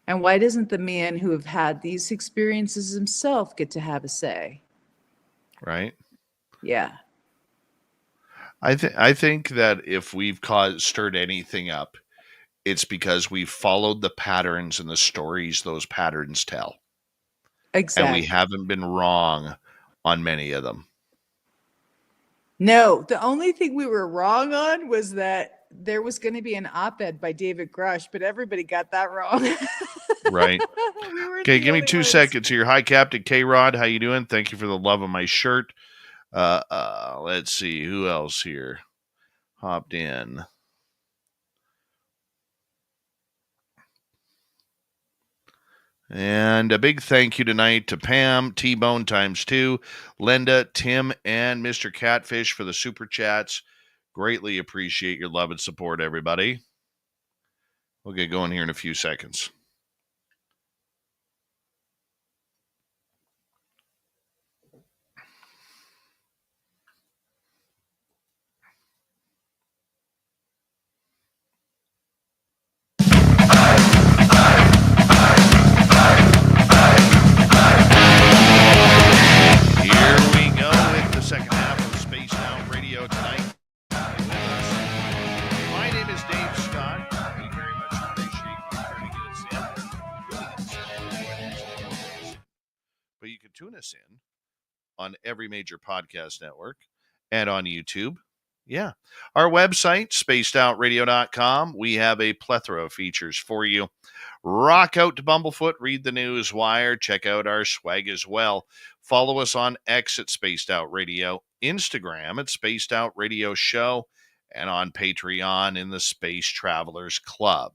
And why doesn't the man who have had these experiences himself get to have a say? Right. Yeah. I think that if we've stirred anything up, it's because we've followed the patterns and the stories those patterns tell. Exactly. And we haven't been wrong on many of them. No, the only thing we were wrong on was that there was going to be an op-ed by David Grush, but everybody got that wrong. Right. Okay, give me 2 seconds here. Hi, Captain K-Rod. How you doing? Thank you for the love of my shirt. Let's see. Who else here hopped in? And a big thank you tonight to Pam, T-Bone ×2, Linda, Tim, and Mr. Catfish for the super chats. Greatly appreciate your love and support, everybody. We'll get going here in a few seconds. Second half of Spaced Out Radio tonight. My name is Dave Scott. We very much appreciate you turning us in. But you can tune us in on every major podcast network and on YouTube. Yeah. Our website, spacedoutradio.com. We have a plethora of features for you. Rock out to Bumblefoot, read the news wire, check out our swag as well. Follow us on X at Spaced Out Radio, Instagram at Spaced Out Radio Show, and on Patreon in the Space Travelers Club.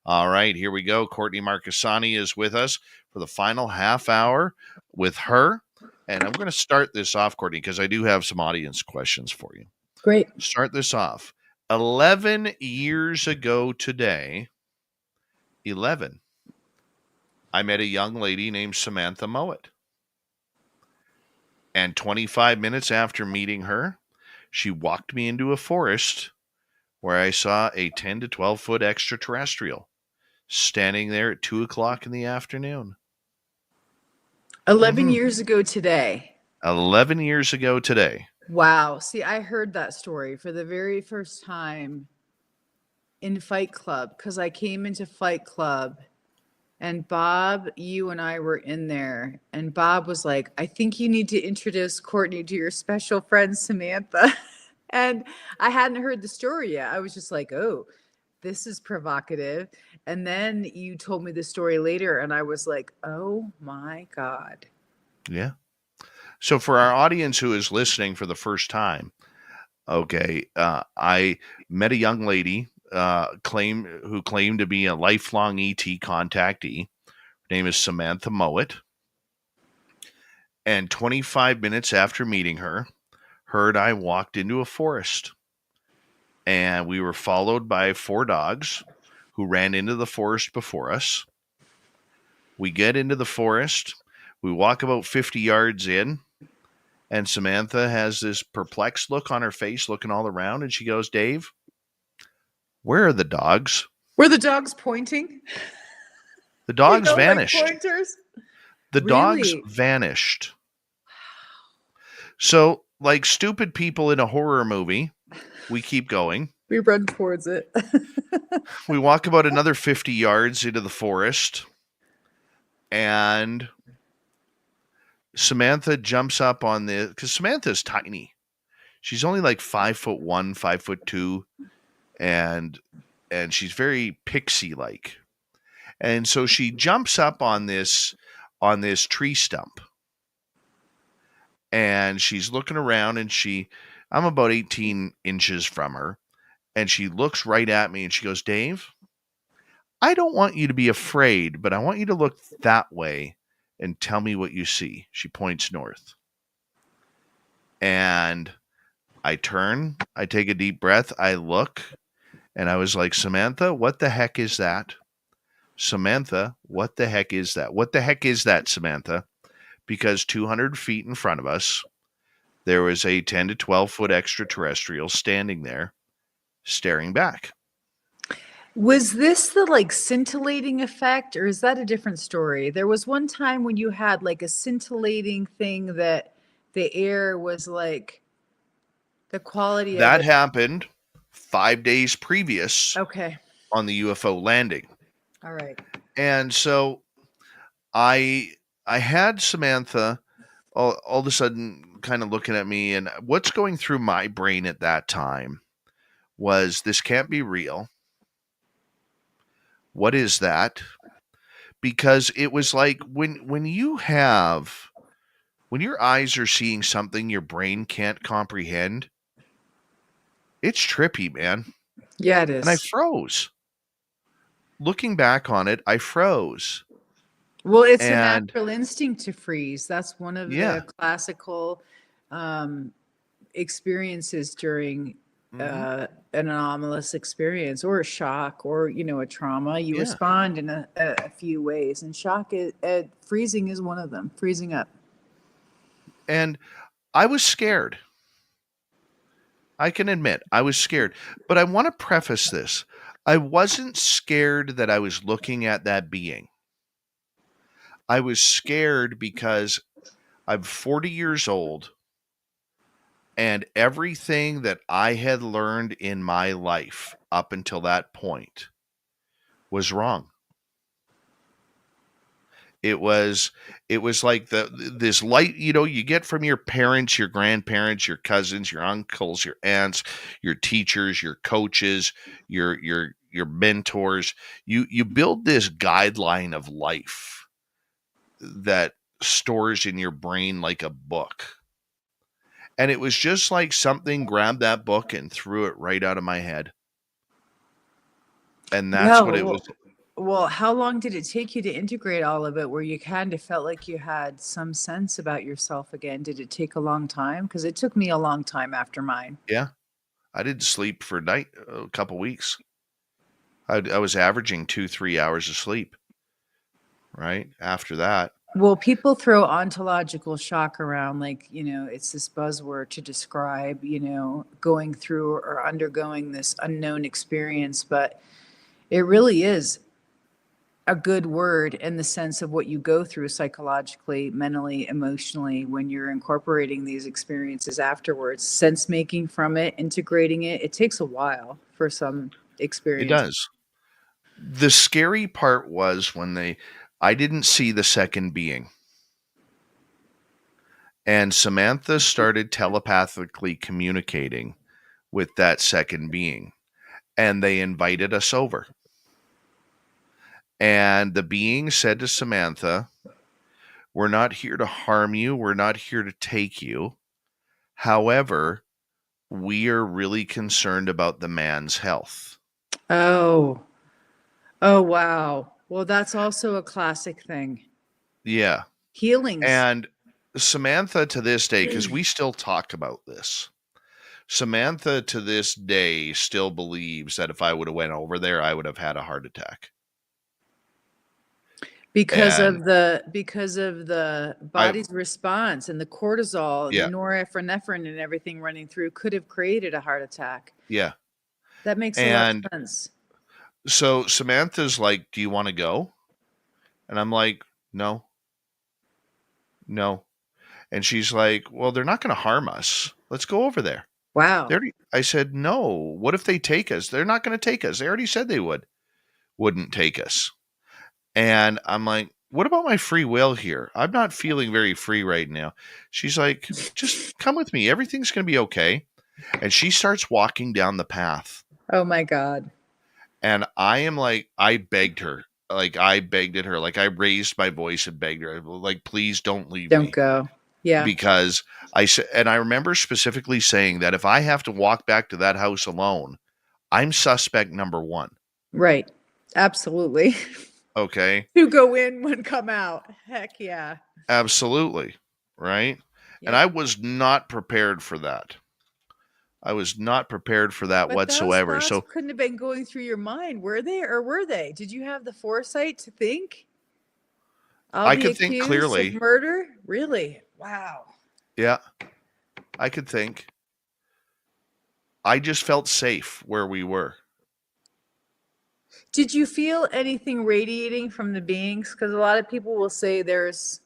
All right, here we go. Courtney Marchesani is with us for the final half hour with her. And I'm going to start this off, Courtney, because I do have some audience questions for you. Great. Start this off. 11 years ago today, 11, I met a young lady named Samantha Mowat. And 25 minutes after meeting her, she walked me into a forest where I saw a 10 to 12 foot extraterrestrial standing there at 2 o'clock in the afternoon. 11 years ago today. 11 years ago today. Wow. See, I heard that story for the very first time in Fight Club because I came into Fight Club and Bob, you and I were in there. And Bob was like, I think you need to introduce Courtney to your special friend, Samantha. And I hadn't heard the story yet. I was just like, oh, this is provocative. And then you told me the story later and I was like, oh my God. Yeah. So for our audience who is listening for the first time, okay, I met a young lady who claimed to be a lifelong ET contactee. Her name is Samantha Mowat. And 25 minutes after meeting her and I walked into a forest. And we were followed by 4 dogs who ran into the forest before us. We get into the forest. We walk about 50 yards in. And Samantha has this perplexed look on her face, looking all around. And she goes, Dave, where are the dogs? Were the dogs pointing? The dogs vanished. Like pointers? The dogs vanished. So, like stupid people in a horror movie, we keep going. We run towards it. We walk about another 50 yards into the forest. And Samantha jumps up on because Samantha's tiny. She's only like 5'1", 5'2", and she's very pixie-like. And so she jumps up on this tree stump. And she's looking around and I'm about 18 inches from her. And she looks right at me and she goes, Dave, I don't want you to be afraid, but I want you to look that way and tell me what you see. She points north. And I turn, I take a deep breath, I look, and I was like, Samantha, what the heck is that? Samantha, what the heck is that? What the heck is that, Samantha? Because 200 feet in front of us, there was a 10 to 12 foot extraterrestrial standing there, staring back. Was this the like scintillating effect, or is that a different story? There was one time when you had like a scintillating thing that the air was like the quality of That it. happened 5 days previous Okay. on the UFO landing. All right. And so I had Samantha all of a sudden kind of looking at me, and what's going through my brain at that time was, this can't be real. What is that? Because it was like when your eyes are seeing something your brain can't comprehend, it's trippy, man. Yeah, it And I is. froze. Looking back on it, I froze. Well, it's a And natural instinct to freeze. That's one of yeah. the classical experiences during Mhm. an anomalous experience or a shock or, you know, a trauma. You Yeah. respond in a few ways, and freezing is one of them. Freezing up. And I was scared. I can admit I was scared. But I want to preface this. I wasn't scared that I was looking at that being. I was scared because I'm 40 years old, and everything that I had learned in my life up until that point was wrong. It was like this light, you get from your parents, your grandparents, your cousins, your uncles, your aunts, your teachers, your coaches, your mentors. You build this guideline of life that stores in your brain like a book. And it was just like something grabbed that book and threw it right out of my head. And that's what it was. Well, how long did it take you to integrate all of it where you kind of felt like you had some sense about yourself again? Did it take a long time? Because it took me a long time after mine. Yeah. I didn't sleep for a couple weeks. I was averaging 2-3 hours of sleep, right? After that. Well, people throw ontological shock around like, you know, it's this buzzword to describe, you know, going through or undergoing this unknown experience. But it really is a good word in the sense of what you go through psychologically, mentally, emotionally when you're incorporating these experiences afterwards. Sense making from it, integrating it. It takes a while for some experience. It does. The scary part was when I didn't see the second being. And Samantha started telepathically communicating with that second being. And they invited us over. And the being said to Samantha, "We're not here to harm you. We're not here to take you. However, we are really concerned about the man's health." Oh, wow. Well, that's also a classic thing. Yeah. Healings. And Samantha to this day, because we still talk about this, Samantha to this day still believes that if I would have went over there, I would have had a heart attack. Because of the body's response and the cortisol and Yeah. the norepinephrine and everything running through could have created a heart attack. Yeah. That makes a lot of sense. So Samantha's like, "Do you want to go?" And I'm like, No. And she's like, "Well, they're not going to harm us. Let's go over there." Wow. I said, "No. What if they take us? They're not going to take us. They already said they wouldn't take us." And I'm like, "What about my free will here? I'm not feeling very free right now." She's like, "Just come with me. Everything's going to be okay." And she starts walking down the path. Oh my God. And I am like, I begged her. Like I begged at her. Like I raised my voice and begged her. Like, "Please don't leave me. Don't go. Yeah. Because I said, and I remember specifically saying that if I have to walk back to that house alone, I'm suspect number one. Right. Absolutely. Okay. 2 go in, 1 come out. Heck yeah. Absolutely. Right. And I was not prepared for that. I was not prepared for that But whatsoever. those So thoughts couldn't have been going through your mind, were they? Or were they? Did you have the foresight to think? I'll I be could think accused clearly. of murder? Really? Wow. Yeah, I could think. I just felt safe where we were. Did you feel anything radiating from the beings? Because a lot of people will say there's,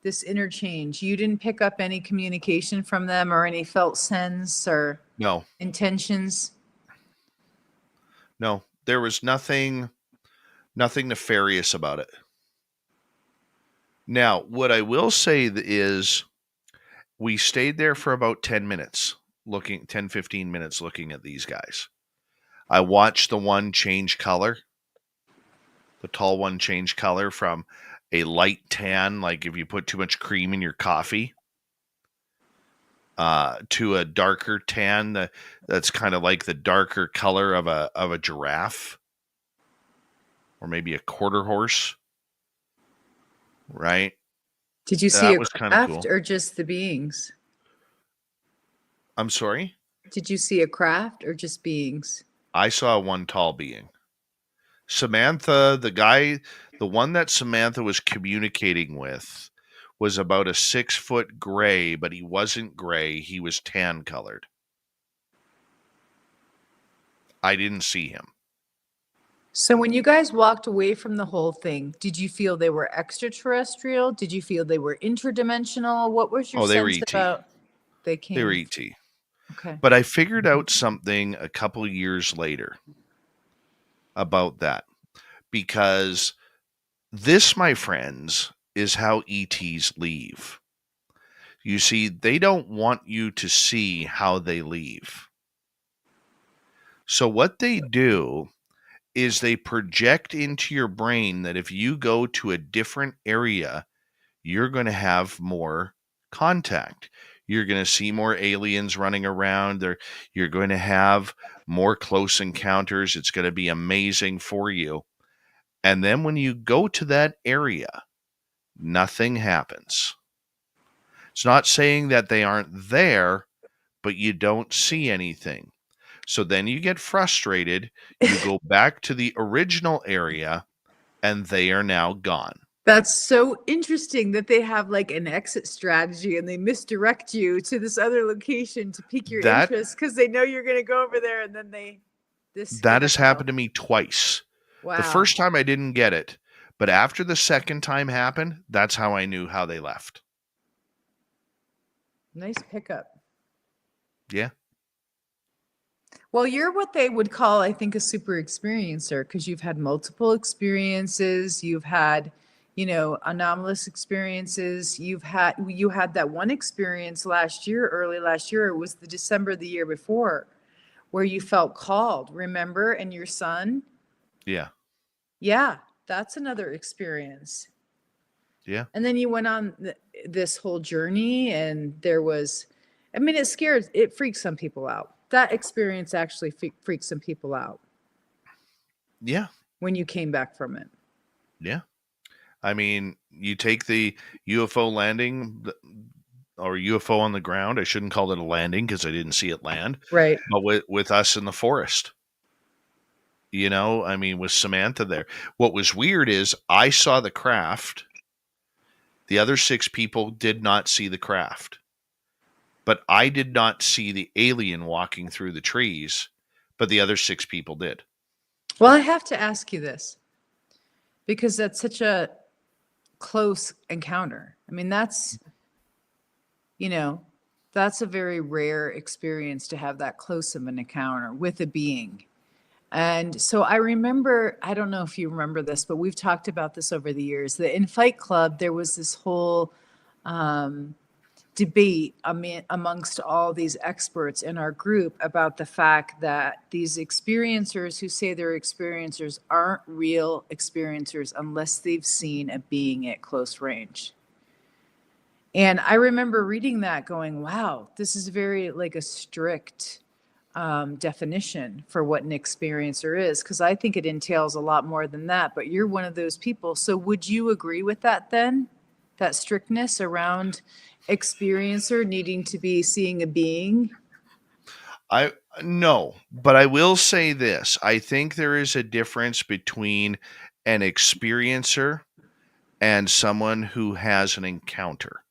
this interchange. You didn't pick up any communication from them or any felt sense or No, intentions? no, there was nothing nefarious about it. Now, what I will say is we stayed there for about 10 minutes, 15 minutes looking at these guys. I watched the one change color, the tall one change color from a light tan, like if you put too much cream in your coffee, to a darker tan that's kind of like the darker color of a giraffe or maybe a quarter horse, right? Did you see That a was kind of craft cool. or just the beings? I'm sorry? Did you see a craft or just beings? I saw one tall being. Samantha, the one that Samantha was communicating with was about a 6-foot gray, but he wasn't gray. He was tan colored. I didn't see him. So when you guys walked away from the whole thing, did you feel they were extraterrestrial? Did you feel they were interdimensional? What was your They were sense ET. about they came? They were ET. Okay. But I figured out something a couple years later about that, because this, my friends, is how ETs leave. You see, they don't want you to see how they leave. So what they do is they project into your brain that if you go to a different area, you're going to have more contact. You're going to see more aliens running around. You're going to have more close encounters. It's going to be amazing for you. And then when you go to that area, nothing happens. It's not saying that they aren't there, but you don't see anything. So then you get frustrated. You go back to the original area, and they are now gone. That's so interesting that they have like an exit strategy and they misdirect you to this other location to pique your interest because they know you're going to go over there, and then that has happened to me twice. Wow. The first time I didn't get it, but after the second time happened, that's how I knew how they left. Nice pickup. Yeah. Well, you're what they would call, I think, a super experiencer, because you've had multiple experiences. You've had, anomalous experiences. You had that one experience early last year. It was the December the year before, where you felt called, remember? And your son? Yeah. Yeah, that's another experience. Yeah. And then you went on this whole journey, and it freaks some people out. That experience actually freaked some people out. Yeah. When you came back from it. Yeah. I mean, you take the UFO landing or UFO on the ground. I shouldn't call it a landing because I didn't see it land. Right. But with us in the forest. With Samantha there. What was weird is I saw the craft. The other 6 people did not see the craft. But I did not see the alien walking through the trees, but the other 6 people did. Well, I have to ask you this, because that's such a close encounter. I mean, that's a very rare experience to have that close of an encounter with a being. And so I remember, I don't know if you remember this, but we've talked about this over the years, that in Fight Club, there was this whole debate amongst all these experts in our group about the fact that these experiencers who say they're experiencers aren't real experiencers unless they've seen a being at close range. And I remember reading that going, wow, this is very like a strict definition for what an experiencer is, because I think it entails a lot more than that, but you're one of those people. So would you agree with that then? that strictness around experiencer needing to be seeing a being? No, but I will say this. I think there is a difference between an experiencer and someone who has an encounter.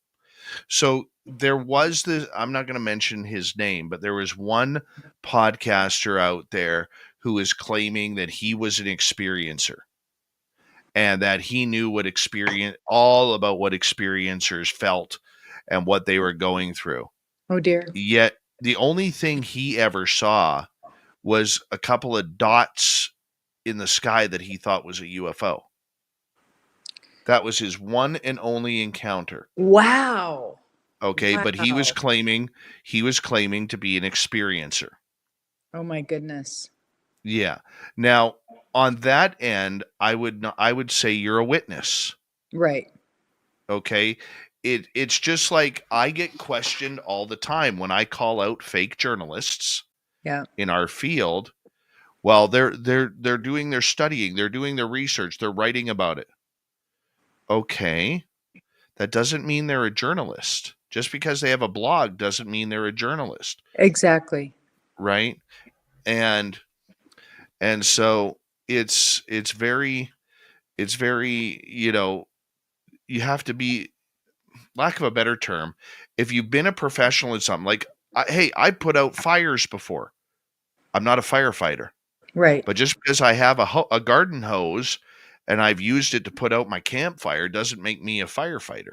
So there was this, I'm not going to mention his name, but there was one podcaster out there who was claiming that he was an experiencer and that he knew all about what experiencers felt and what they were going through. Oh dear. Yet the only thing he ever saw was a couple of dots in the sky that he thought was a UFO. That was his one and only encounter. Wow. Okay, but he was Wow. claiming to be an experiencer. Oh my goodness. Yeah. Now, on that end, I would say you're a witness. Right. Okay? It's just like I get questioned all the time when I call out fake journalists Yeah. in our field. Well, they're doing their studying, they're doing their research, they're writing about it. Okay. That doesn't mean they're a journalist. Just because they have a blog doesn't mean they're a journalist, Exactly. right? And so it's very, you have to be, lack of a better term, if you've been a professional in something, like hey, I put out fires before. I'm not a firefighter. Right. But just because I have a garden hose and I've used it to put out my campfire doesn't make me a firefighter.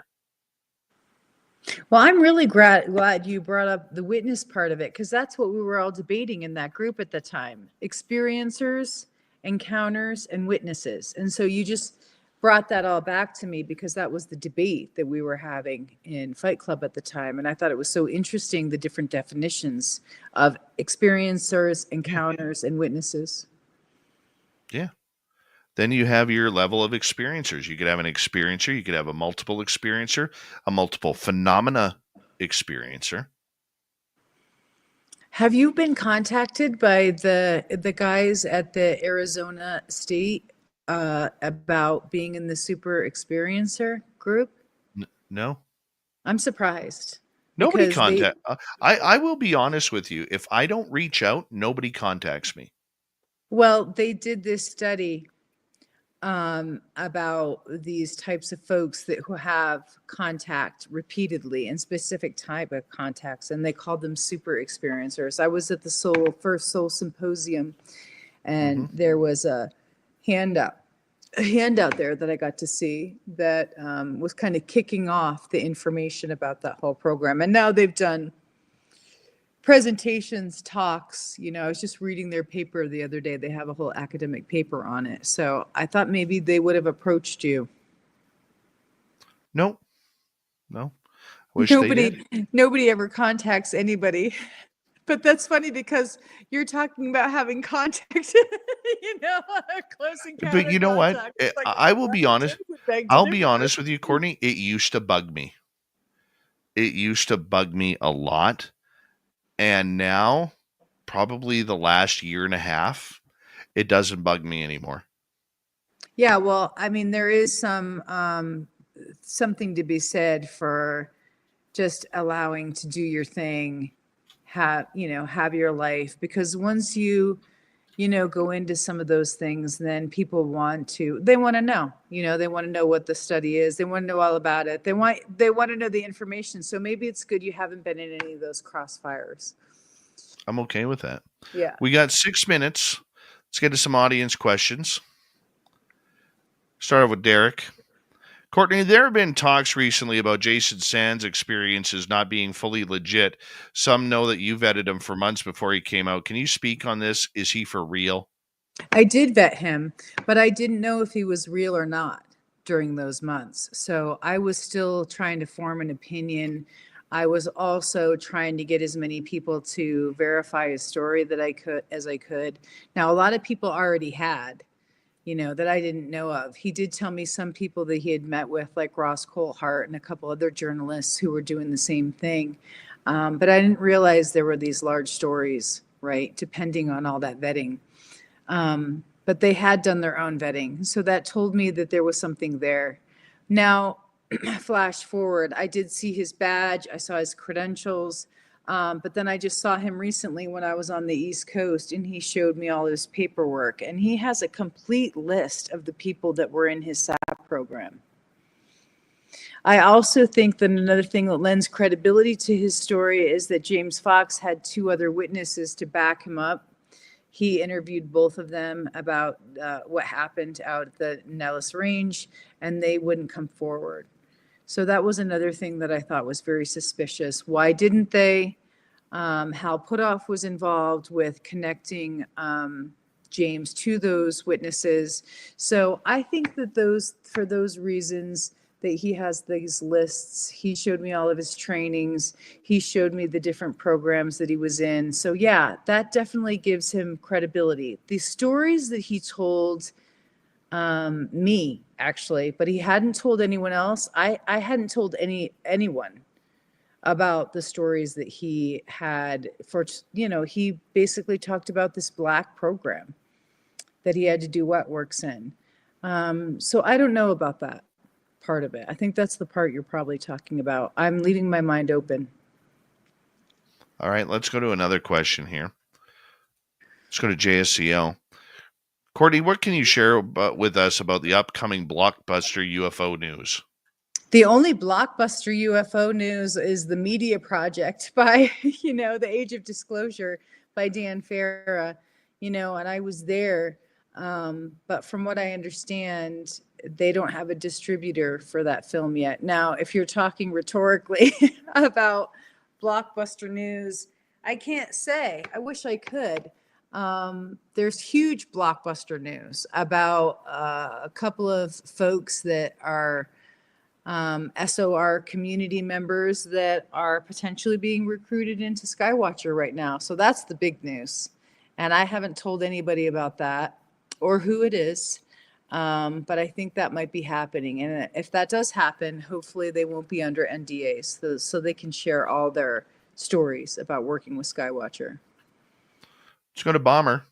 Well, I'm really glad you brought up the witness part of it, because that's what we were all debating in that group at the time. Experiencers, encounters, and witnesses. And so you just brought that all back to me, because that was the debate that we were having in Fight Club at the time. And I thought it was so interesting, the different definitions of experiencers, encounters, and witnesses. Yeah. Then you have your level of experiencers. You could have an experiencer. You could have a multiple experiencer, a multiple phenomena experiencer. Have you been contacted by the guys at the Arizona State about being in the super experiencer group? No. I'm surprised. Nobody because they- contact. I will be honest with you. If I don't reach out, nobody contacts me. Well, they did this study about these types of folks who have contact repeatedly and specific type of contacts, and they called them super experiencers. I was at the first Soul Symposium, and there was a handout there that I got to see that was kind of kicking off the information about that whole program. And now they've done presentations, talks. I was just reading their paper the other day. They have a whole academic paper on it. So I thought maybe they would have approached you. No. Wish they did. Nobody ever contacts anybody. But that's funny, because you're talking about having contact, close encounter. But you know what? It's like, I will be honest. beg to I'll be differ. honest with you, Courtney. It used to bug me. It used to bug me a lot. And now, probably the last year and a half, it doesn't bug me anymore. Yeah, well, I mean, there is something to be said for just allowing to do your thing, have your life, because once you go into some of those things, then people want to know, they want to know what the study is. They want to know all about it. They want to know the information. So maybe it's good you haven't been in any of those crossfires. I'm okay with that. Yeah. We got 6 minutes. Let's get to some audience questions. Start off with Derek. Courtney, there have been talks recently about Jason Sand's experiences not being fully legit. Some know that you vetted him for months before he came out. Can you speak on this? Is he for real? I did vet him, but I didn't know if he was real or not during those months. So I was still trying to form an opinion. I was also trying to get as many people to verify his story as I could. Now, a lot of people already had, that I didn't know of. He did tell me some people that he had met with, like Ross Coulthart and a couple other journalists who were doing the same thing. But I didn't realize there were these large stories, right, depending on all that vetting. But they had done their own vetting. So that told me that there was something there. Now, flash forward, I did see his badge, I saw his credentials, but then I just saw him recently when I was on the East Coast, and he showed me all his paperwork, and he has a complete list of the people that were in his SAP program. I also think that another thing that lends credibility to his story is that James Fox had 2 other witnesses to back him up. He interviewed both of them about what happened out at the Nellis Range, and they wouldn't come forward. So that was another thing that I thought was very suspicious. Why didn't they? Hal Puthoff was involved with connecting James to those witnesses. So I think that for those reasons, that he has these lists. He showed me all of his trainings. He showed me the different programs that he was in. So yeah, that definitely gives him credibility. The stories that he told me, actually, but he hadn't told anyone else. I hadn't told anyone about the stories that he had for, he basically talked about this black program that he had to do wet works in. So I don't know about that part of it. I think that's the part you're probably talking about. I'm leaving my mind open. All right, let's go to another question here. Let's go to JSCL. Courtney, what can you share with us about the upcoming blockbuster UFO news? The only blockbuster UFO news is the Media Project by, The Age of Disclosure by Dan Farah, and I was there. But from what I understand, they don't have a distributor for that film yet. Now, if you're talking rhetorically about blockbuster news, I can't say. I wish I could. There's huge blockbuster news about a couple of folks that are SOR community members that are potentially being recruited into Skywatcher right now. So that's the big news. And I haven't told anybody about that or who it is. But I think that might be happening. And if that does happen, hopefully they won't be under NDAs so they can share all their stories about working with Skywatcher. Let's go to Bomber.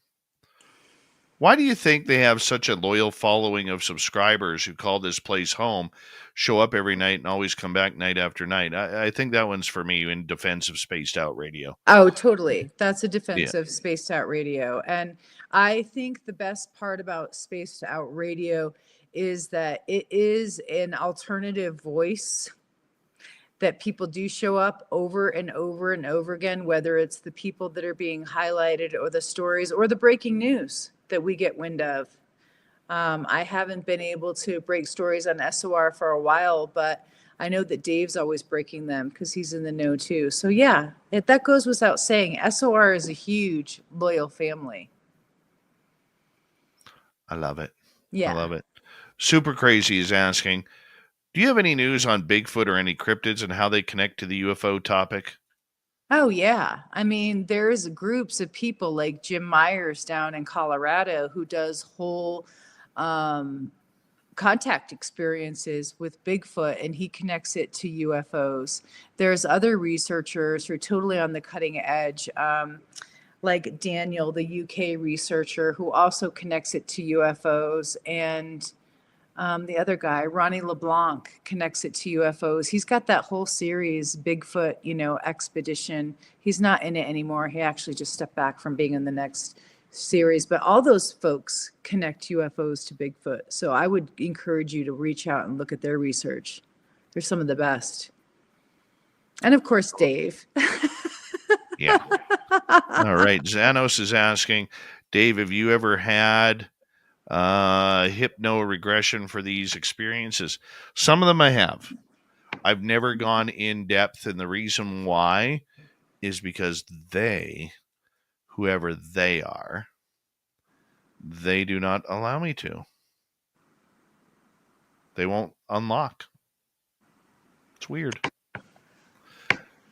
Why do you think they have such a loyal following of subscribers who call this place home, show up every night, and always come back night after night? I think that one's for me in defense of Spaced Out Radio. Oh, totally. That's a defense of Spaced Out Radio. And I think the best part about Spaced Out Radio is that it is an alternative voice that people do show up over and over and over again, whether it's the people that are being highlighted or the stories or the breaking news that we get wind of. I haven't been able to break stories on SOR for a while, but I know that Dave's always breaking them because he's in the know too. So yeah, that goes without saying. SOR is a huge, loyal family. I love it. Yeah. I love it. Super Crazy is asking, do you have any news on Bigfoot or any cryptids and how they connect to the UFO topic? Oh, yeah. I mean, there's groups of people like Jim Myers down in Colorado who does whole contact experiences with Bigfoot, and he connects it to UFOs. There's other researchers who are totally on the cutting edge, like Daniel, the UK researcher, who also connects it to UFOs, and the other guy, Ronnie LeBlanc, connects it to UFOs. He's got that whole series, Bigfoot, Expedition. He's not in it anymore. He actually just stepped back from being in the next series. But all those folks connect UFOs to Bigfoot. So I would encourage you to reach out and look at their research. They're some of the best. And of course, Dave. Yeah. All right. Xanos is asking, Dave, have you ever had hypno regression for these experiences? Some of them I have. I've never gone in depth, and the reason why is because whoever they are, they do not allow me to. They won't unlock. It's weird.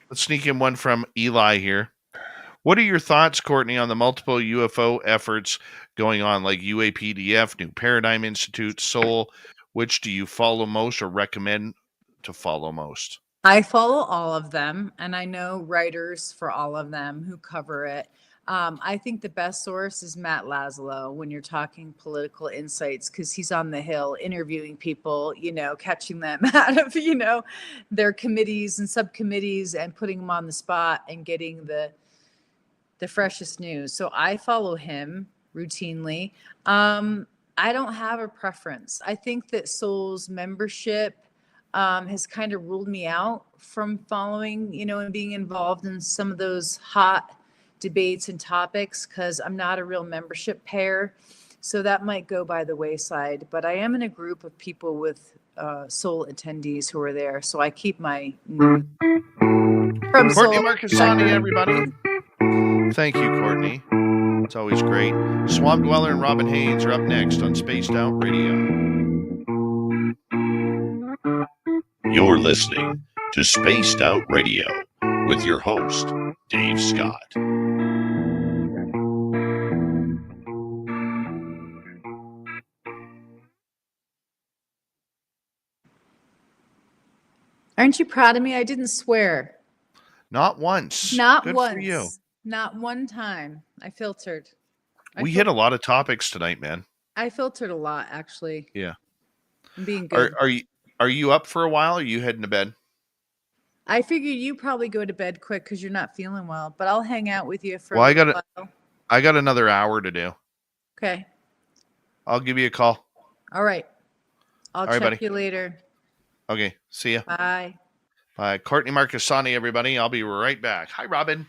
Let's sneak in one from Eli here. What are your thoughts, Courtney, on the multiple UFO efforts going on, like UAPDF, New Paradigm Institute, Soul? Which do you follow most or recommend to follow most? I follow all of them, and I know writers for all of them who cover it. I think the best source is Matt Laszlo when you're talking political insights, because he's on the Hill interviewing people, catching them out of, their committees and subcommittees and putting them on the spot and getting the freshest news. So I follow him routinely. I don't have a preference. I think that Soul's membership has kind of ruled me out from following, and being involved in some of those hot debates and topics, because I'm not a real membership pair. So that might go by the wayside. But I am in a group of people with Soul attendees who are there. So I keep my news from Courtney Soul. Marchesani, everybody. Thank you, Courtney. It's always great. Swamp Dweller and Robin Haynes are up next on Spaced Out Radio. You're listening to Spaced Out Radio with your host, Dave Scott. Aren't you proud of me? I didn't swear. Not once. Not Good once. for you. Not one time. I filtered. We hit a lot of topics tonight, man. I filtered a lot, actually. Yeah. I'm being good. Are you up for a while, or are you heading to bed? I figured you probably go to bed quick because you're not feeling well, but I'll hang out with you for a while. I got another hour to do. Okay. I'll give you a call. All right. I'll check buddy. you later. Okay. See ya. Bye. Bye. Courtney Marchesani, everybody. I'll be right back. Hi, Robin.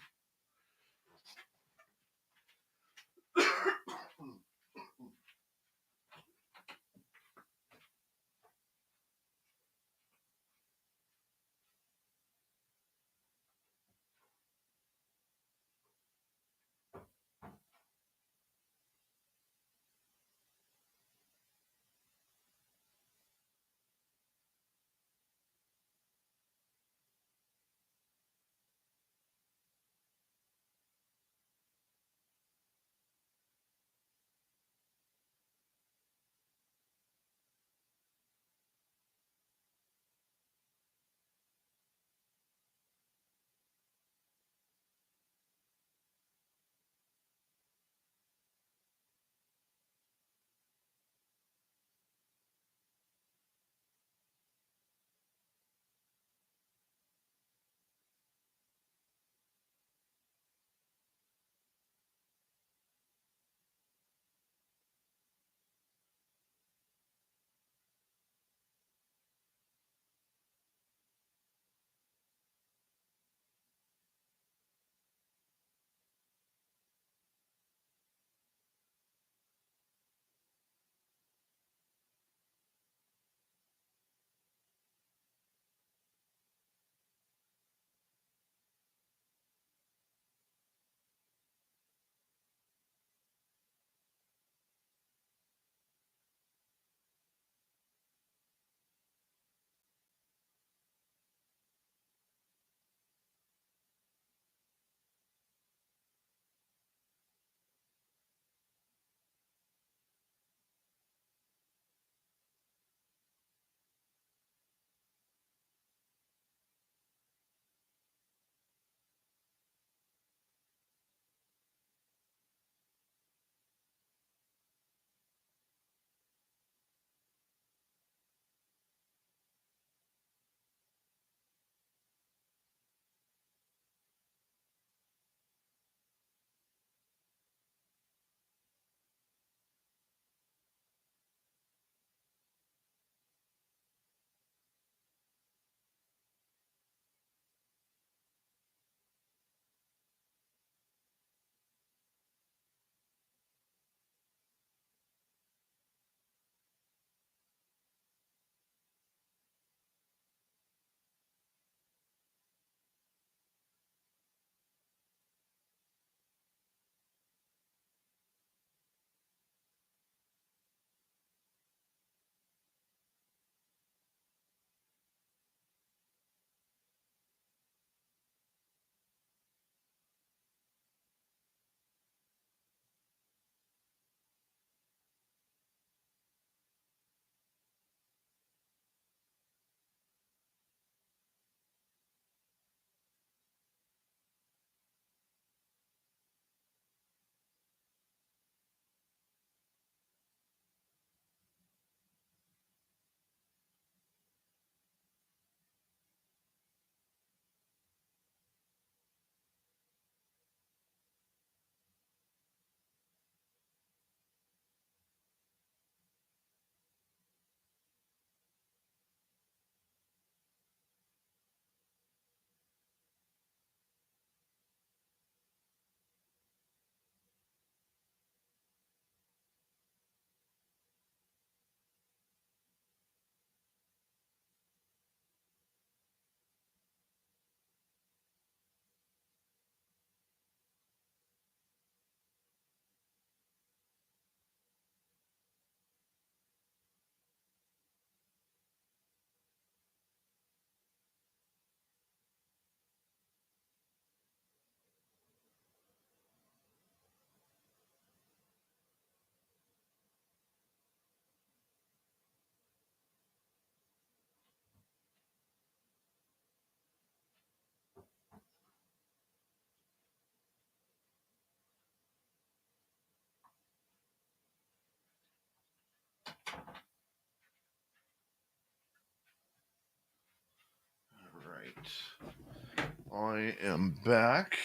I am back.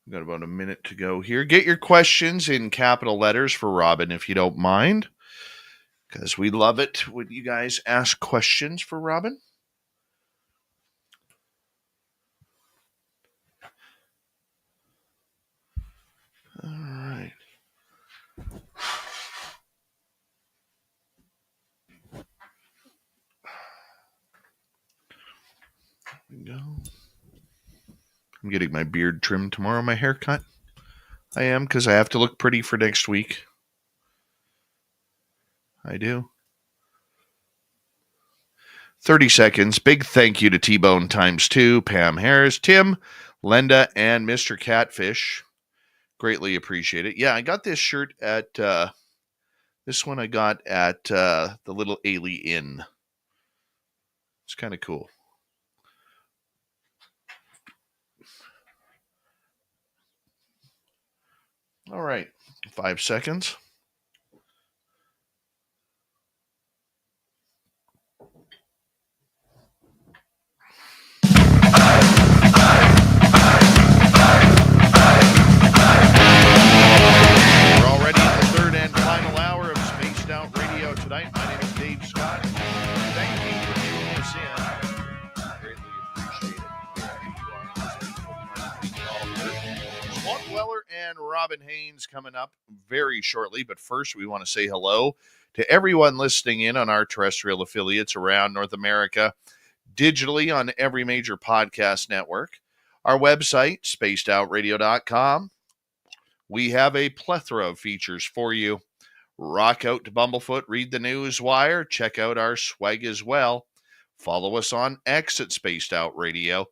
We've got about a minute to go here. Get your questions in capital letters for Robin, if you don't mind, because we love it when you guys ask questions for Robin. All right. There we go. I'm getting my beard trimmed tomorrow, my haircut. I am, because I have to look pretty for next week. I do. 30 seconds. Big thank you to T-Bone ×2, Pam Harris, Tim, Linda, and Mr. Catfish. Greatly appreciate it. Yeah, I got this shirt at, this one I got at the Little Ailey Inn. It's kind of cool. All right, 5 seconds. We're already in the third and final hour of Spaced Out Radio tonight. My name is Dave Scott. Thank you for tuning us in. I greatly appreciate it. Swamp Dweller and Robin Haynes coming up very shortly, but first we want to say hello to everyone listening in on our terrestrial affiliates around North America, digitally on every major podcast network. Our website, spacedoutradio.com. We have a plethora of features for you. Rock out to Bumblefoot, read the news wire, check out our swag as well. Follow us on X at Spaced Out Radio,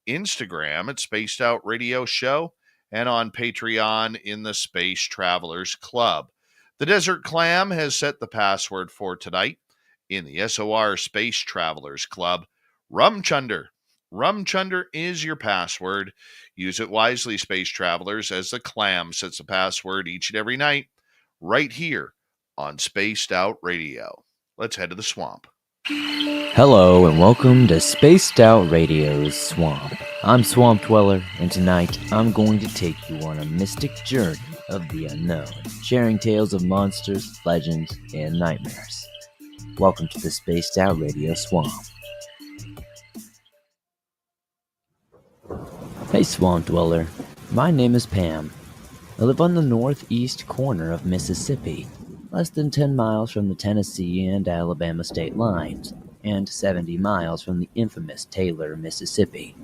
Instagram at Spaced Out Radio Show, and on Patreon in the Space Travelers Club. The Desert Clam has set the password for tonight in the SOR Space Travelers Club. Rum Chunder. Rum Chunder is your password. Use it wisely, Space Travelers, as the Clam sets the password each and every night right here on Spaced Out Radio. Let's head to the swamp. Hello and welcome to Spaced Out Radio's Swamp. I'm Swamp Dweller, and tonight I'm going to take you on a mystic journey of the unknown, sharing tales of monsters, legends, and nightmares. Welcome to the Spaced Out Radio Swamp. Hey Swamp Dweller, my name is Pam. I live on the northeast corner of Mississippi, less than 10 miles from the Tennessee and Alabama state lines, and 70 miles from the infamous Taylor, Mississippi.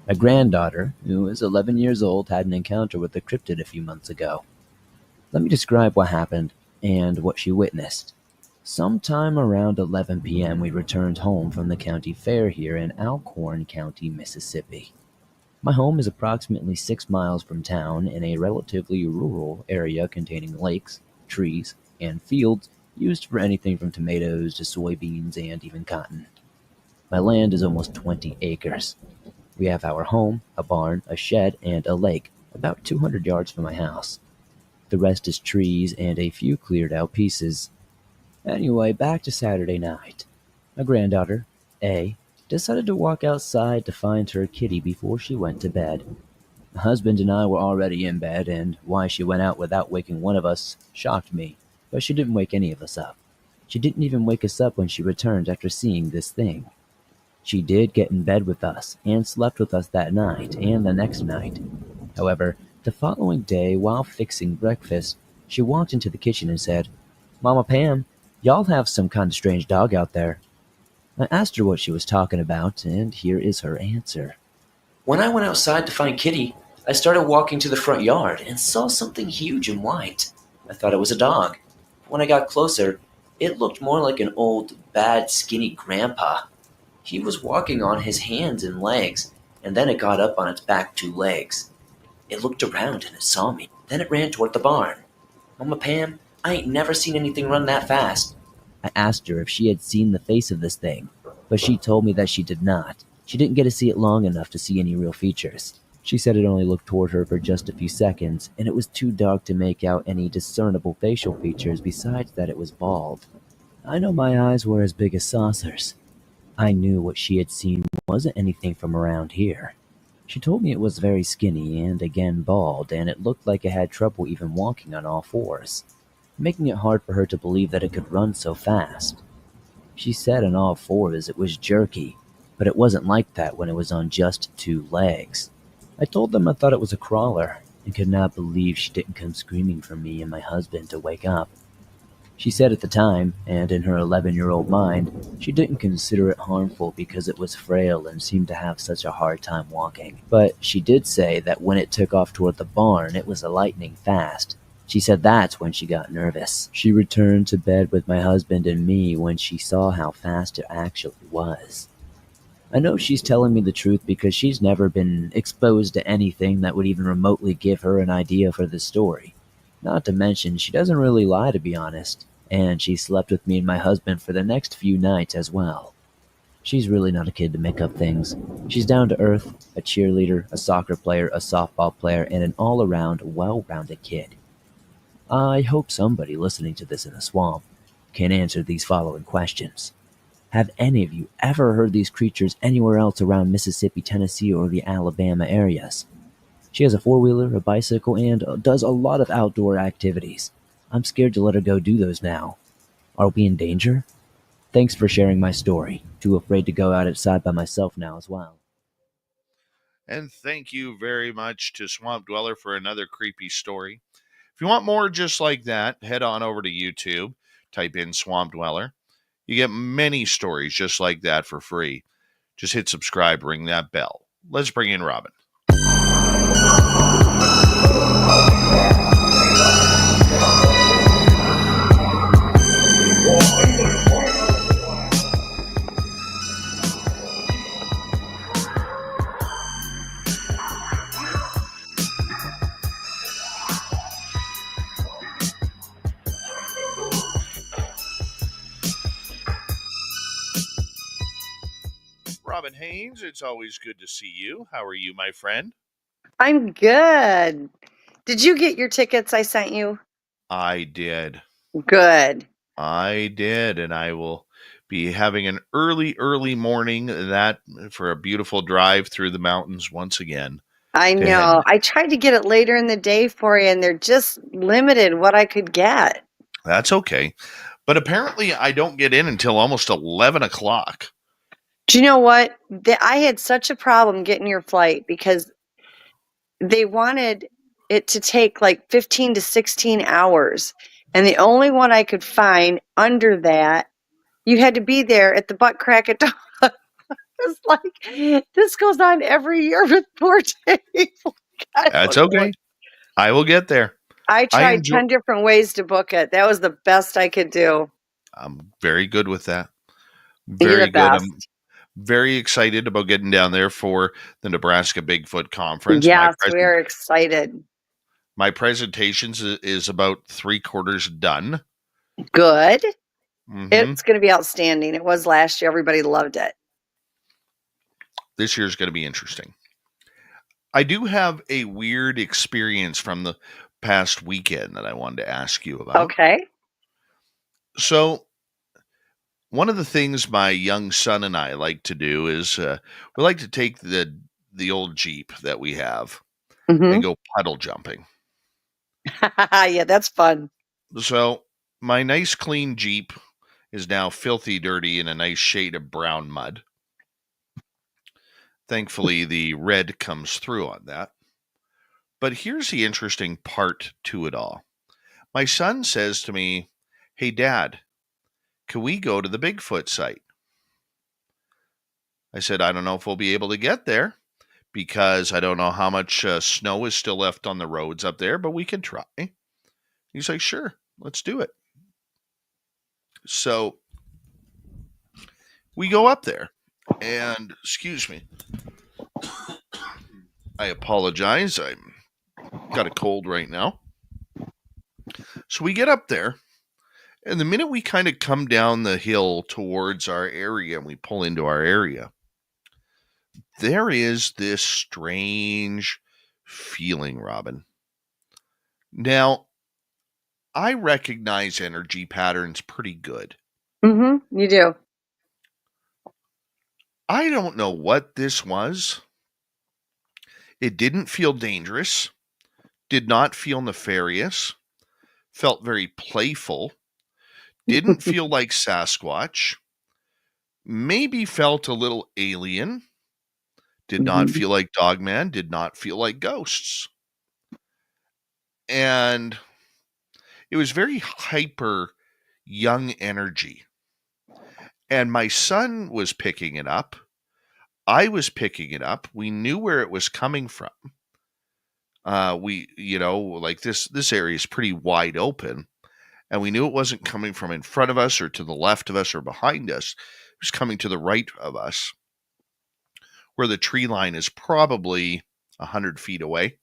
My granddaughter, who is 11 years old, had an encounter with the Cryptid a few months ago. Let me describe what happened and what she witnessed. Sometime around 11 p.m. we returned home from the county fair here in Alcorn County, Mississippi. My home is approximately 6 miles from town in a relatively rural area containing lakes, trees, and fields used for anything from tomatoes to soybeans and even cotton. My land is almost 20 acres. We have our home, a barn, a shed, and a lake about 200 yards from my house. The rest is trees and a few cleared out pieces. Anyway, back to Saturday night. My granddaughter, A, decided to walk outside to find her kitty before she went to bed. My husband and I were already in bed, and why she went out without waking one of us shocked me, but she didn't wake any of us up. She didn't even wake us up when she returned after seeing this thing. She did get in bed with us and slept with us that night and the next night. However, the following day, while fixing breakfast, she walked into the kitchen and said, "Mama Pam, y'all have some kind of strange dog out there." I asked her what she was talking about, and here is her answer. "When I went outside to find Kitty, I started walking to the front yard and saw something huge and white. I thought it was a dog. When I got closer, it looked more like an old, bad, skinny grandpa. He was walking on his hands and legs, and then it got up on its back 2 legs. It looked around and it saw me. Then it ran toward the barn. Mama Pam, I ain't never seen anything run that fast." I asked her if she had seen the face of this thing, but she told me that she did not. She didn't get to see it long enough to see any real features. She said it only looked toward her for just a few seconds, and it was too dark to make out any discernible facial features besides that it was bald. I know my eyes were as big as saucers. I knew what she had seen wasn't anything from around here. She told me it was very skinny and again bald, and it looked like it had trouble even walking on all fours, making it hard for her to believe that it could run so fast. She said on all fours it was jerky, but it wasn't like that when it was on just 2 legs. I told them I thought it was a crawler, and could not believe she didn't come screaming for me and my husband to wake up. She said at the time, and in her 11-year-old mind, she didn't consider it harmful because it was frail and seemed to have such a hard time walking. But she did say that when it took off toward the barn, it was a lightning fast. She said that's when she got nervous. She returned to bed with my husband and me when she saw how fast it actually was. I know she's telling me the truth because she's never been exposed to anything that would even remotely give her an idea for this story. Not to mention, she doesn't really lie, to be honest, and she slept with me and my husband for the next few nights as well. She's really not a kid to make up things. She's down to earth, a cheerleader, a soccer player, a softball player, and an all-around, well-rounded kid. I hope somebody listening to this in the swamp can answer these following questions. Have any of you ever heard these creatures anywhere else around Mississippi, Tennessee, or the Alabama areas? She has a four-wheeler, a bicycle, and does a lot of outdoor activities. I'm scared to let her go do those now. Are we in danger? Thanks for sharing my story. Too afraid to go outside by myself now as well. And thank you very much to Swamp Dweller for another creepy story. If you want more just like that, head on over to YouTube, type in Swamp Dweller. You get many stories just like that for free. Just hit subscribe, ring that bell. Let's bring in Robin. Robin Haynes, it's always good to see you. How are you, my friend? I'm good. Did you get your tickets I sent you? I did. Good. I did, and I will be having an early morning that for a beautiful drive through the mountains once again I to head. know. I tried to get it later in the day for you, and they're just limited what I could get. That's okay. But apparently I don't get in until almost 11 o'clock. Do you know what? I had such a problem getting your flight because they wanted it to take like 15 to 16 hours. And the only one I could find under that, you had to be there at the butt crack of dawn. It's like, this goes on every year with poor Dave. That's okay. I will get there. I tried 10 different ways to book it. That was the best I could do. I'm very good with that. You're Very the good. best. I'm very excited about getting down there for the Nebraska Bigfoot Conference. Yes, we're excited. My presentations is about 3/4 done. Good. Mm-hmm. It's going to be outstanding. It was last year. Everybody loved it. This year's going to be interesting. I do have a weird experience from the past weekend that I wanted to ask you about. Okay. So, one of the things my young son and I like to do is we like to take the old Jeep that we have and go puddle jumping. Yeah, that's fun. So, my nice clean Jeep is now filthy dirty in a nice shade of brown mud. Thankfully, the red comes through on that. But here's the interesting part to it all. My son says to me, "Hey, Dad, can we go to the Bigfoot site?" I said, "I don't know if we'll be able to get there because I don't know how much snow is still left on the roads up there, but we can try." He's like, "Sure, let's do it." So we go up there and, excuse me, I apologize. I'm got a cold right now. So we get up there, and the minute we kind of come down the hill towards our area and we pull into our area, there is this strange feeling, Robin. Now, I recognize energy patterns pretty good. You do. I don't know what this was. It didn't feel dangerous, did not feel nefarious, felt very playful, didn't feel like Sasquatch, maybe felt a little alien, did not Mhm. feel like Dogman, did not feel like ghosts. And it was very hyper young energy. And my son was picking it up. I was picking it up. We knew where it was coming from. Like this area is pretty wide open, and we knew it wasn't coming from in front of us or to the left of us or behind us. It was coming to the right of us, where the tree line is probably 100 feet away.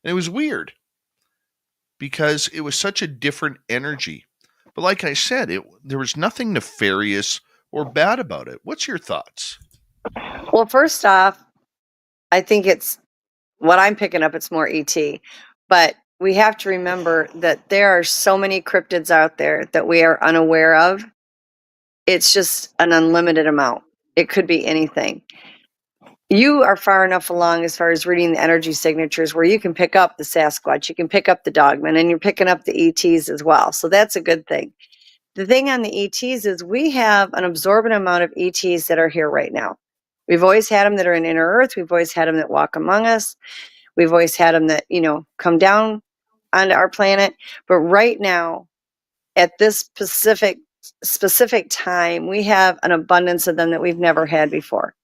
And it was weird because it was such a different energy. But like I said, there was nothing nefarious or bad about it. What's your thoughts? Well, first off, I think it's what I'm picking up. It's more ET, but we have to remember that there are so many cryptids out there that we are unaware of. It's just an unlimited amount. It could be anything. You are far enough along as far as reading the energy signatures where you can pick up the Sasquatch, you can pick up the Dogman, and you're picking up the ETs as well. So that's a good thing. The thing on the ETs is we have an absorbent amount of ETs that are here right now. We've always had them that are in inner earth. We've always had them that walk among us. We've always had them that, come down onto our planet. But right now, at this specific time, we have an abundance of them that we've never had before.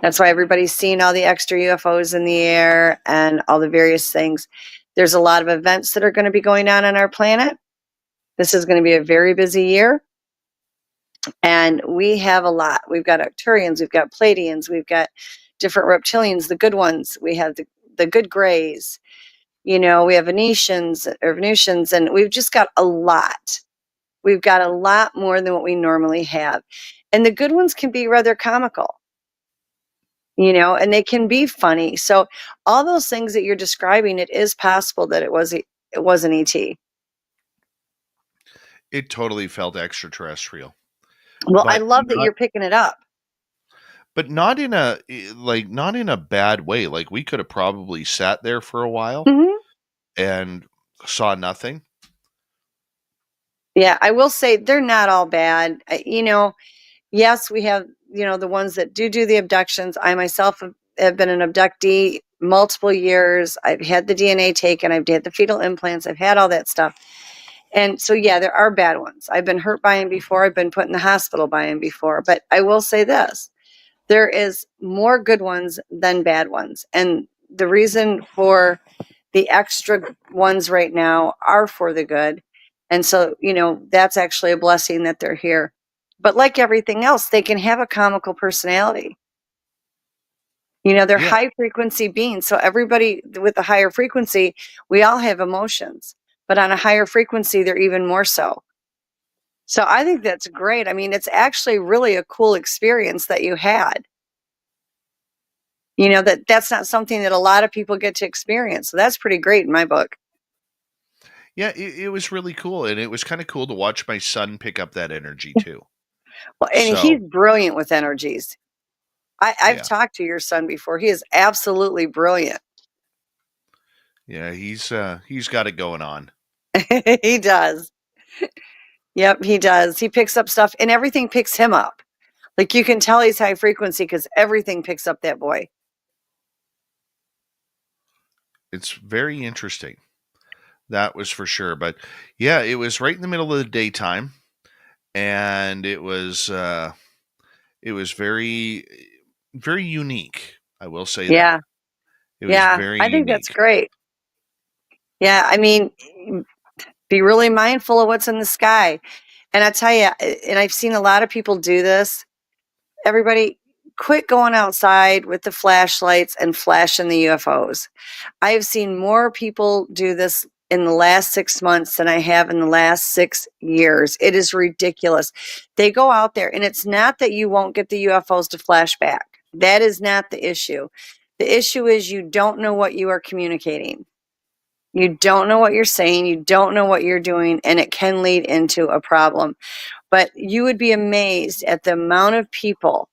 That's why everybody's seeing all the extra UFOs in the air and all the various things. There's a lot of events that are going to be going on our planet. This is going to be a very busy year. And we have a lot. We've got Arcturians, we've got Pleiadians, we've got different reptilians, the good ones. We have the good grays. We have Venusians, and we've just got a lot. We've got a lot more than what we normally have. And the good ones can be rather comical, and they can be funny. So all those things that you're describing, it is possible that it was an ET. It totally felt extraterrestrial. Well, I love that you're picking it up. But not in a bad way. Like we could have probably sat there for a while and saw nothing. Yeah, I will say they're not all bad. Yes, we have, the ones that do the abductions. I myself have been an abductee multiple years. I've had the DNA taken. I've had the fetal implants. I've had all that stuff. And so, yeah, there are bad ones. I've been hurt by them before. I've been put in the hospital by them before. But I will say this. There is more good ones than bad ones. And the reason for the extra ones right now are for the good. And so, that's actually a blessing that they're here. But like everything else, they can have a comical personality. They're high frequency beings. So everybody with a higher frequency, we all have emotions. But on a higher frequency, they're even more so. So I think that's great. I mean, it's actually really a cool experience that you had. That's not something that a lot of people get to experience. So that's pretty great in my book. Yeah, it was really cool. And it was kind of cool to watch my son pick up that energy too. Well, and he's brilliant with energies. I've talked to your son before. He is absolutely brilliant. Yeah, he's got it going on. He does. Yep, he does. He picks up stuff and everything picks him up. Like you can tell he's high frequency because everything picks up that boy. It's very interesting. That was for sure. But yeah, it was right in the middle of the daytime, and it was very, very unique. I will say that. It was very I think unique. that's great. Yeah, I mean, be really mindful of what's in the sky. And I tell you, and I've seen a lot of people do this. Everybody, quit going outside with the flashlights and flashing the UFOs. I have seen more people do this in the last 6 months than I have in the last 6 years. It is ridiculous. They go out there, and it's not that you won't get the UFOs to flash back. That is not the issue. The issue is you don't know what you are communicating. You don't know what you're saying. You don't know what you're doing, and it can lead into a problem. But you would be amazed at the amount of people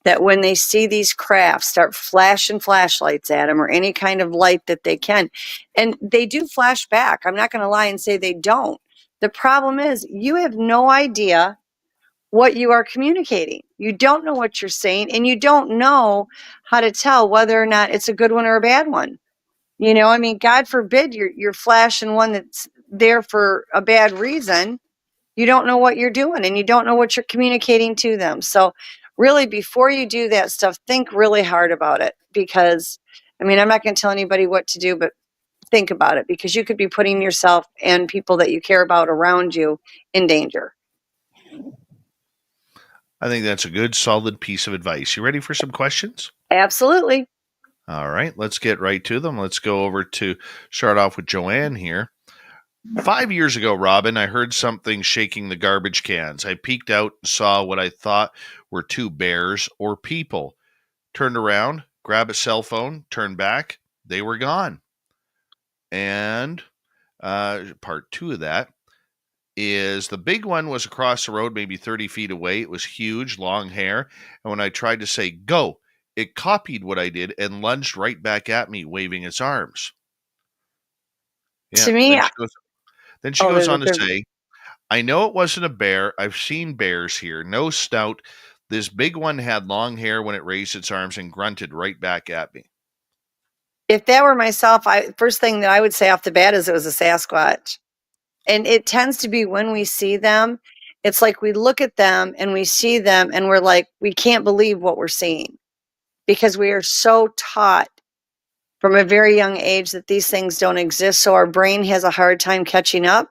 that when they see these crafts start flashing flashlights at them or any kind of light that they can. And they do flash back. I'm not going to lie and say they don't. The problem is you have no idea what you are communicating. You don't know what you're saying, and you don't know how to tell whether or not it's a good one or a bad one. You know, I mean, God forbid you're flashing one that's there for a bad reason. You don't know what you're doing, and you don't know what you're communicating to them. So really, before you do that stuff, think really hard about it, because I mean, I'm not going to tell anybody what to do, but think about it, because you could be putting yourself and people that you care about around you in danger. I think that's a good, solid piece of advice. You ready for some questions? Absolutely. All right, let's get right to them. Let's go over to start off with Joanne here. 5 years ago, Robin, I heard something shaking the garbage cans. I peeked out and saw what I thought were two bears or people. Turned around, grabbed a cell phone, turned back. They were gone. And part two of that is the big one was across the road, maybe 30 feet away. It was huge, long hair. And when I tried to say go, it copied what I did and lunged right back at me, waving its arms. Yeah. To me, Then she goes on to say, I know it wasn't a bear. I've seen bears here. No snout. This big one had long hair when it raised its arms and grunted right back at me. if that were myself, first thing that I would say off the bat is it was a Sasquatch. And it tends to be when we see them, it's like we look at them and we see them and we're like, we can't believe what we're seeing, because we are so taught from a very young age that these things don't exist. So our brain has a hard time catching up.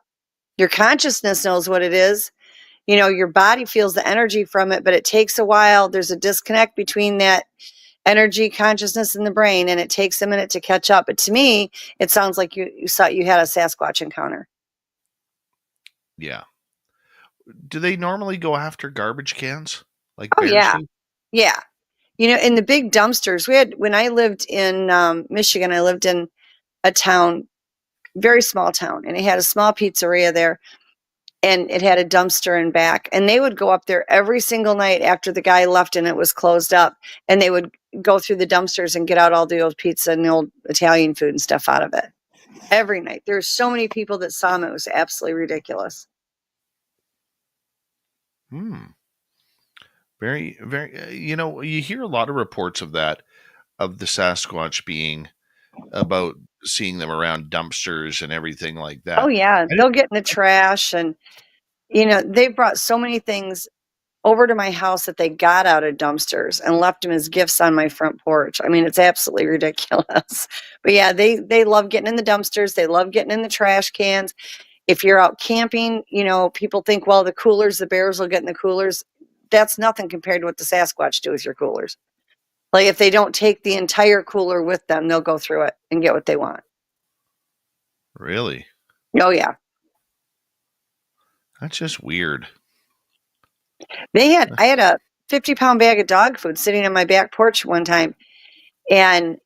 Your consciousness knows what it is. You know, your body feels the energy from it, but it takes a while. There's a disconnect between that energy, consciousness, and the brain, and it takes a minute to catch up. But to me, it sounds like you had a Sasquatch encounter. Yeah. Do they normally go after garbage cans like Oh bears yeah, do? yeah. You know, in the big dumpsters, when I lived in Michigan, I lived in a town, very small town, and it had a small pizzeria there, and it had a dumpster in back, and they would go up there every single night after the guy left and it was closed up, and they would go through the dumpsters and get out all the old pizza and the old Italian food and stuff out of it every night. There's so many people that saw them. It was absolutely ridiculous. Very, very, you hear a lot of reports of that, of the Sasquatch being about seeing them around dumpsters and everything like that. Oh yeah, they'll get in the trash, and they brought so many things over to my house that they got out of dumpsters and left them as gifts on my front porch. I mean, it's absolutely ridiculous. But yeah, they love getting in the dumpsters. They love getting in the trash cans. If you're out camping, people think, well, the coolers, the bears will get in the coolers. That's nothing compared to what the Sasquatch do with your coolers. Like, if they don't take the entire cooler with them, they'll go through it and get what they want. Really? Oh yeah. That's just weird. I had a 50-pound bag of dog food sitting on my back porch one time, and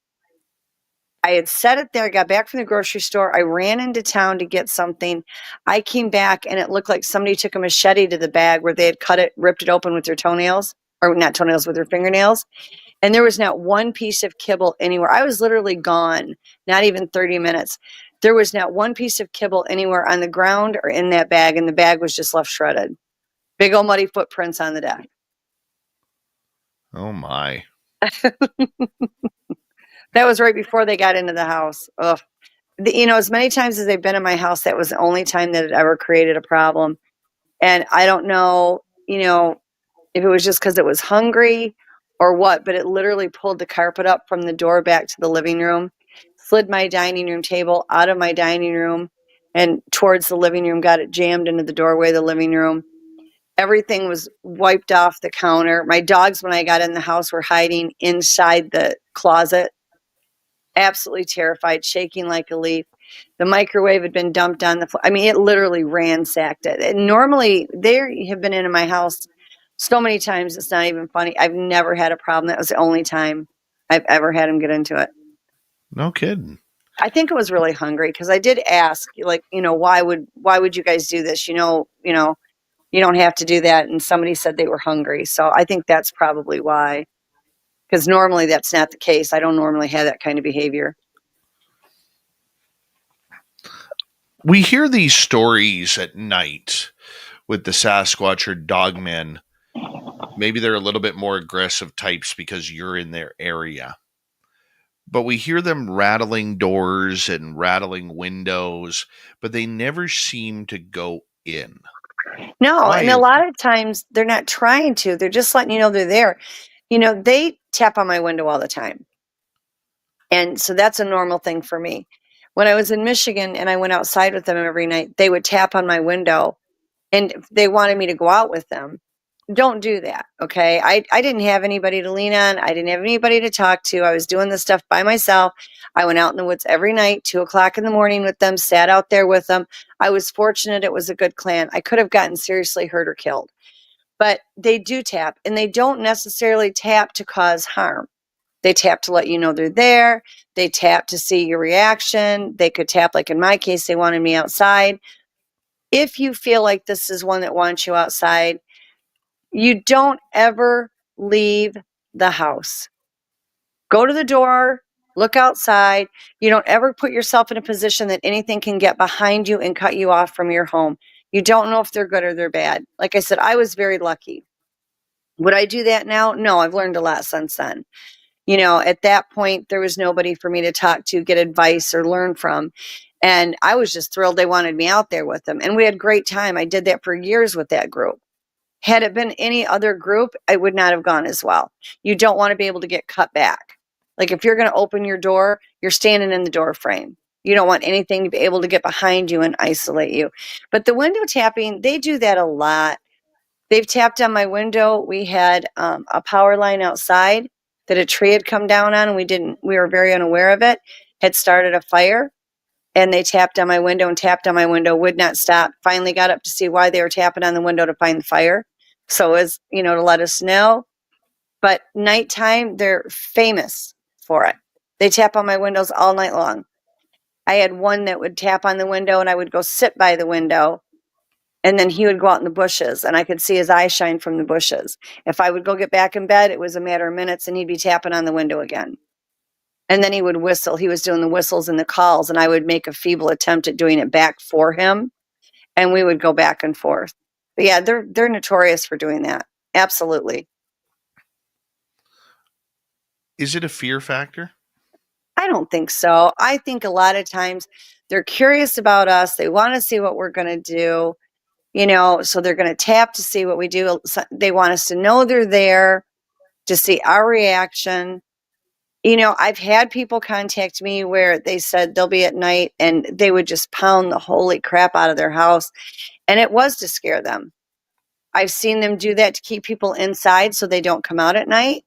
I had set it there. I got back from the grocery store. I ran into town to get something. I came back, and it looked like somebody took a machete to the bag where they had ripped it open with their toenails, or not toenails, with their fingernails. And there was not one piece of kibble anywhere. I was literally gone, not even 30 minutes. There was not one piece of kibble anywhere on the ground or in that bag, and the bag was just left shredded. Big old muddy footprints on the deck. Oh my. That was right before they got into the house. Ugh. As many times as they've been in my house, that was the only time that it ever created a problem. And I don't know, if it was just because it was hungry or what, but it literally pulled the carpet up from the door back to the living room, slid my dining room table out of my dining room and towards the living room, got it jammed into the doorway of the living room. Everything was wiped off the counter. My dogs, when I got in the house, were hiding inside the closet, absolutely terrified, shaking like a leaf. The microwave had been dumped on the floor. I mean, it literally ransacked it. And normally, they have been into my house so many times, it's not even funny. I've never had a problem. That was the only time I've ever had them get into it. No kidding. I think it was really hungry because I did ask, like, why would you guys do this? You don't have to do that. And somebody said they were hungry. So I think that's probably why. Because normally that's not the case. I don't normally have that kind of behavior. We hear these stories at night with the Sasquatch or dogmen. Maybe they're a little bit more aggressive types because you're in their area. But we hear them rattling doors and rattling windows, but they never seem to go in. No, Why and a is lot of times they're not trying to. They're just letting you know they're there. They tap on my window all the time. And so that's a normal thing for me. When I was in Michigan and I went outside with them every night, they would tap on my window and they wanted me to go out with them. Don't do that, okay? I didn't have anybody to lean on. I didn't have anybody to talk to. I was doing this stuff by myself. I went out in the woods every night, 2:00 in the morning with them, sat out there with them. I was fortunate it was a good clan. I could have gotten seriously hurt or killed. But they do tap, and they don't necessarily tap to cause harm. They tap to let you know they're there. They tap to see your reaction. They could tap, like in my case, they wanted me outside. If you feel like this is one that wants you outside, you don't ever leave the house. Go to the door, look outside. You don't ever put yourself in a position that anything can get behind you and cut you off from your home. You don't know if they're good or they're bad. Like I said, I was very lucky. Would I do that now? No, I've learned a lot since then. At that point, there was nobody for me to talk to, get advice, or learn from. And I was just thrilled they wanted me out there with them. And we had a great time. I did that for years with that group. Had it been any other group, I would not have gone as well. You don't want to be able to get cut back. Like if you're going to open your door, you're standing in the door frame. You don't want anything to be able to get behind you and isolate you. But the window tapping, they do that a lot. They've tapped on my window. We had a power line outside that a tree had come down on, and we were very unaware of it, had started a fire, and they tapped on my window and tapped on my window, would not stop. Finally got up to see why they were tapping on the window to find the fire. So it was, to let us know. But nighttime, they're famous for it. They tap on my windows all night long. I had one that would tap on the window, and I would go sit by the window, and then he would go out in the bushes, and I could see his eyes shine from the bushes. If I would go get back in bed, it was a matter of minutes, and he'd be tapping on the window again. And then he would whistle. He was doing the whistles and the calls, and I would make a feeble attempt at doing it back for him, and we would go back and forth. But yeah, they're notorious for doing that. Absolutely. Is it a fear factor? I don't think so. I think a lot of times they're curious about us. They want to see what we're going to do, so they're going to tap to see what we do. They want us to know they're there, to see our reaction. I've had people contact me where they said they'll be at night and they would just pound the holy crap out of their house. And it was to scare them. I've seen them do that to keep people inside so they don't come out at night.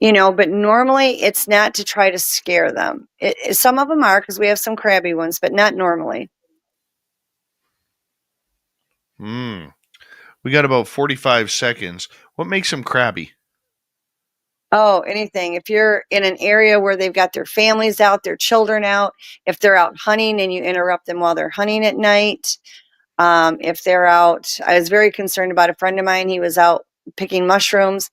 But normally it's not to try to scare them. Some of them are, because we have some crabby ones, but not normally. We got about 45 seconds. What makes them crabby? Oh, anything. If you're in an area where they've got their families out, their children out, if they're out hunting and you interrupt them while they're hunting at night, if they're out, I was very concerned about a friend of mine. He was out picking mushrooms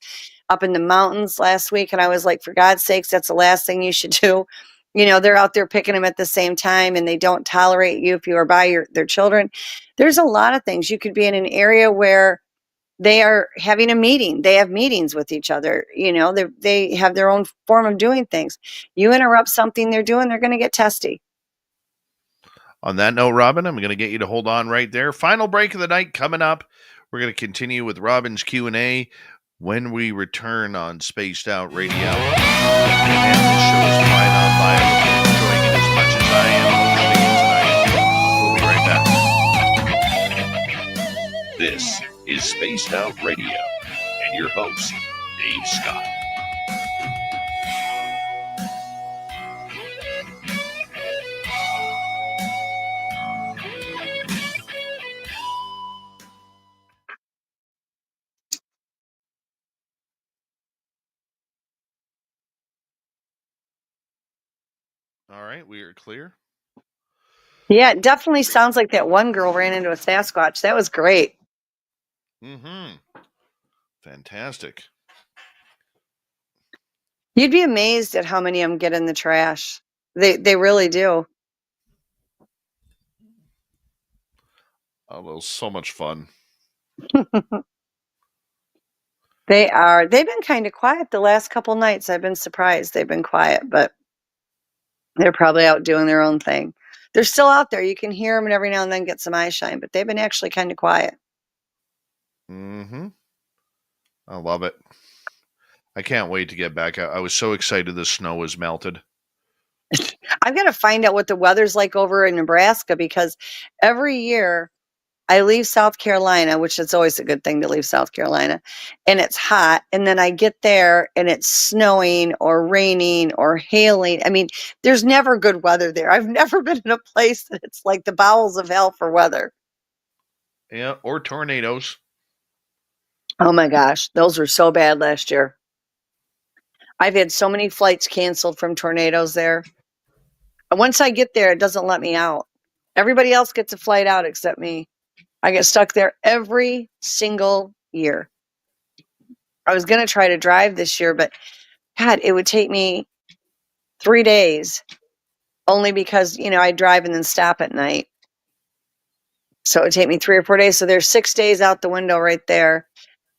up in the mountains last week. And I was like, for God's sakes, that's the last thing you should do. They're out there picking them at the same time, and they don't tolerate you if you are by their children. There's a lot of things. You could be in an area where they are having a meeting. They have meetings with each other. They have their own form of doing things. You interrupt something they're doing, they're going to get testy. On that note, Robin, I'm going to get you to hold on right there. Final break of the night coming up. We're going to continue with Robin's Q&A when we return on Spaced Out Radio. And the show is flying on by. I hope you're enjoying it as much as I am. We'll be right back. This is Spaced Out Radio and your host, Dave Scott. All right, we are clear. Yeah, it definitely sounds like that one girl ran into a Sasquatch. That was great. Mm-hmm. Fantastic. You'd be amazed at how many of them get in the trash. They really do. Oh, it was so much fun. They are. They've been kind of quiet the last couple nights. I've been surprised they've been quiet, but they're probably out doing their own thing. They're still out there. You can hear them and every now and then get some eye shine, but they've been actually kind of quiet. Mm-hmm. I love it. I can't wait to get back. I was so excited the snow was melted. I've got to find out what the weather's like over in Nebraska because every year I leave South Carolina, which is always a good thing to leave South Carolina, and it's hot. And then I get there and it's snowing or raining or hailing. I mean, there's never good weather there. I've never been in a place that it's like the bowels of hell for weather. Yeah, or tornadoes. Oh my gosh, those were so bad last year. I've had so many flights canceled from tornadoes there. And once I get there, it doesn't let me out. Everybody else gets a flight out except me. I get stuck there every single year. I was going to try to drive this year, but God, it would take me 3 days only because, I drive and then stop at night. So it would take me 3 or 4 days. So there's 6 days out the window right there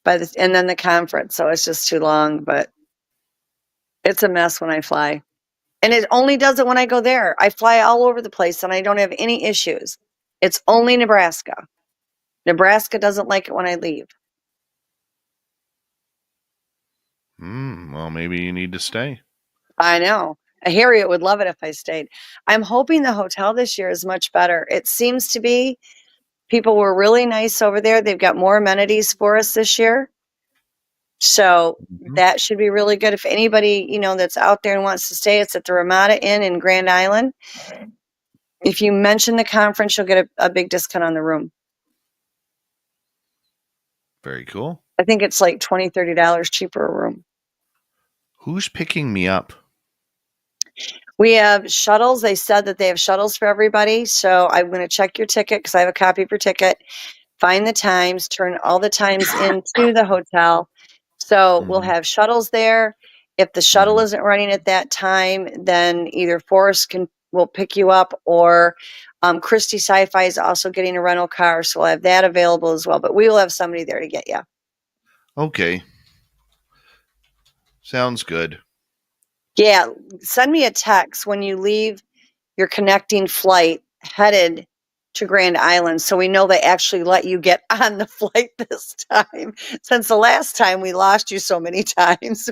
and then the conference. So it's just too long, but it's a mess when I fly. And it only does it when I go there. I fly all over the place and I don't have any issues. It's only Nebraska. Nebraska doesn't like it when I leave. Well, maybe you need to stay. I know. Harriet would love it if I stayed. I'm hoping the hotel this year is much better. It seems to be. People were really nice over there. They've got more amenities for us this year. So that should be really good. If anybody, that's out there and wants to stay, it's at the Ramada Inn in Grand Island. If you mention the conference, you'll get a big discount on the room. Very cool. I think it's like $20, $30 cheaper a room. Who's picking me up? We have shuttles. They said that they have shuttles for everybody. So I'm going to check your ticket because I have a copy of your ticket. Find the times, turn all the times into the hotel. So we'll have shuttles there. If the shuttle isn't running at that time, then either Forrest will pick you up or Christie Sci-Fi is also getting a rental car. So we'll have that available as well. But we will have somebody there to get you. Okay. Sounds good. Yeah. Send me a text when you leave your connecting flight headed to Grand Island so we know they actually let you get on the flight this time. Since the last time we lost you so many times,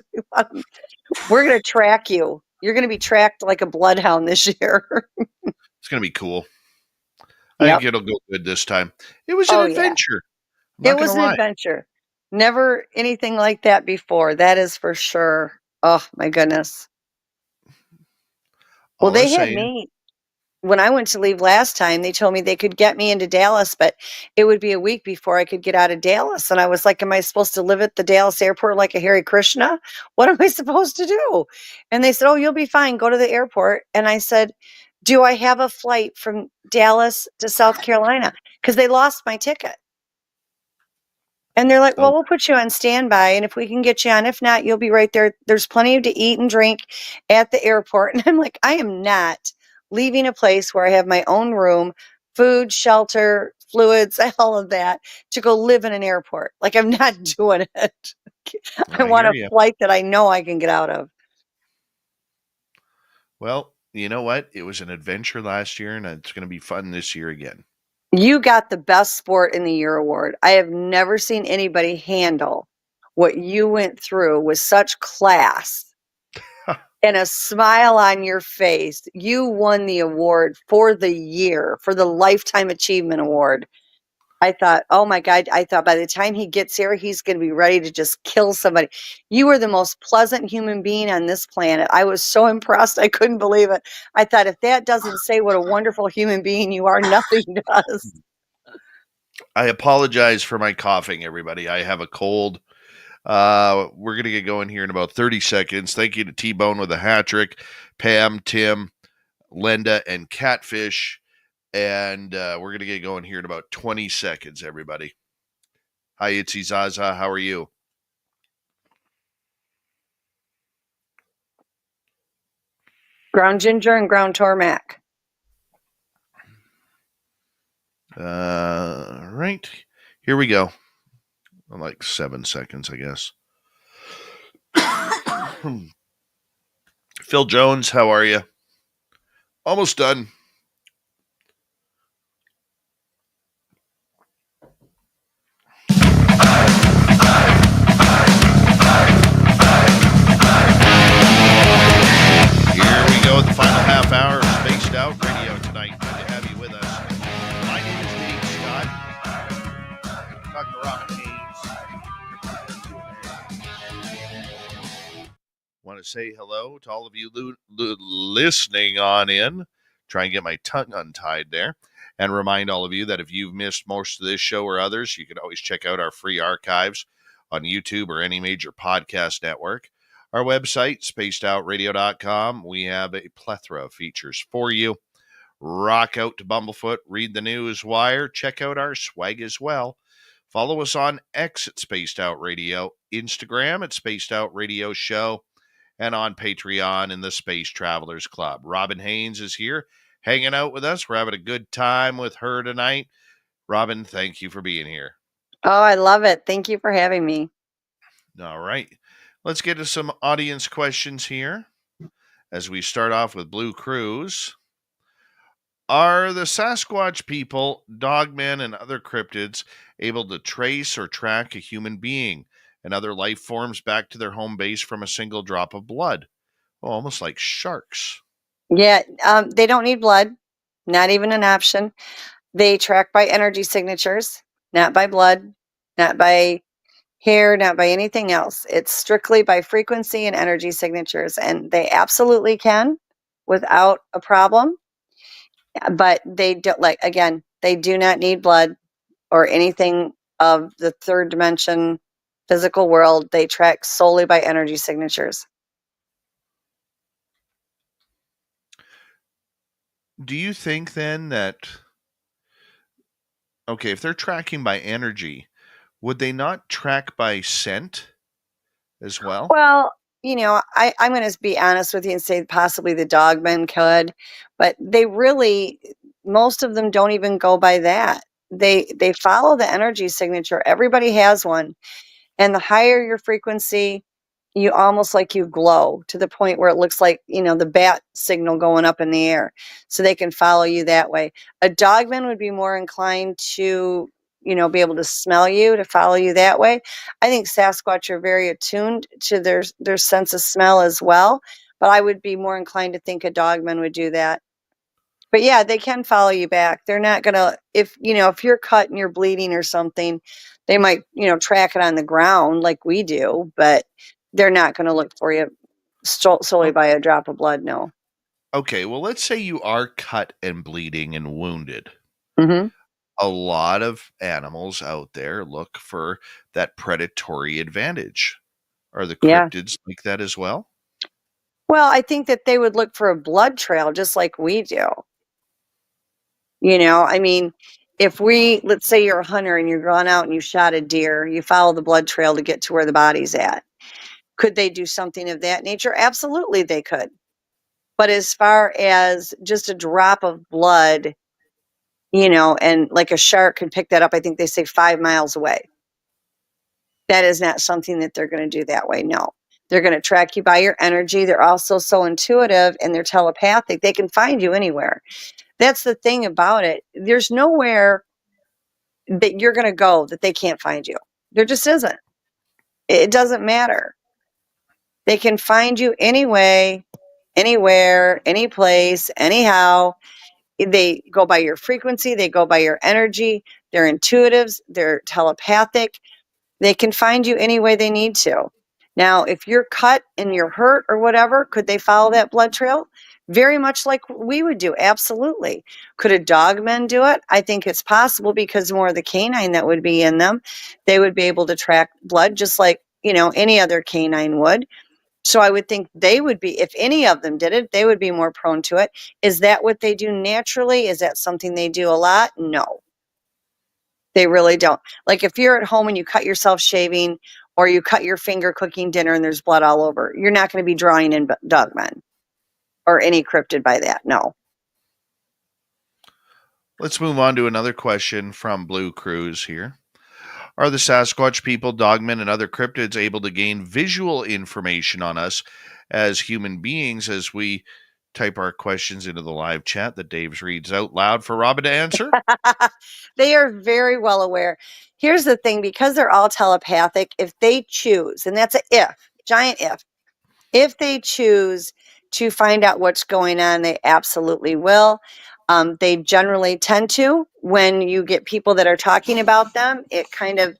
we're going to track you. You're going to be tracked like a bloodhound this year. It's going to be cool. I think it'll go good this time. It was an adventure. It was an adventure. Never anything like that before. That is for sure. Oh, my goodness. Well, they had me. When I went to leave last time, they told me they could get me into Dallas, but it would be a week before I could get out of Dallas. And I was like, am I supposed to live at the Dallas airport like a Hare Krishna? What am I supposed to do? And they said, oh, you'll be fine. Go to the airport. And I said, do I have a flight from Dallas to South Carolina? Because they lost my ticket. And they're like, well, we'll put you on standby. And if we can get you on, if not, you'll be right there. There's plenty to eat and drink at the airport. And I'm like, I am not leaving a place where I have my own room, food, shelter, fluids, all of that to go live in an airport. Like I'm not doing it. I want a flight that I know I can get out of. Well, you know what? It was an adventure last year and it's going to be fun this year again. You got the best sport in the year award. I have never seen anybody handle what you went through with such class and a smile on your face. You won the award for the year, for the Lifetime Achievement Award. I thought, oh my God, I thought by the time he gets here, he's going to be ready to just kill somebody. You were the most pleasant human being on this planet. I was so impressed. I couldn't believe it. I thought, if that doesn't say what a wonderful human being you are, nothing does. I apologize for my coughing, everybody. I have a cold. We're going to get going here in about 30 seconds. Thank you to T-Bone with a hat trick, Pam, Tim, Lenda, and Catfish. And we're going to get going here in about 20 seconds, everybody. Hi, Itzy Zaza. How are you? Ground ginger and ground tormac. Right. Here we go. Like 7 seconds, I guess. Phil Jones, how are you? Almost done. Here we go with the final half hour of Spaced Out Radio tonight. Good to have you with us. My name is Dave Scott. Talking to Robin Haynes. Want to say hello to all of you listening on in. Try and get my tongue untied there. And remind all of you that if you've missed most of this show or others, you can always check out our free archives on YouTube or any major podcast network. Our website, spacedoutradio.com, we have a plethora of features for you. Rock out to Bumblefoot, read the news wire, check out our swag as well. Follow us on X at Spaced Out Radio, Instagram at Spaced Out Radio Show, and on Patreon in the Space Travelers Club. Robin Haynes is here hanging out with us. We're having a good time with her tonight. Robin, thank you for being here. Oh, I love it. Thank you for having me. All right. Let's get to some audience questions here as we start off with Blue Cruise. Are the Sasquatch people, dogmen, and other cryptids able to trace or track a human being and other life forms back to their home base from a single drop of blood? Oh, almost like sharks. Yeah, they don't need blood, not even an option. They track by energy signatures, not by blood, not by hair, not by anything else. It's strictly by frequency and energy signatures, and they absolutely can without a problem. But they don't, like, again, they do not need blood or anything of the third dimension physical world. They track solely by energy signatures. Do you think then that, okay, if they're tracking by energy, would they not track by scent as well? Well, I'm going to be honest with you and say possibly the dogmen could, but they really, most of them don't even go by that. They follow the energy signature. Everybody has one. And the higher your frequency, you almost like you glow to the point where it looks like, the bat signal going up in the air. So they can follow you that way. A dogman would be more inclined to, be able to smell you, to follow you that way. I think Sasquatch are very attuned to their sense of smell as well. But I would be more inclined to think a dogman would do that. But yeah, they can follow you back. They're not going to, if you're cut and you're bleeding or something, they might, track it on the ground like we do, but they're not going to look for you solely by a drop of blood. No. Okay. Well, let's say you are cut and bleeding and wounded. Mm-hmm. A lot of animals out there look for that predatory advantage. Are the cryptids like that as well? Well, I think that they would look for a blood trail just like we do. If let's say you're a hunter and you're going out and you shot a deer, you follow the blood trail to get to where the body's at. Could they do something of that nature? Absolutely, they could. But as far as just a drop of blood, and like a shark can pick that up, I think they say 5 miles away. That is not something that they're going to do that way. No, they're going to track you by your energy. They're also so intuitive and they're telepathic. They can find you anywhere. That's the thing about it. There's nowhere that you're going to go that they can't find you. There just isn't. It doesn't matter. They can find you anyway, anywhere, any place, anyhow. They go by your frequency. They go by your energy. They're intuitives. They're telepathic. They can find you any way they need to. Now, if you're cut and you're hurt or whatever, could they follow that blood trail? Very much like we would do. Absolutely. Could a dogman do it? I think it's possible because more of the canine that would be in them, they would be able to track blood just like, any other canine would. So I would think they would be, if any of them did it, they would be more prone to it. Is that what they do naturally? Is that something they do a lot? No, they really don't. Like if you're at home and you cut yourself shaving or you cut your finger cooking dinner and there's blood all over, you're not going to be drawing in dogmen or any cryptid by that. No. Let's move on to another question from Blue Cruise here. Are the Sasquatch people, dogmen, and other cryptids able to gain visual information on us as human beings as we type our questions into the live chat that Dave reads out loud for Robin to answer? They are very well aware. Here's the thing, because they're all telepathic, if they choose, and that's a if, giant if they choose to find out what's going on, they absolutely will. They generally tend to. When you get people that are talking about them, it kind of,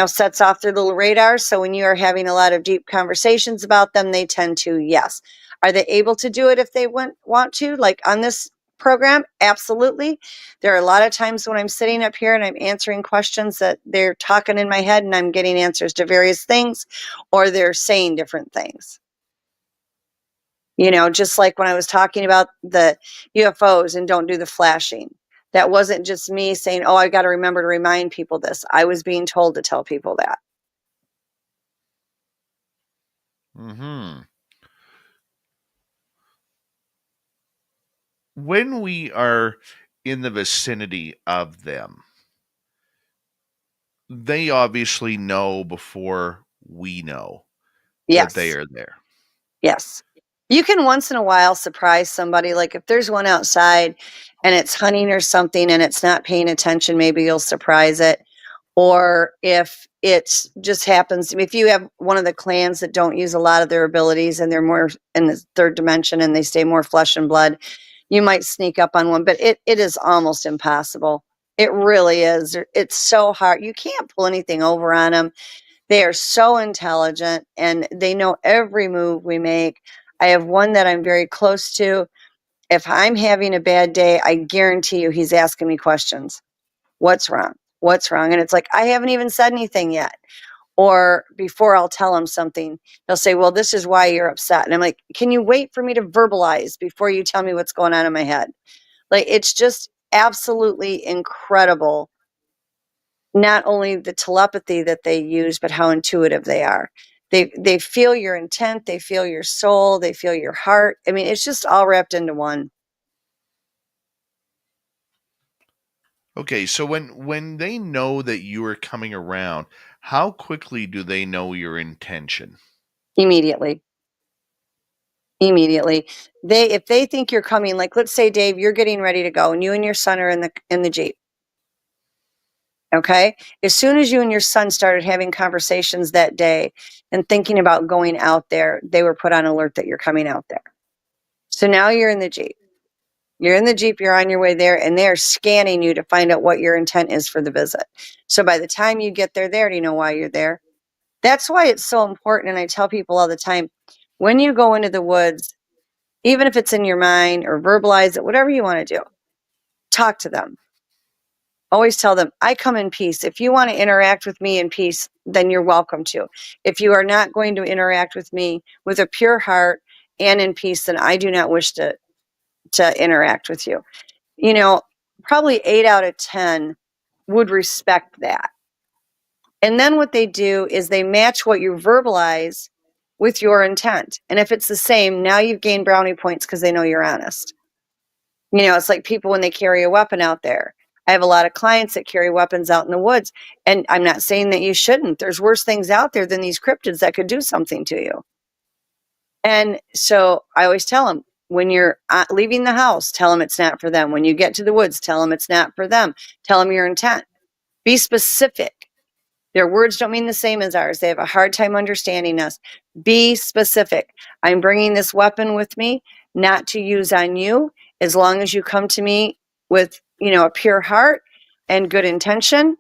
sets off their little radar. So when you are having a lot of deep conversations about them, they tend to, yes. Are they able to do it if they want to, like on this program? Absolutely. There are a lot of times when I'm sitting up here and I'm answering questions that they're talking in my head and I'm getting answers to various things, or they're saying different things. Just like when I was talking about the UFOs and don't do the flashing. That wasn't just me saying, oh, I got to remember to remind people this. I was being told to tell people that. When we are in the vicinity of them, they obviously know before we know that they Yes. are there. Yes. You can once in a while surprise somebody. Like if there's one outside and it's hunting or something and it's not paying attention, maybe you'll surprise it. Or if it just happens, if you have one of the clans that don't use a lot of their abilities and they're more in the third dimension and they stay more flesh and blood, you might sneak up on one, but it is almost impossible. It really is. It's so hard. You can't pull anything over on them. They are so intelligent and they know every move we make. I have one that I'm very close to. If I'm having a bad day, I guarantee you he's asking me questions. What's wrong? What's wrong? And it's like, I haven't even said anything yet. Or before I'll tell him something, he'll say, well, this is why you're upset. And I'm like, can you wait for me to verbalize before you tell me what's going on in my head? Like, it's just absolutely incredible. Not only the telepathy that they use, but how intuitive they are. They feel your intent, they feel your soul, they feel your heart. I mean, it's just all wrapped into one. Okay, so when they know that you are coming around, how quickly do they know your intention? Immediately. If they think you're coming, like let's say, Dave, you're getting ready to go and you and your son are in the Jeep. Okay. As soon as you and your son started having conversations that day and thinking about going out there, they were put on alert that you're coming out there. So now you're in the Jeep. You're in the Jeep, you're on your way there, and they're scanning you to find out what your intent is for the visit. So by the time you get there, they already know why you're there. That's why it's so important. And I tell people all the time, when you go into the woods, even if it's in your mind or verbalize it, whatever you want to do, talk to them. Always tell them, I come in peace. If you want to interact with me in peace, then you're welcome to. If you are not going to interact with me with a pure heart and in peace, then I do not wish to interact with you. Probably 8 out of 10 would respect that. And then what they do is they match what you verbalize with your intent. And if it's the same, now you've gained brownie points because they know you're honest. It's like people when they carry a weapon out there. I have a lot of clients that carry weapons out in the woods. And I'm not saying that you shouldn't. There's worse things out there than these cryptids that could do something to you. And so I always tell them, when you're leaving the house, tell them it's not for them. When you get to the woods, tell them it's not for them. Tell them your intent. Be specific. Their words don't mean the same as ours. They have a hard time understanding us. Be specific. I'm bringing this weapon with me, not to use on you. As long as you come to me with, a pure heart and good intention,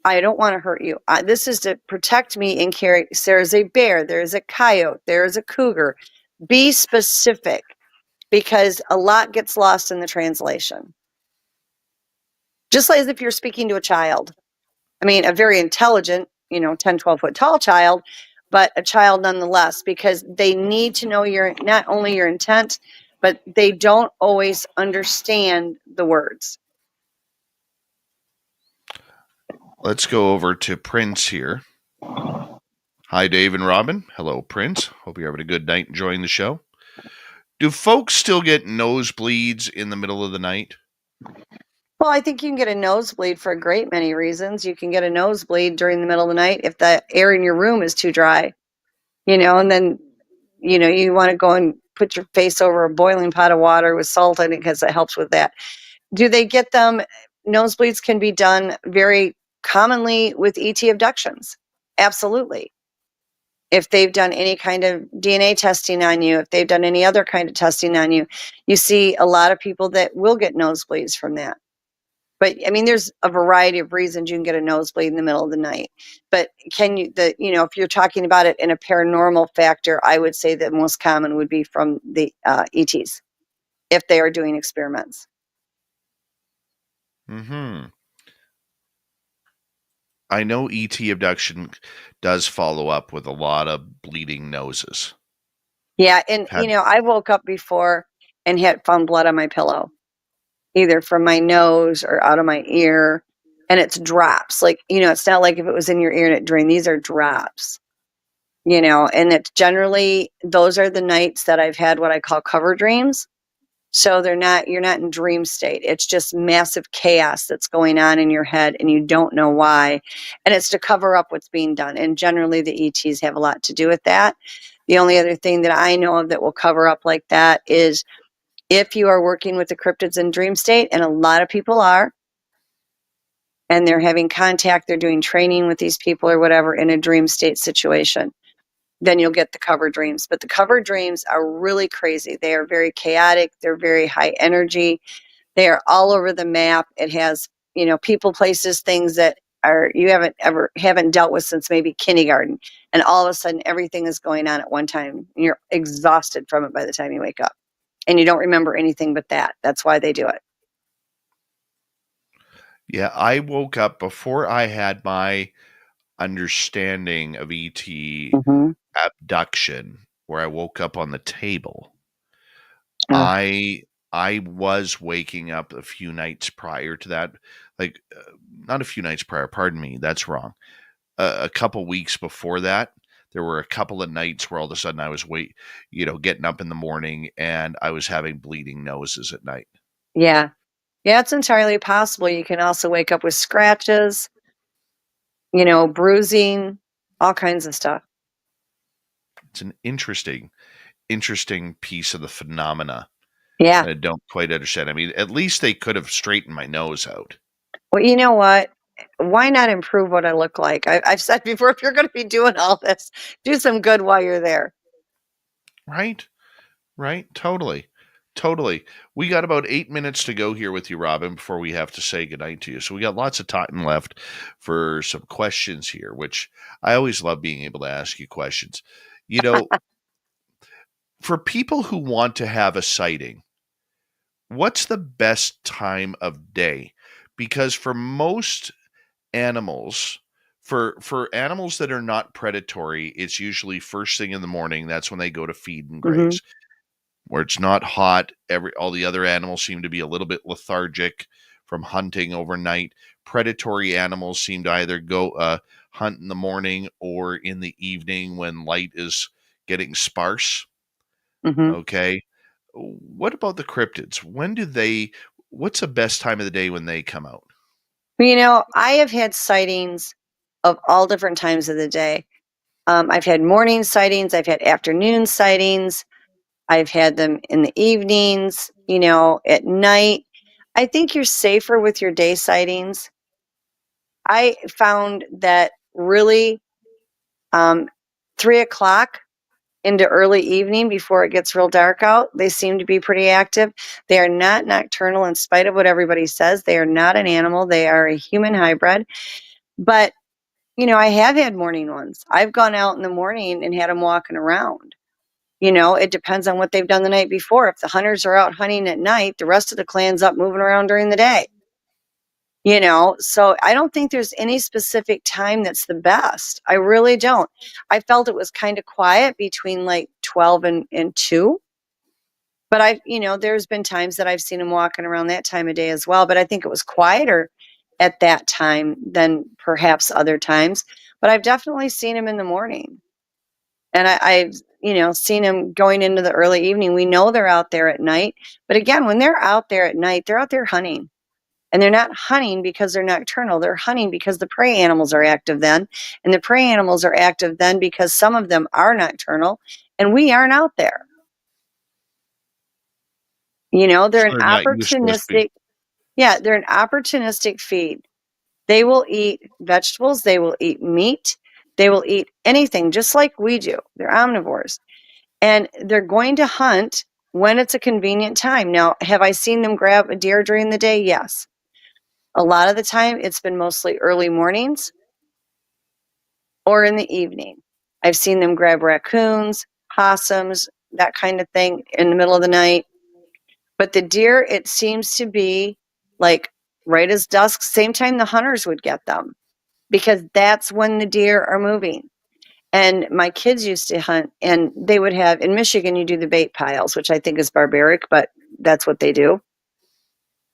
I don't want to hurt you. This is to protect me in case there is a bear, there is a coyote, there is a cougar. Be specific, because a lot gets lost in the translation. Just like as if you're speaking to a child. I mean, a very intelligent, 10, 12 foot tall child, but a child nonetheless, because they need to know not only your intent, but they don't always understand the words. Let's go over to Prince here. Hi, Dave and Robin. Hello, Prince. Hope you're having a good night enjoying the show. Do folks still get nosebleeds in the middle of the night? Well, I think you can get a nosebleed for a great many reasons. You can get a nosebleed during the middle of the night if the air in your room is too dry, and then, you want to go and put your face over a boiling pot of water with salt in it because it helps with that. Do they get them? Nosebleeds can be done very commonly with ET abductions. Absolutely. If they've done any kind of DNA testing on you, if they've done any other kind of testing on you, you see a lot of people that will get nosebleeds from that. But I mean, there's a variety of reasons you can get a nosebleed in the middle of the night. But if you're talking about it in a paranormal factor, I would say that most common would be from the ETs if they are doing experiments. I know ET abduction does follow up with a lot of bleeding noses. Yeah, and I woke up before and had found blood on my pillow, either from my nose or out of my ear, and it's drops. Like, it's not like if it was in your ear and it drained. These are drops. And it's generally, those are the nights that I've had what I call cover dreams. So you're not in dream state. It's just massive chaos that's going on in your head and you don't know why. And it's to cover up what's being done. And generally the ETs have a lot to do with that. The only other thing that I know of that will cover up like that is if you are working with the cryptids in dream state, and a lot of people are, and they're having contact, they're doing training with these people or whatever in a dream state situation, then you'll get the cover dreams. But the cover dreams are really crazy. They are very chaotic. They're very high energy. They are all over the map. It has, people, places, things that you haven't dealt with since maybe kindergarten. And all of a sudden everything is going on at one time. You're exhausted from it by the time you wake up. And you don't remember anything but that. That's why they do it. Yeah, I woke up before I had my understanding of ET abduction, where I woke up on the table. I was waking up a few nights prior to that, like not a few nights prior, pardon me, that's wrong. A couple weeks before that, there were a couple of nights where all of a sudden I was getting up in the morning and I was having bleeding noses at night. Yeah. Yeah, it's entirely possible. You can also wake up with scratches, bruising, all kinds of stuff. It's an interesting piece of the phenomena. Yeah. I don't quite understand. I mean, at least they could have straightened my nose out. Well, you know what? Why not improve what I look like? I've said before, if you're going to be doing all this, do some good while you're there. Right. Totally. We got about 8 minutes to go here with you, Robin, before we have to say goodnight to you. So we got lots of time left for some questions here, which I always love being able to ask you questions. For people who want to have a sighting, what's the best time of day? Because for most animals, for animals that are not predatory, it's usually first thing in the morning. That's when they go to feed and graze. Where it's not hot, all the other animals seem to be a little bit lethargic from hunting overnight. Predatory animals seem to either go hunt in the morning or in the evening when light is getting sparse. Okay. What about the cryptids? What's the best time of the day when they come out? I have had sightings of all different times of the day. I've had morning sightings. I've had afternoon sightings. I've had them in the evenings, at night. I think you're safer with your day sightings. I found that really 3:00 into early evening before it gets real dark out, they seem to be pretty active. They are not nocturnal in spite of what everybody says. They are not an animal. They are a human hybrid. But, I have had morning ones. I've gone out in the morning and had them walking around. It depends on what they've done the night before. If the hunters are out hunting at night, the rest of the clan's up moving around during the day. So I don't think there's any specific time that's the best. I really don't. I felt it was kind of quiet between like 12 and 2. But there's been times that I've seen him walking around that time of day as well. But I think it was quieter at that time than perhaps other times. But I've definitely seen him in the morning. And I've seen them going into the early evening. We know they're out there at night. But again, when they're out there at night, they're out there hunting. And they're not hunting because they're nocturnal. They're hunting because the prey animals are active then. And the prey animals are active then because some of them are nocturnal and we aren't out there. They're an opportunistic. Yeah, they're an opportunistic feed. They will eat vegetables. They will eat meat. They will eat anything just like we do. They're omnivores. And they're going to hunt when it's a convenient time. Now, have I seen them grab a deer during the day? Yes. A lot of the time, it's been mostly early mornings or in the evening. I've seen them grab raccoons, possums, that kind of thing in the middle of the night. But the deer, it seems to be like right as dusk, same time the hunters would get them, because that's when the deer are moving. And my kids used to hunt, and they would have, in Michigan, you do the bait piles, which I think is barbaric, but that's what they do.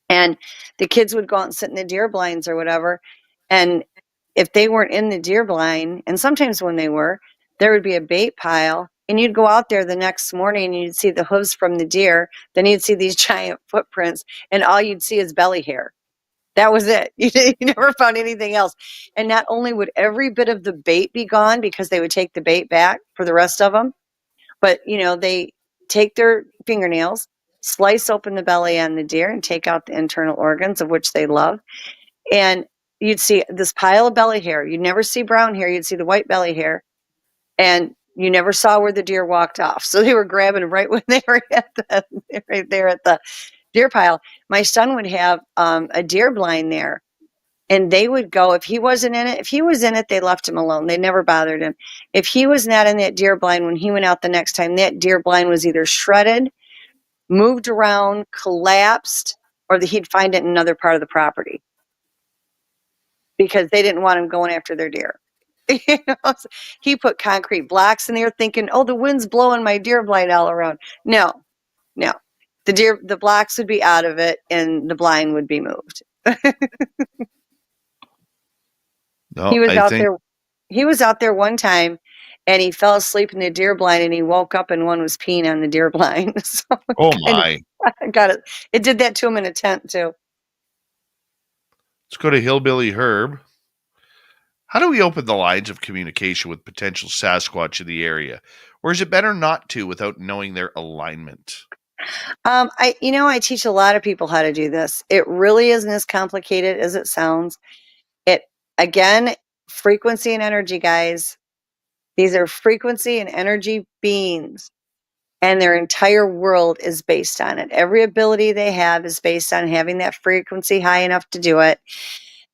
And the kids would go out and sit in the deer blinds or whatever. And if they weren't in the deer blind, and sometimes when they were, there would be a bait pile. And you'd go out there the next morning and you'd see the hooves from the deer. Then you'd see these giant footprints, and all you'd see is belly hair. That was it. You never found anything else. And not only would every bit of the bait be gone because they would take the bait back for the rest of them, but they take their fingernails, slice open the belly on the deer and take out the internal organs, of which they love. And you'd see this pile of belly hair. You'd never see brown hair. You'd see the white belly hair. And you never saw where the deer walked off. So they were grabbing right when they were right there at the deer pile. My son would have a deer blind there. And they would go, if he wasn't in it, if he was in it, they left him alone. They never bothered him. If he was not in that deer blind, when he went out the next time, that deer blind was either shredded, moved around, collapsed, or he'd find it in another part of the property because they didn't want him going after their deer. So he put concrete blocks in there thinking, oh, the wind's blowing my deer blind all around. No. The blocks would be out of it and the blind would be moved. No, He was out there one time and he fell asleep in the deer blind and he woke up and one was peeing on the deer blind. So oh my. Got it. It did that to him in a tent too. Let's go to Hillbilly Herb. How do we open the lines of communication with potential Sasquatch in the area? Or is it better not to without knowing their alignment? I teach a lot of people how to do this. It really isn't as complicated as it sounds. Again, frequency and energy, guys. These are frequency and energy beings, and their entire world is based on it. Every ability they have is based on having that frequency high enough to do it.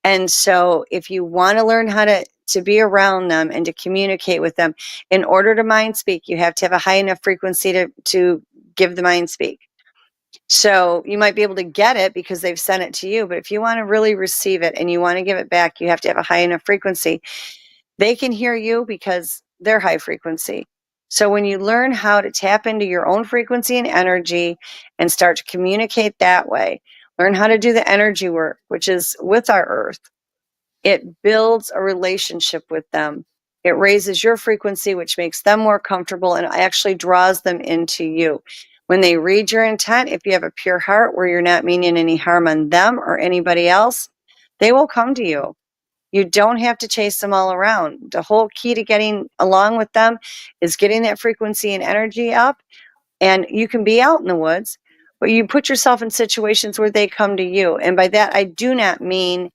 And so if you want to learn how to be around them and to communicate with them, in order to mind speak, you have to have a high enough frequency to give the mind speak. So you might be able to get it because they've sent it to you. But if you want to really receive it and you want to give it back, you have to have a high enough frequency. They can hear you because they're high frequency. So when you learn how to tap into your own frequency and energy and start to communicate that way, learn how to do the energy work, which is with our earth, it builds a relationship with them. It raises your frequency, which makes them more comfortable and actually draws them into you. When they read your intent, if you have a pure heart where you're not meaning any harm on them or anybody else, they will come to you. You don't have to chase them all around. The whole key to getting along with them is getting that frequency and energy up. And you can be out in the woods, but you put yourself in situations where they come to you. And by that, I do not mean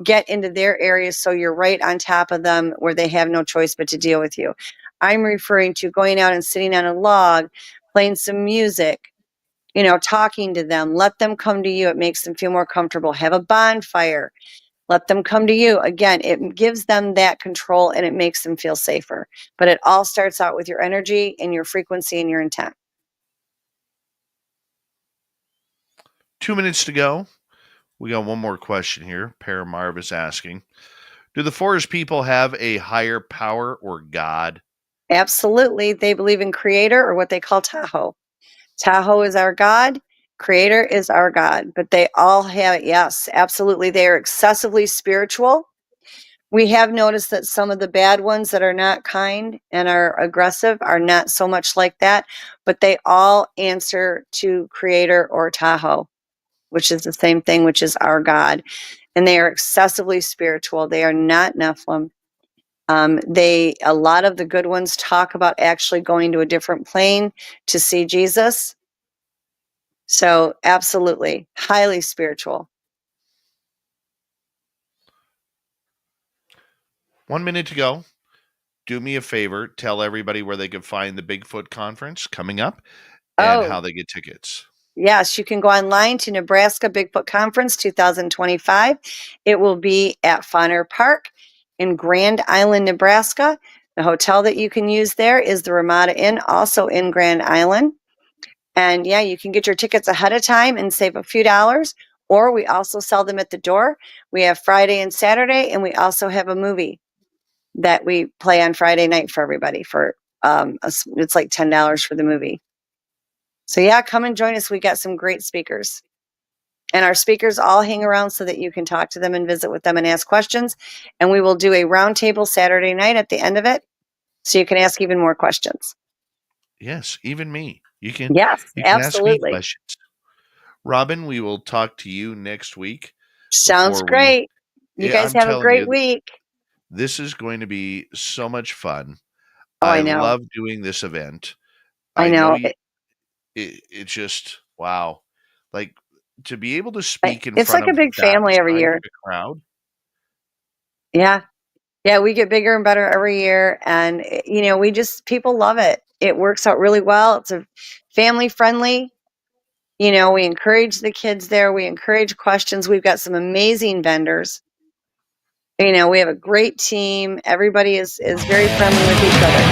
get into their areas so you're right on top of them where they have no choice but to deal with you. I'm referring to going out and sitting on a log, playing some music, talking to them. Let them come to you. It makes them feel more comfortable. Have a bonfire. Let them come to you. Again, it gives them that control and it makes them feel safer. But it all starts out with your energy and your frequency and your intent. 2 minutes to go. We got one more question here. Paramarv is asking, do the forest people have a higher power or God? Absolutely. They believe in creator, or what they call Tahoe. Tahoe is our God. Creator is our God. But they all have, yes, absolutely. They are excessively spiritual. We have noticed that some of the bad ones that are not kind and are aggressive are not so much like that, but they all answer to Creator or Tahoe, which is the same thing, which is our God. And they are excessively spiritual. They are not Nephilim. A lot of the good ones talk about actually going to a different plane to see Jesus. So absolutely, highly spiritual. 1 minute to go. Do me a favor. Tell everybody where they can find the Bigfoot conference coming up and how they get tickets. Yes, you can go online to Nebraska Bigfoot Conference 2025. It will be at Fonner Park in Grand Island, Nebraska. The hotel that you can use there is the Ramada Inn, also in Grand Island. And yeah, you can get your tickets ahead of time and save a few dollars, or we also sell them at the door. We have Friday and Saturday, and we also have a movie that we play on Friday night for everybody for it's like $10 for the movie. So yeah, come and join us. We got some great speakers. And our speakers all hang around so that you can talk to them and visit with them and ask questions. And we will do a roundtable Saturday night at the end of it, so you can ask even more questions. Yes, even me. You can ask me Absolutely. questions. Robin, we will talk to you next week. Sounds great. You guys have a great week. This is going to be so much fun. Oh, I know. love doing this event. I know. It's just, wow. Like, to be able to speak in It's front like a of big that family every size year. of a crowd. Yeah. Yeah, we get bigger and better every year. And, people love it. It works out really well. It's a family friendly. We encourage the kids there. We encourage questions. We've got some amazing vendors. We have a great team. Everybody is very friendly with each other.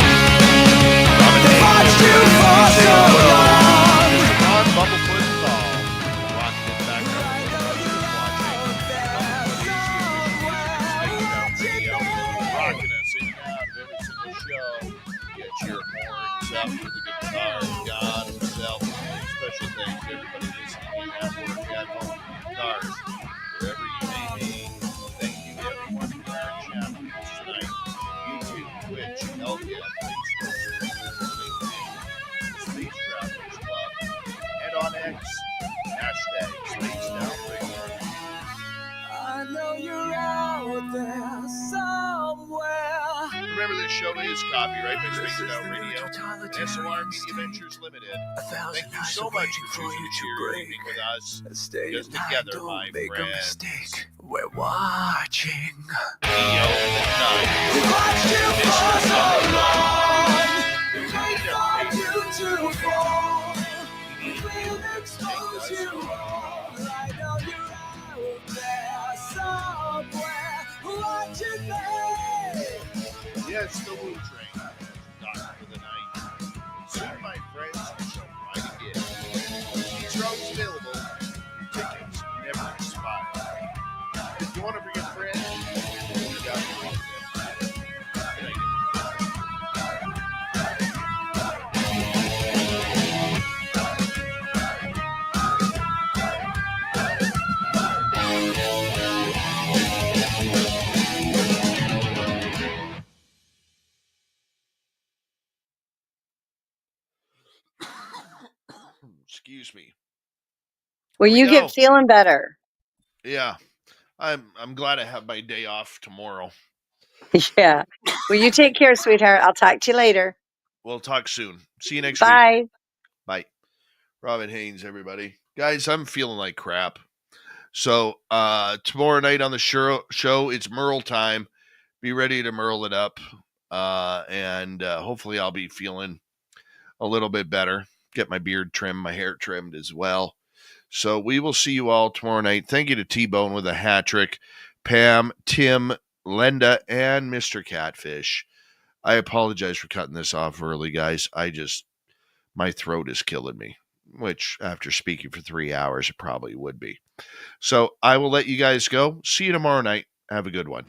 Up for the guitar, God himself. Special thanks to everybody listening at work, at home, cars, wherever you may be. Thank you to everyone in our chat rooms tonight. YouTube, Twitch, LGF, Facebook, LinkedIn, Space Travelers Club, and on X, hashtag Space Down Radio. I know you're out there somewhere. Remember, this show is copyright by Space Down Radio and SOR Media Ventures Limited. Thank you so much for choosing to share your evening with us. Because together, my friends, we're watching. We watched you for so long. We wait for you to fall. We'll expose you all. I know you're out there somewhere watching me. Yes, the Woo Train has gone for the night. Soon, my friends, we shall ride again. These are always available. Tickets never expire. If you want to bring a friend, reach out to me. Good night, excuse me. Well, you get feeling better. Yeah. I'm glad I have my day off tomorrow. Yeah. Well, you take care, sweetheart. I'll talk to you later. We'll talk soon. See you next Bye. week. Bye. Robin Haynes, everybody. Guys, I'm feeling like crap. So tomorrow night on the show, it's Merle time. Be ready to Merle it up. And hopefully I'll be feeling a little bit better. Get my beard trimmed, my hair trimmed as well. So we will see you all tomorrow night. Thank you to T-Bone with a hat trick, Pam, Tim, Lenda, and Mr. Catfish. I apologize for cutting this off early, guys. My throat is killing me. which after speaking for 3 hours, it probably would be. So I will let you guys go. See you tomorrow night. Have a good one.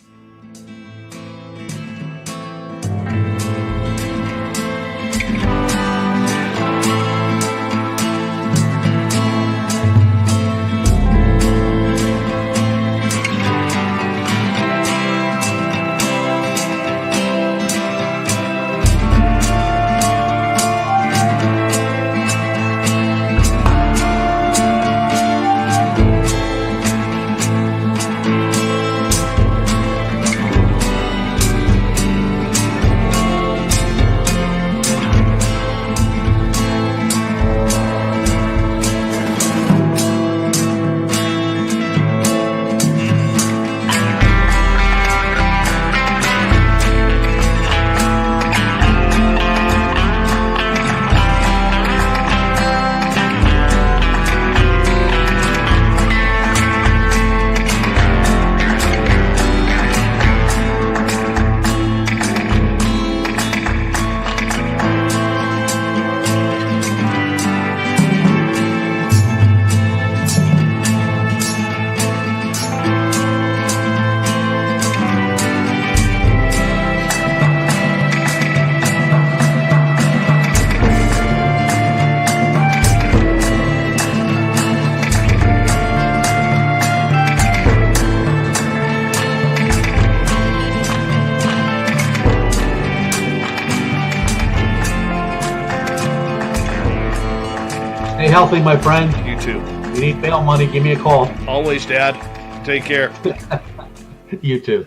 Stay healthy, my friend. You too. If you need bail money, give me a call. Always, Dad. Take care. You too.